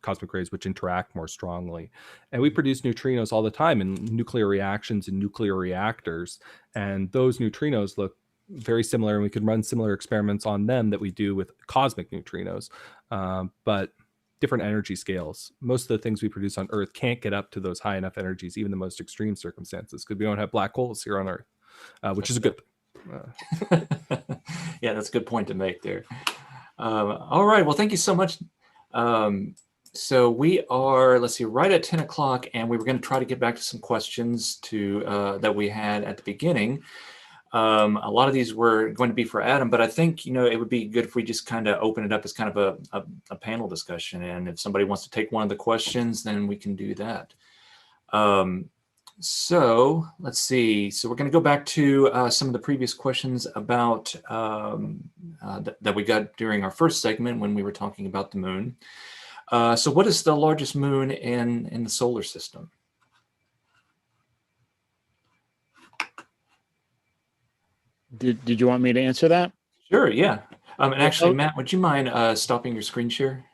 cosmic rays which interact more strongly. And we produce neutrinos all the time in nuclear reactions and nuclear reactors. And those neutrinos look very similar, and we could run similar experiments on them that we do with cosmic neutrinos, but different energy scales. Most of the things we produce on Earth can't get up to those high enough energies, even the most extreme circumstances, because we don't have black holes here on Earth, which is a good thing. Yeah, that's a good point to make there. All right, well, thank you so much. So we are, let's see, right at 10 o'clock, and we were going to try to get back to some questions that we had at the beginning. A lot of these were going to be for Adam, but I think, it would be good if we just kind of open it up as kind of a panel discussion. And if somebody wants to take one of the questions, then we can do that. So let's see. So we're going to go back to some of the previous questions about that we got during our first segment when we were talking about the moon. So what is the largest moon in the solar system? Did you want me to answer that? Sure, yeah. And actually, Matt, would you mind stopping your screen share?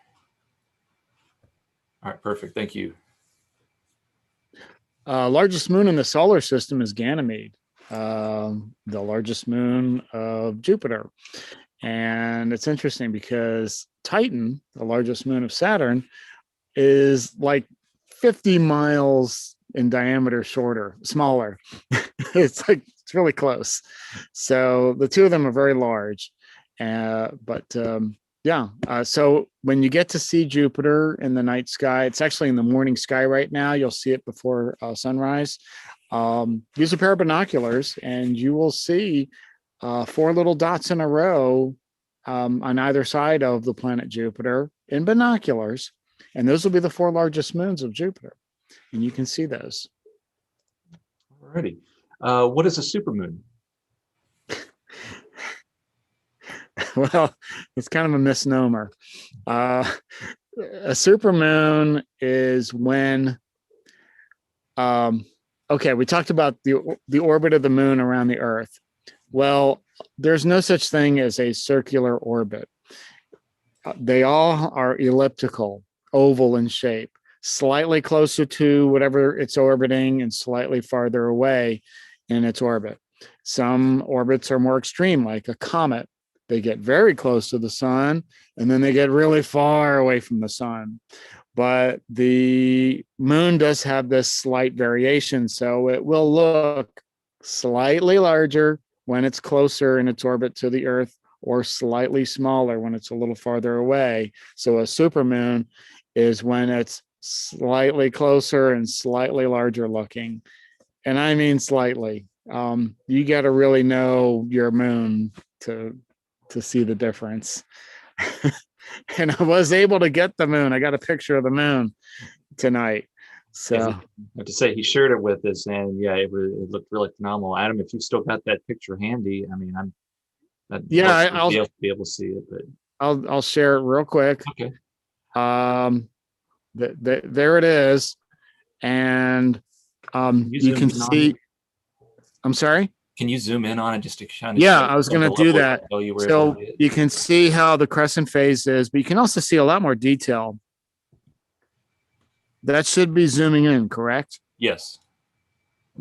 All right, perfect. Thank you. Largest moon in the solar system is Ganymede, the largest moon of Jupiter. And it's interesting because Titan, the largest moon of Saturn, is like 50 miles in diameter smaller. It's really close. So the two of them are very large. So when you get to see Jupiter in the night sky, it's actually in the morning sky right now. You'll see it before sunrise. Use a pair of binoculars and you will see 4 little dots in a row on either side of the planet Jupiter in binoculars. And those will be the 4 largest moons of Jupiter. And you can see those. Alrighty. What is a supermoon? Well, it's kind of a misnomer. A supermoon is when, we talked about the orbit of the moon around the Earth. Well, there's no such thing as a circular orbit. They all are elliptical, oval in shape, slightly closer to whatever it's orbiting and slightly farther away in its orbit. Some orbits are more extreme, like a comet. They get very close to the sun, and then they get really far away from the sun. But the moon does have this slight variation, so it will look slightly larger when it's closer in its orbit to the Earth, or slightly smaller when it's a little farther away. So a supermoon is when it's slightly closer and slightly larger looking. And I mean slightly. You got to really know your moon to see the difference. And I was able to get the moon. I got a picture of the moon tonight. So I have to say, he shared it with us, and yeah, it looked really phenomenal. Adam, if you've still got that picture handy, I mean, I'll be able to see it, but I'll share it real quick. Okay. There it is. And you zoom can in on see, it? I'm sorry. Can you zoom in on it just to kind of Yeah, show I was some going of to the do level that. detail you were able So to get? you can see how the crescent phase is, but you can also see a lot more detail. That should be zooming in, correct? Yes.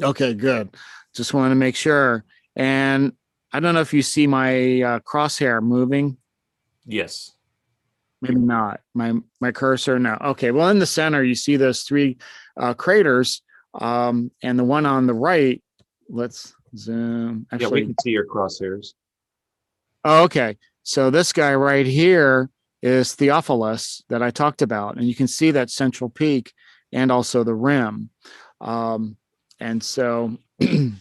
Okay, good. Just wanted to make sure. And I don't know if you see my crosshair moving. Yes. Maybe not. My cursor, no. Okay, well, in the center, you see those three craters. And the one on the right, let's zoom. Yeah, we Actually, can see your crosshairs. oh, okay. So this guy right here is Theophilus that I talked about. And you can see that central peak and also the rim. And so you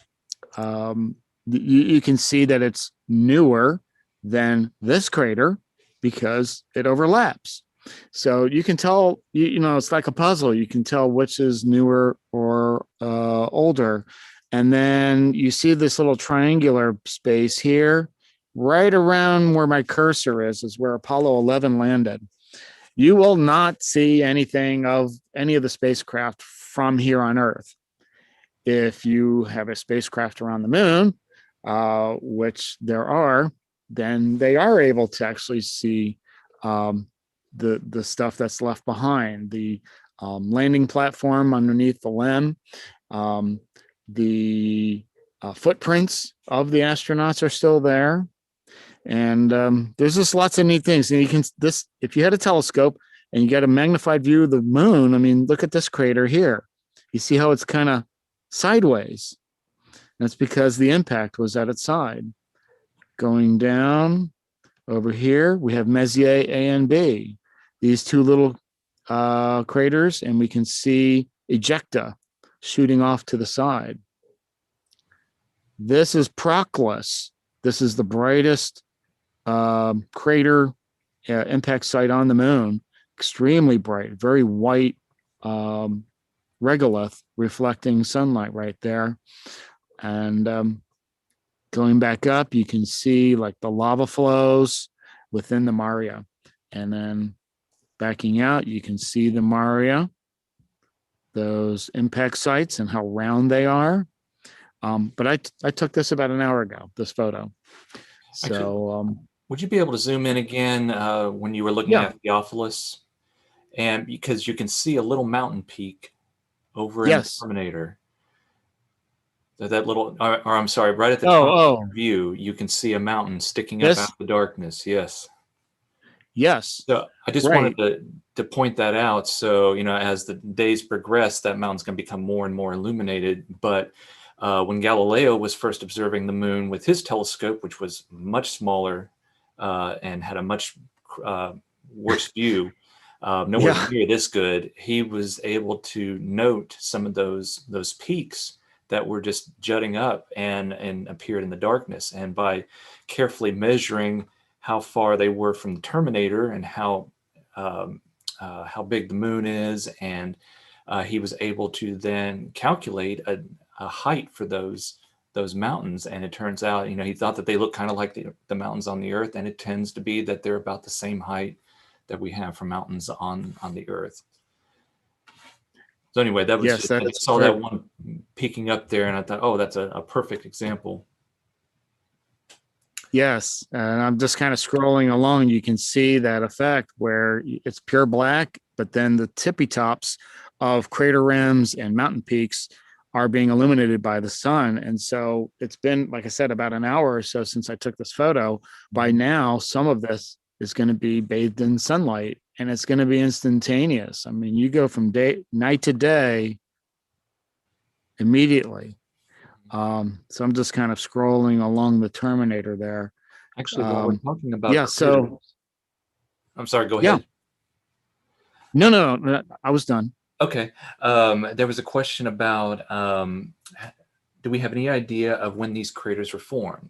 can see that it's newer than this crater because it overlaps. So you can tell, you know, it's like a puzzle. You can tell which is newer or older. And then you see this little triangular space here, right around where my cursor is where Apollo 11 landed. You will not see anything of any of the spacecraft from here on Earth. If you have a spacecraft around the moon, which there are, then they are able to actually see the stuff that's left behind, the landing platform underneath the LEM, the footprints of the astronauts are still there. And there's just lots of neat things. And you can, this, if you had a telescope and you got a magnified view of the moon, I mean, look at this crater here. You see how it's kind of sideways. That's because the impact was at its side. Going down over here, we have Messier A and B, these two little craters, and we can see ejecta shooting off to the side. This is Proclus. This is the brightest crater impact site on the moon. Extremely bright, very white regolith reflecting sunlight right there. And going back up, you can see like the lava flows within the Maria. And then backing out, you can see the Maria, those impact sites and how round they are. But I took this about an hour ago, this photo. So would you be able to zoom in again when you were looking at Theophilus? And because you can see a little mountain peak over in the Terminator. That little, or I'm sorry, right at the top of the view, you can see a mountain sticking up out of the darkness. Yes. Yes. So I just wanted to point that out. So, you know, as the days progress, that mountain's going to become more and more illuminated. But when Galileo was first observing the moon with his telescope, which was much smaller and had a much worse view, nowhere near this good, he was able to note some of those peaks that were just jutting up and appeared in the darkness. And by carefully measuring how far they were from the Terminator and how big the moon is, and he was able to then calculate a height for those mountains. And it turns out, you know, he thought that they look kind of like the mountains on the Earth, and it tends to be that they're about the same height that we have for mountains on the Earth. So anyway, that was just, I just saw that one peeking up there, and I thought, oh, that's a perfect example. Yes, and I'm just kind of scrolling along. You can see that effect where it's pure black, but then the tippy tops of crater rims and mountain peaks are being illuminated by the sun. And so it's been, like I said, about an hour or so since I took this photo. By now, some of this is going to be bathed in sunlight, and it's going to be instantaneous. I mean, you go from night to day immediately. So I'm just kind of scrolling along the Terminator there. Actually, while we're talking about so I'm sorry, go ahead. No, I was done. Okay. There was a question about do we have any idea of when these craters were formed?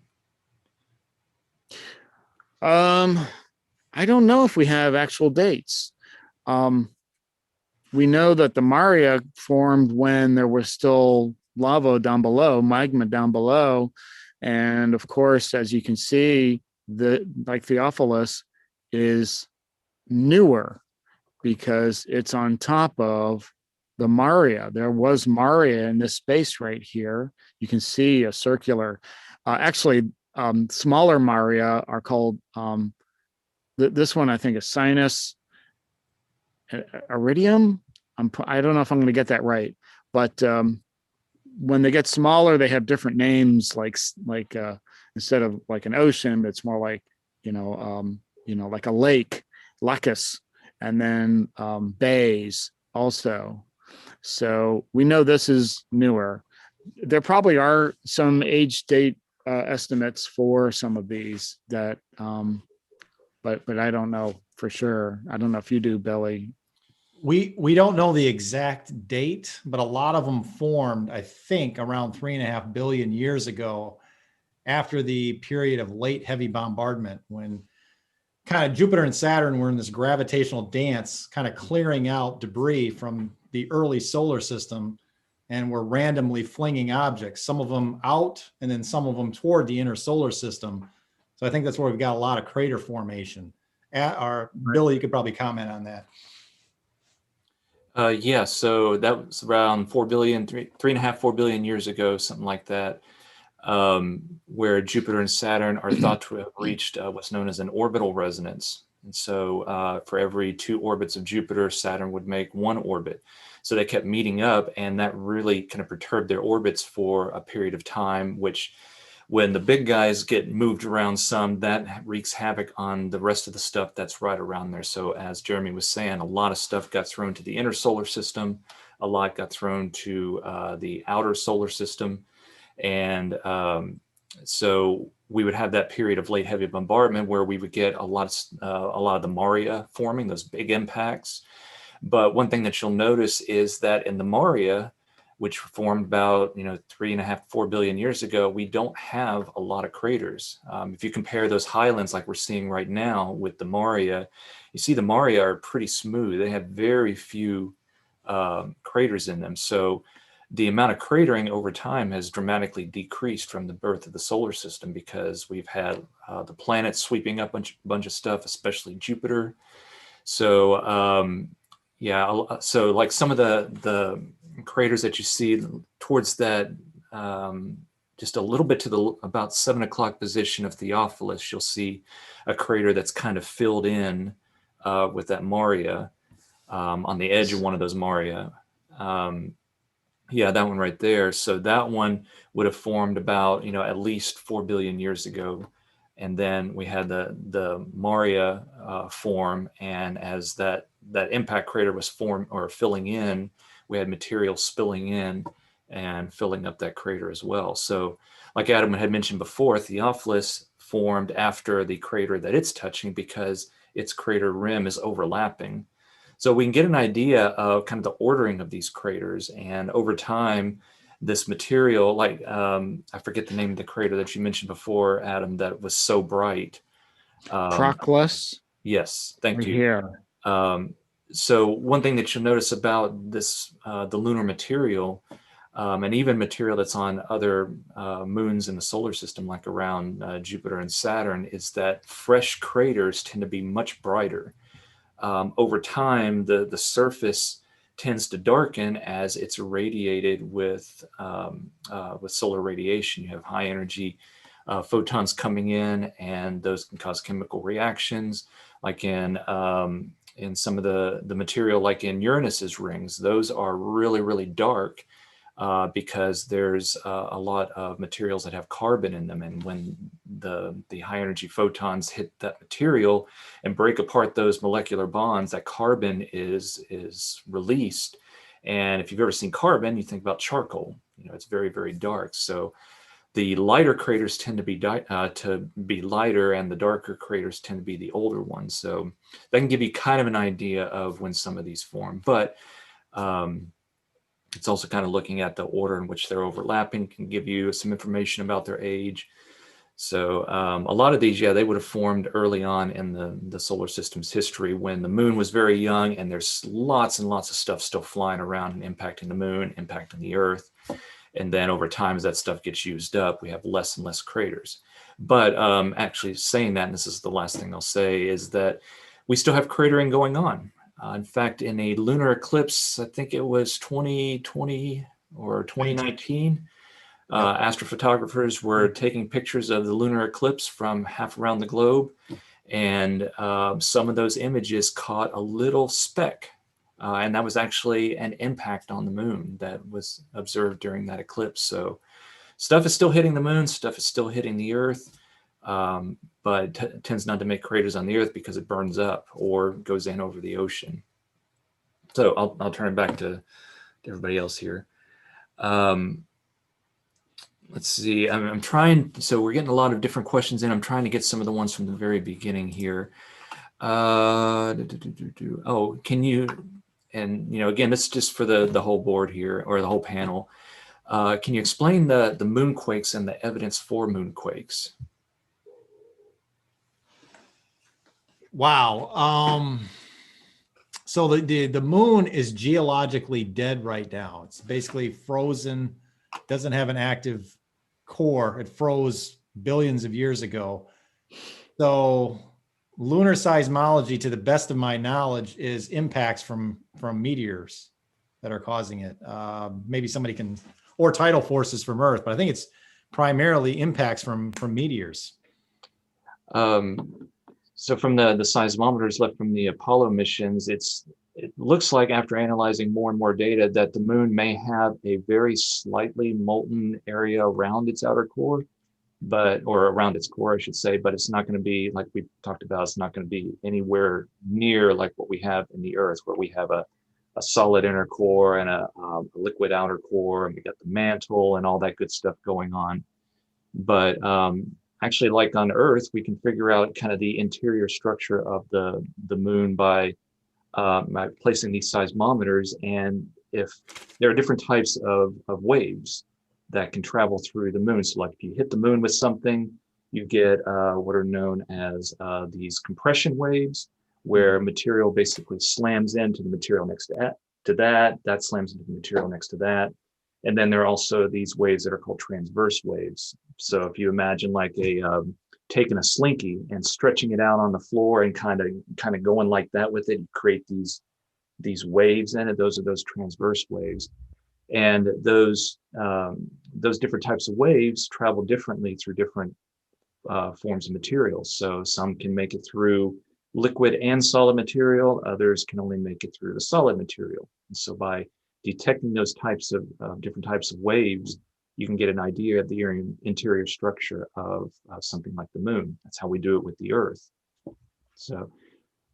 I don't know if we have actual dates. We know that the Maria formed when there was still lava down below, magma down below. And of course, as you can see, like Theophilus is newer. because it's on top of the Maria. There was Maria in this space right here. You can see a circular, smaller Maria are called, this one I think is Sinus Iridium. I don't know if I'm going to get that right, but when they get smaller, they have different names, like instead of like an ocean, it's more like, like a lake, lacus, and then bays also. So we know this is newer. There probably are some age date estimates for some of these that, but I don't know for sure. I don't know if you do, Billy. We don't know the exact date, but a lot of them formed, I think, around 3.5 billion years ago, after the period of late heavy bombardment, when kind of Jupiter and Saturn were in this gravitational dance, kind of clearing out debris from the early solar system, and were randomly flinging objects, some of them out and then some of them toward the inner solar system. So I think that's where we've got a lot of crater formation. Billy, you could probably comment on that. Yeah, so that was around 4 billion, 3.5, 4 billion years ago, something like that, where Jupiter and Saturn are thought to have reached what's known as an orbital resonance. And so for every 2 orbits of Jupiter, Saturn would make 1 orbit. So they kept meeting up, and that really kind of perturbed their orbits for a period of time, which when the big guys get moved around some, that wreaks havoc on the rest of the stuff that's right around there. So as Jeremy was saying, a lot of stuff got thrown to the inner solar system, a lot got thrown to the outer solar system. And so we would have that period of late heavy bombardment where we would get a lot of the Maria forming, those big impacts. But one thing that you'll notice is that in the Maria, which formed about 3.5, 4 billion years ago, we don't have a lot of craters. If you compare those highlands like we're seeing right now with the Maria, you see the Maria are pretty smooth. They have very few craters in them. So the amount of cratering over time has dramatically decreased from the birth of the solar system, because we've had the planets sweeping up a bunch of stuff, especially Jupiter. So so like some of the craters that you see towards that, just a little bit to the about 7 o'clock position of Theophilus, you'll see a crater that's kind of filled in with that Maria on the edge of one of those Maria. Yeah, that one right there. So that one would have formed about, at least 4 billion years ago. And then we had the Maria form, and as that impact crater was formed or filling in, we had material spilling in and filling up that crater as well. So like Adam had mentioned before, Theophilus formed after the crater that it's touching because its crater rim is overlapping. So we can get an idea of kind of the ordering of these craters, and over time, this material, like I forget the name of the crater that you mentioned before, Adam, that was so bright. Proclus. Yes, thank right you. Here. So one thing that you'll notice about this, the lunar material, and even material that's on other moons in the solar system, like around Jupiter and Saturn, is that fresh craters tend to be much brighter. Over time, the surface tends to darken as it's irradiated with solar radiation. You have high energy photons coming in, and those can cause chemical reactions, like in some of the material, like in Uranus's rings. Those are really, really dark because there's a lot of materials that have carbon in them, and when the high energy photons hit that material and break apart those molecular bonds, that carbon is released. And if you've ever seen carbon, you think about charcoal. It's very, very dark. So the lighter craters tend to be lighter, and the darker craters tend to be the older ones. So that can give you kind of an idea of when some of these form. But it's also kind of looking at the order in which they're overlapping can give you some information about their age. So a lot of these, they would have formed early on in the solar system's history, when the moon was very young, and there's lots and lots of stuff still flying around and impacting the moon, impacting the Earth. And then over time, as that stuff gets used up, we have less and less craters. But actually saying that, and this is the last thing I'll say, is that we still have cratering going on. In fact, in a lunar eclipse, I think it was 2020 or 2019, astrophotographers were taking pictures of the lunar eclipse from half around the globe, and some of those images caught a little speck, and that was actually an impact on the moon that was observed during that eclipse. So stuff is still hitting the moon, stuff is still hitting the Earth, but tends not to make craters on the Earth because it burns up or goes in over the ocean. So I'll turn it back to everybody else here. Let's see, I'm trying, so we're getting a lot of different questions in. I'm trying to get some of the ones from the very beginning here. Oh, can you, and again, this is just for the whole board here, or the whole panel. Can you explain the moonquakes and the evidence for moonquakes? Wow. So the moon is geologically dead right now. It's basically frozen, doesn't have an active core. It froze billions of years ago. So lunar seismology, to the best of my knowledge, is impacts from meteors that are causing it. Maybe somebody can, or tidal forces from Earth, but I think it's primarily impacts from meteors. So from the seismometers left from the Apollo missions, it looks like, after analyzing more and more data, that the moon may have a very slightly molten area around its outer core, or around its core, I should say, but it's not going to be, like we talked about, it's not going to be anywhere near like what we have in the Earth, where we have a solid inner core and a liquid outer core, and we got the mantle and all that good stuff going on. But actually, like on Earth, we can figure out kind of the interior structure of the moon by placing these seismometers, and if there are different types of waves that can travel through the moon. So like if you hit the moon with something, you get what are known as these compression waves, where material basically slams into the material next to that slams into the material next to that. And then there are also these waves that are called transverse waves. So if you imagine like taking a slinky and stretching it out on the floor and kind of going like that with it, you create these waves in it. Those are those transverse waves. And those different types of waves travel differently through different forms of materials. So some can make it through liquid and solid material, others can only make it through the solid material. And so by detecting those types of different types of waves, you can get an idea of the interior structure of something like the moon. That's how we do it with the Earth. So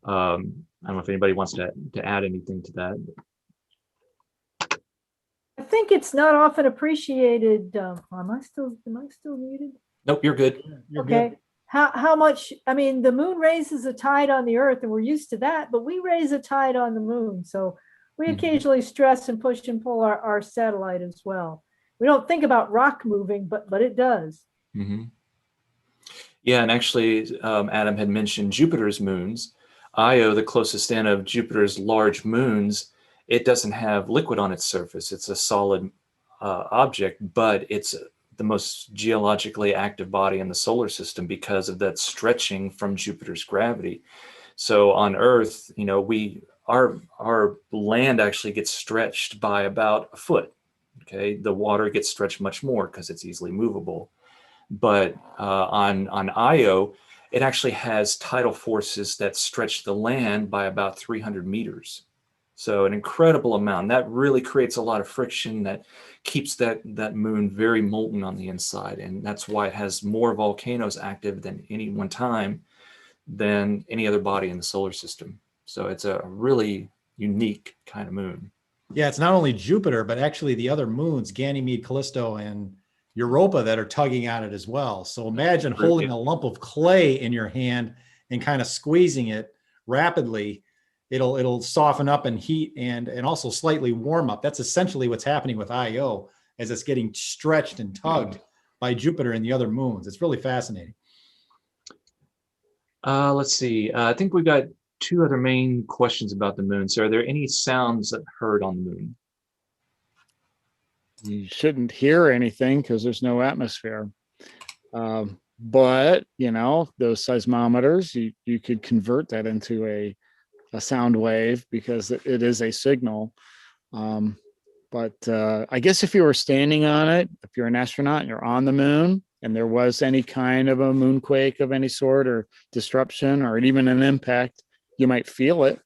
I don't know if anybody wants to add anything to that. I think it's not often appreciated. Am I still muted? Nope, you're good. You're Okay. good. How much, I mean, the moon raises a tide on the Earth, and we're used to that, but we raise a tide on the moon. So we occasionally stress and push and pull our satellite as well. We don't think about rock moving, but it does. Mm-hmm. Yeah, and actually, Adam had mentioned Jupiter's moons. Io, the closest in of Jupiter's large moons, it doesn't have liquid on its surface. It's a solid object, but it's the most geologically active body in the solar system because of that stretching from Jupiter's gravity. So on Earth, our land actually gets stretched by about a foot. Okay, the water gets stretched much more because it's easily movable. But on Io, it actually has tidal forces that stretch the land by about 300 meters. So an incredible amount. That really creates a lot of friction that keeps that moon very molten on the inside. And that's why it has more volcanoes active than any one time than any other body in the solar system. So it's a really unique kind of moon. Yeah, it's not only Jupiter, but actually the other moons, Ganymede, Callisto, and Europa, that are tugging at it as well. So imagine holding a lump of clay in your hand and kind of squeezing it rapidly. It'll soften up and heat and also slightly warm up. That's essentially what's happening with Io, as it's getting stretched and tugged by Jupiter and the other moons. It's really fascinating. Let's see. I think we've got two other main questions about the moon. So are there any sounds that heard on the moon? You shouldn't hear anything because there's no atmosphere. But those seismometers, you could convert that into a a sound wave because it is a signal. But I guess if you were standing on it, if you're an astronaut and you're on the moon and there was any kind of a moonquake of any sort or disruption or even an impact, you might feel it,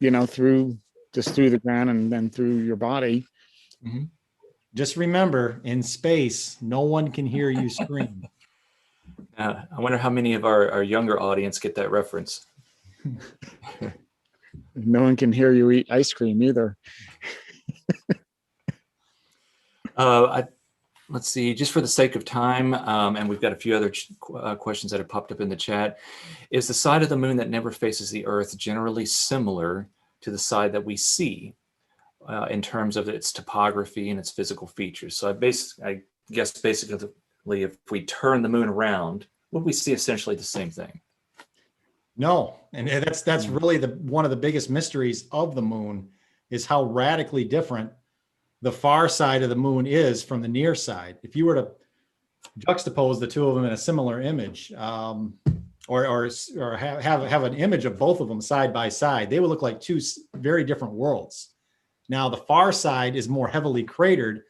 through the ground and then through your body. Mm-hmm. Just remember, in space, no one can hear you scream. I wonder how many of our younger audience get that reference. No one can hear you eat ice cream either. Let's see, just for the sake of time, and we've got a few other questions that have popped up in the chat. Is the side of the moon that never faces the Earth generally similar to the side that we see in terms of its topography and its physical features? So I guess basically, if we turn the moon around, would we see essentially the same thing? No, and that's really one of the biggest mysteries of the moon is how radically different the far side of the moon is from the near side. If you were to juxtapose the two of them in a similar image, or have an image of both of them side by side, they would look like two very different worlds. Now, the far side is more heavily cratered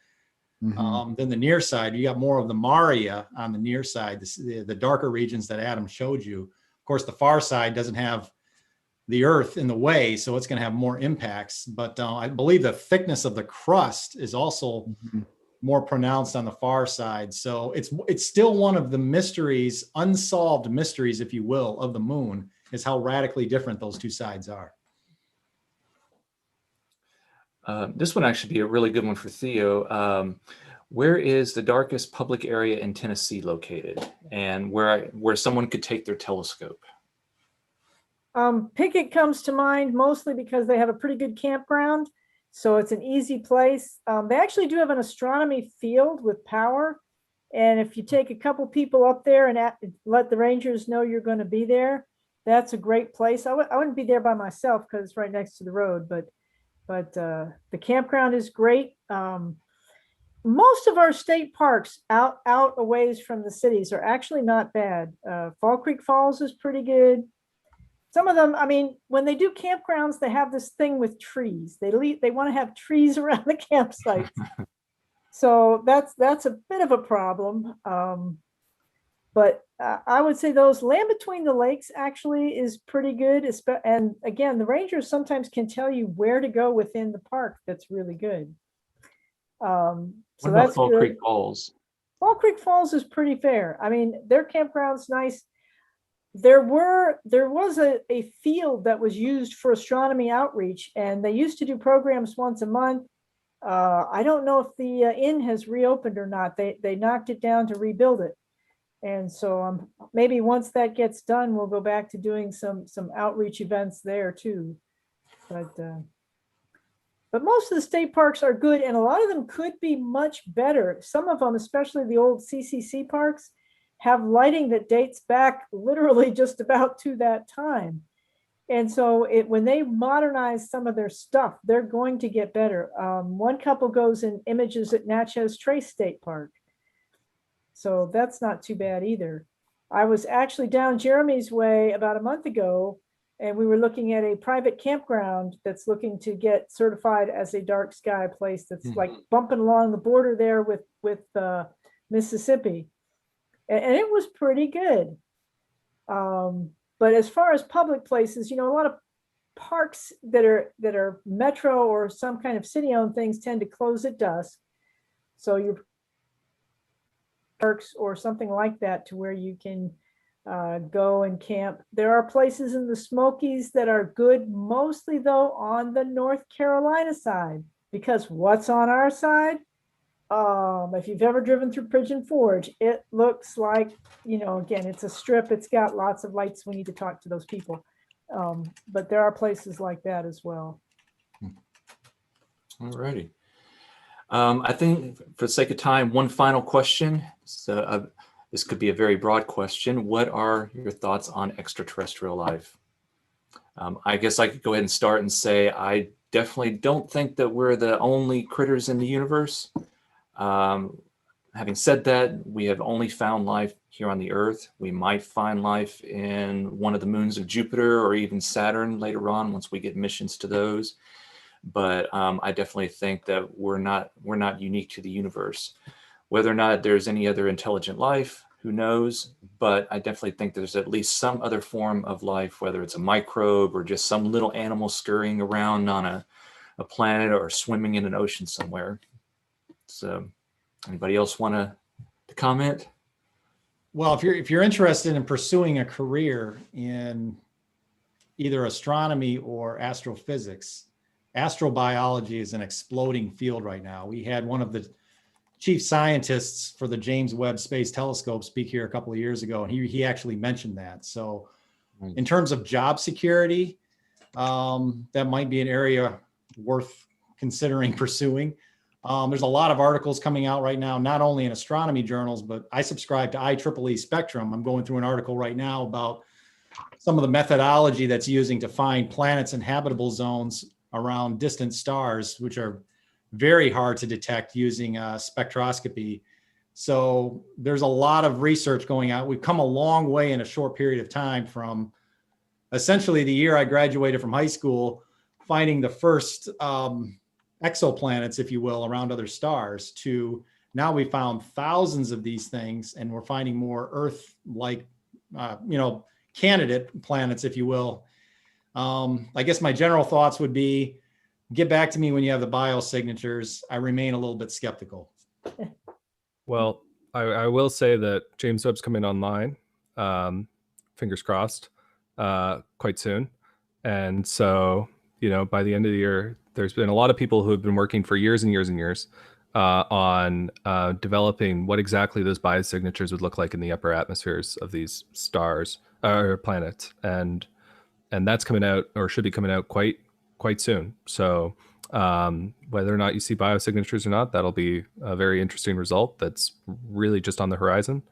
than the near side. You got more of the Maria on the near side, the darker regions that Adam showed you. Of course, the far side doesn't have the Earth in the way, so it's going to have more impacts. But I believe the thickness of the crust is also more pronounced on the far side. So it's still one of the mysteries, unsolved mysteries, if you will, of the moon, is how radically different those two sides are. This one actually be a really good one for Theo. Where is the darkest public area in Tennessee located, and where someone could take their telescope? Pickett comes to mind mostly because they have a pretty good campground, so it's an easy place. They actually do have an astronomy field with power, and if you take a couple people up there and let the rangers know you're going to be there, that's a great place. I wouldn't be there by myself because it's right next to the road, but the campground is great. Most of our state parks out a ways from the cities are actually not bad. Fall Creek Falls is pretty good. Some of them, I mean, when they do campgrounds, they have this thing with trees. They want to have trees around the campsite. So that's a bit of a problem. But I would say those Land Between the Lakes actually is pretty good. And again, the rangers sometimes can tell you where to go within the park. That's really good. So What about that's Fall good. Creek Falls? Fall Creek Falls is pretty fair. I mean, their campground's nice. There was a field that was used for astronomy outreach, and they used to do programs once a month. I don't know if the inn has reopened or not. They knocked it down to rebuild it. And so maybe once that gets done, we'll go back to doing some outreach events there too. But most of the state parks are good, and a lot of them could be much better. Some of them, especially the old CCC parks, have lighting that dates back literally just about to that time. And so when they modernize some of their stuff, they're going to get better. One couple goes in images at Natchez Trace State Park. So that's not too bad either. I was actually down Jeremy's way about a month ago, and we were looking at a private campground that's looking to get certified as a dark sky place that's like bumping along the border there with Mississippi. And it was pretty good. But as far as public places, a lot of parks that are metro or some kind of city-owned things tend to close at dusk. So your parks or something like that to where you can go and camp. There are places in the Smokies that are good, mostly though on the North Carolina side, because what's on our side? If you've ever driven through Pigeon Forge, it looks like, again, it's a strip. It's got lots of lights. We need to talk to those people. But there are places like that as well. All righty. I think for the sake of time, one final question. So this could be a very broad question. What are your thoughts on extraterrestrial life? I guess I could go ahead and start and say, I definitely don't think that we're the only critters in the universe. Having said that, we have only found life here on the Earth. We might find life in one of the moons of Jupiter or even Saturn later on once we get missions to those. But I definitely think that we're not unique to the universe. Whether or not there's any other intelligent life, who knows? But I definitely think there's at least some other form of life, whether it's a microbe or just some little animal scurrying around on a planet or swimming in an ocean somewhere. So anybody else want to comment? Well, if you're interested in pursuing a career in either astronomy or astrophysics, astrobiology is an exploding field right now. We had one of the chief scientists for the James Webb Space Telescope speak here a couple of years ago, and he actually mentioned that. So in terms of job security, that might be an area worth considering pursuing. There's a lot of articles coming out right now, not only in astronomy journals, but I subscribe to IEEE Spectrum. I'm going through an article right now about some of the methodology that's using to find planets and habitable zones around distant stars, which are very hard to detect using spectroscopy. So there's a lot of research going out. We've come a long way in a short period of time from essentially the year I graduated from high school, finding the first exoplanets, if you will, around other stars, to now we found thousands of these things, and we're finding more Earth-like, candidate planets, if you will. I guess my general thoughts would be, get back to me when you have the biosignatures. I remain a little bit skeptical. Well, I will say that James Webb's coming online, fingers crossed, quite soon. And so, by the end of the year, there's been a lot of people who have been working for years and years and years on developing what exactly those biosignatures would look like in the upper atmospheres of these stars or planets. And that's coming out, or should be coming out quite soon. So whether or not you see biosignatures or not, that'll be a very interesting result that's really just on the horizon.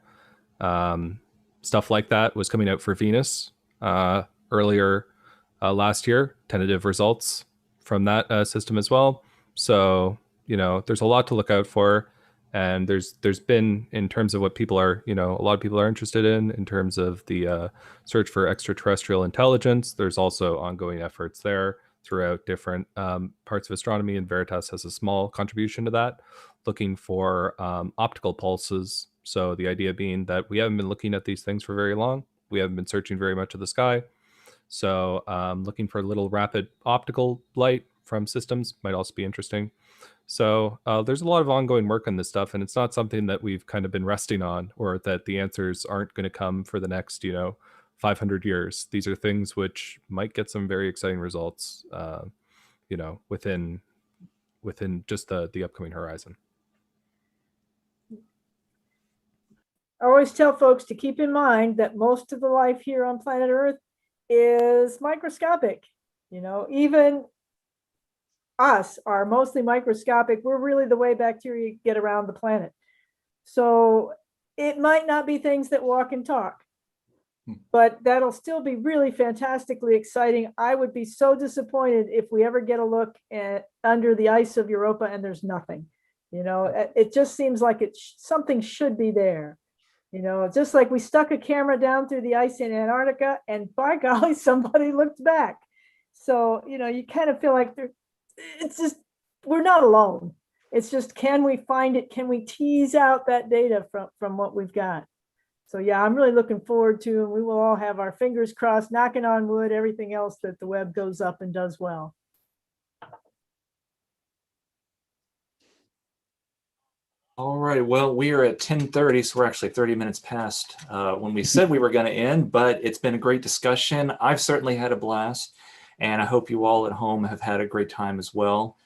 Stuff like that was coming out for Venus earlier last year, tentative results from that system as well. So, there's a lot to look out for. And there's been, in terms of what people are, a lot of people are interested in terms of the search for extraterrestrial intelligence. There's also ongoing efforts there throughout different parts of astronomy, and Veritas has a small contribution to that, looking for optical pulses. So the idea being that we haven't been looking at these things for very long. We haven't been searching very much of the sky. So looking for a little rapid optical light from systems might also be interesting. So there's a lot of ongoing work on this stuff, and it's not something that we've kind of been resting on, or that the answers aren't going to come for the next, 500 years. These are things which might get some very exciting results, within just the upcoming horizon. I always tell folks to keep in mind that most of the life here on planet Earth is microscopic. Even us are mostly microscopic. We're really the way bacteria get around the planet. So it might not be things that walk and talk, but that'll still be really fantastically exciting. I would be so disappointed if we ever get a look at under the ice of Europa and there's nothing. It just seems like something should be there. Just like we stuck a camera down through the ice in Antarctica, and by golly, somebody looked back. So, you kind of feel like it's just, we're not alone. It's just, can we find it? Can we tease out that data from what we've got? So yeah, I'm really looking forward to, and we will all have our fingers crossed, knocking on wood, everything else, that the Webb goes up and does well. All right, well, we are at 10:30, so we're actually 30 minutes past when we said we were going to end, but it's been a great discussion. I've certainly had a blast, and I hope you all at home have had a great time as well.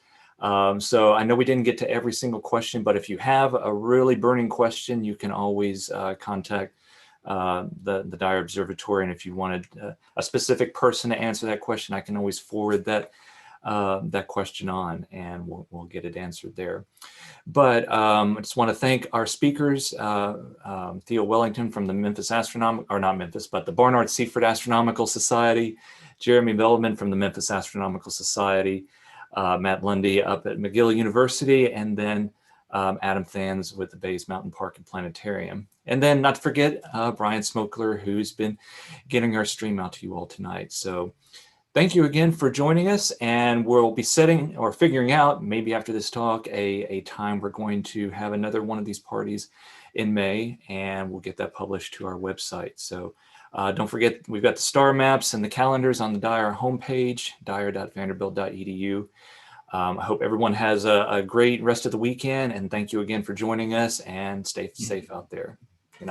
So I know we didn't get to every single question, but if you have a really burning question, you can always contact the Dyer Observatory. And if you wanted a specific person to answer that question, I can always forward that question on, and we'll get it answered there. But I just want to thank our speakers, Theo Wellington from the the Barnard Seaford Astronomical Society, Jeremy Bellman from the Memphis Astronomical Society, Matt Lundy up at McGill University, and then Adam Thans with the Bays Mountain Park and Planetarium. And then not to forget Brian Smokler, who's been getting our stream out to you all tonight. So thank you again for joining us, and we'll be setting or figuring out, maybe after this talk, a time we're going to have another one of these parties in May, and we'll get that published to our website. So don't forget, we've got the star maps and the calendars on the Dyer homepage, dyer.vanderbilt.edu. I hope everyone has a great rest of the weekend, and thank you again for joining us, and stay safe out there.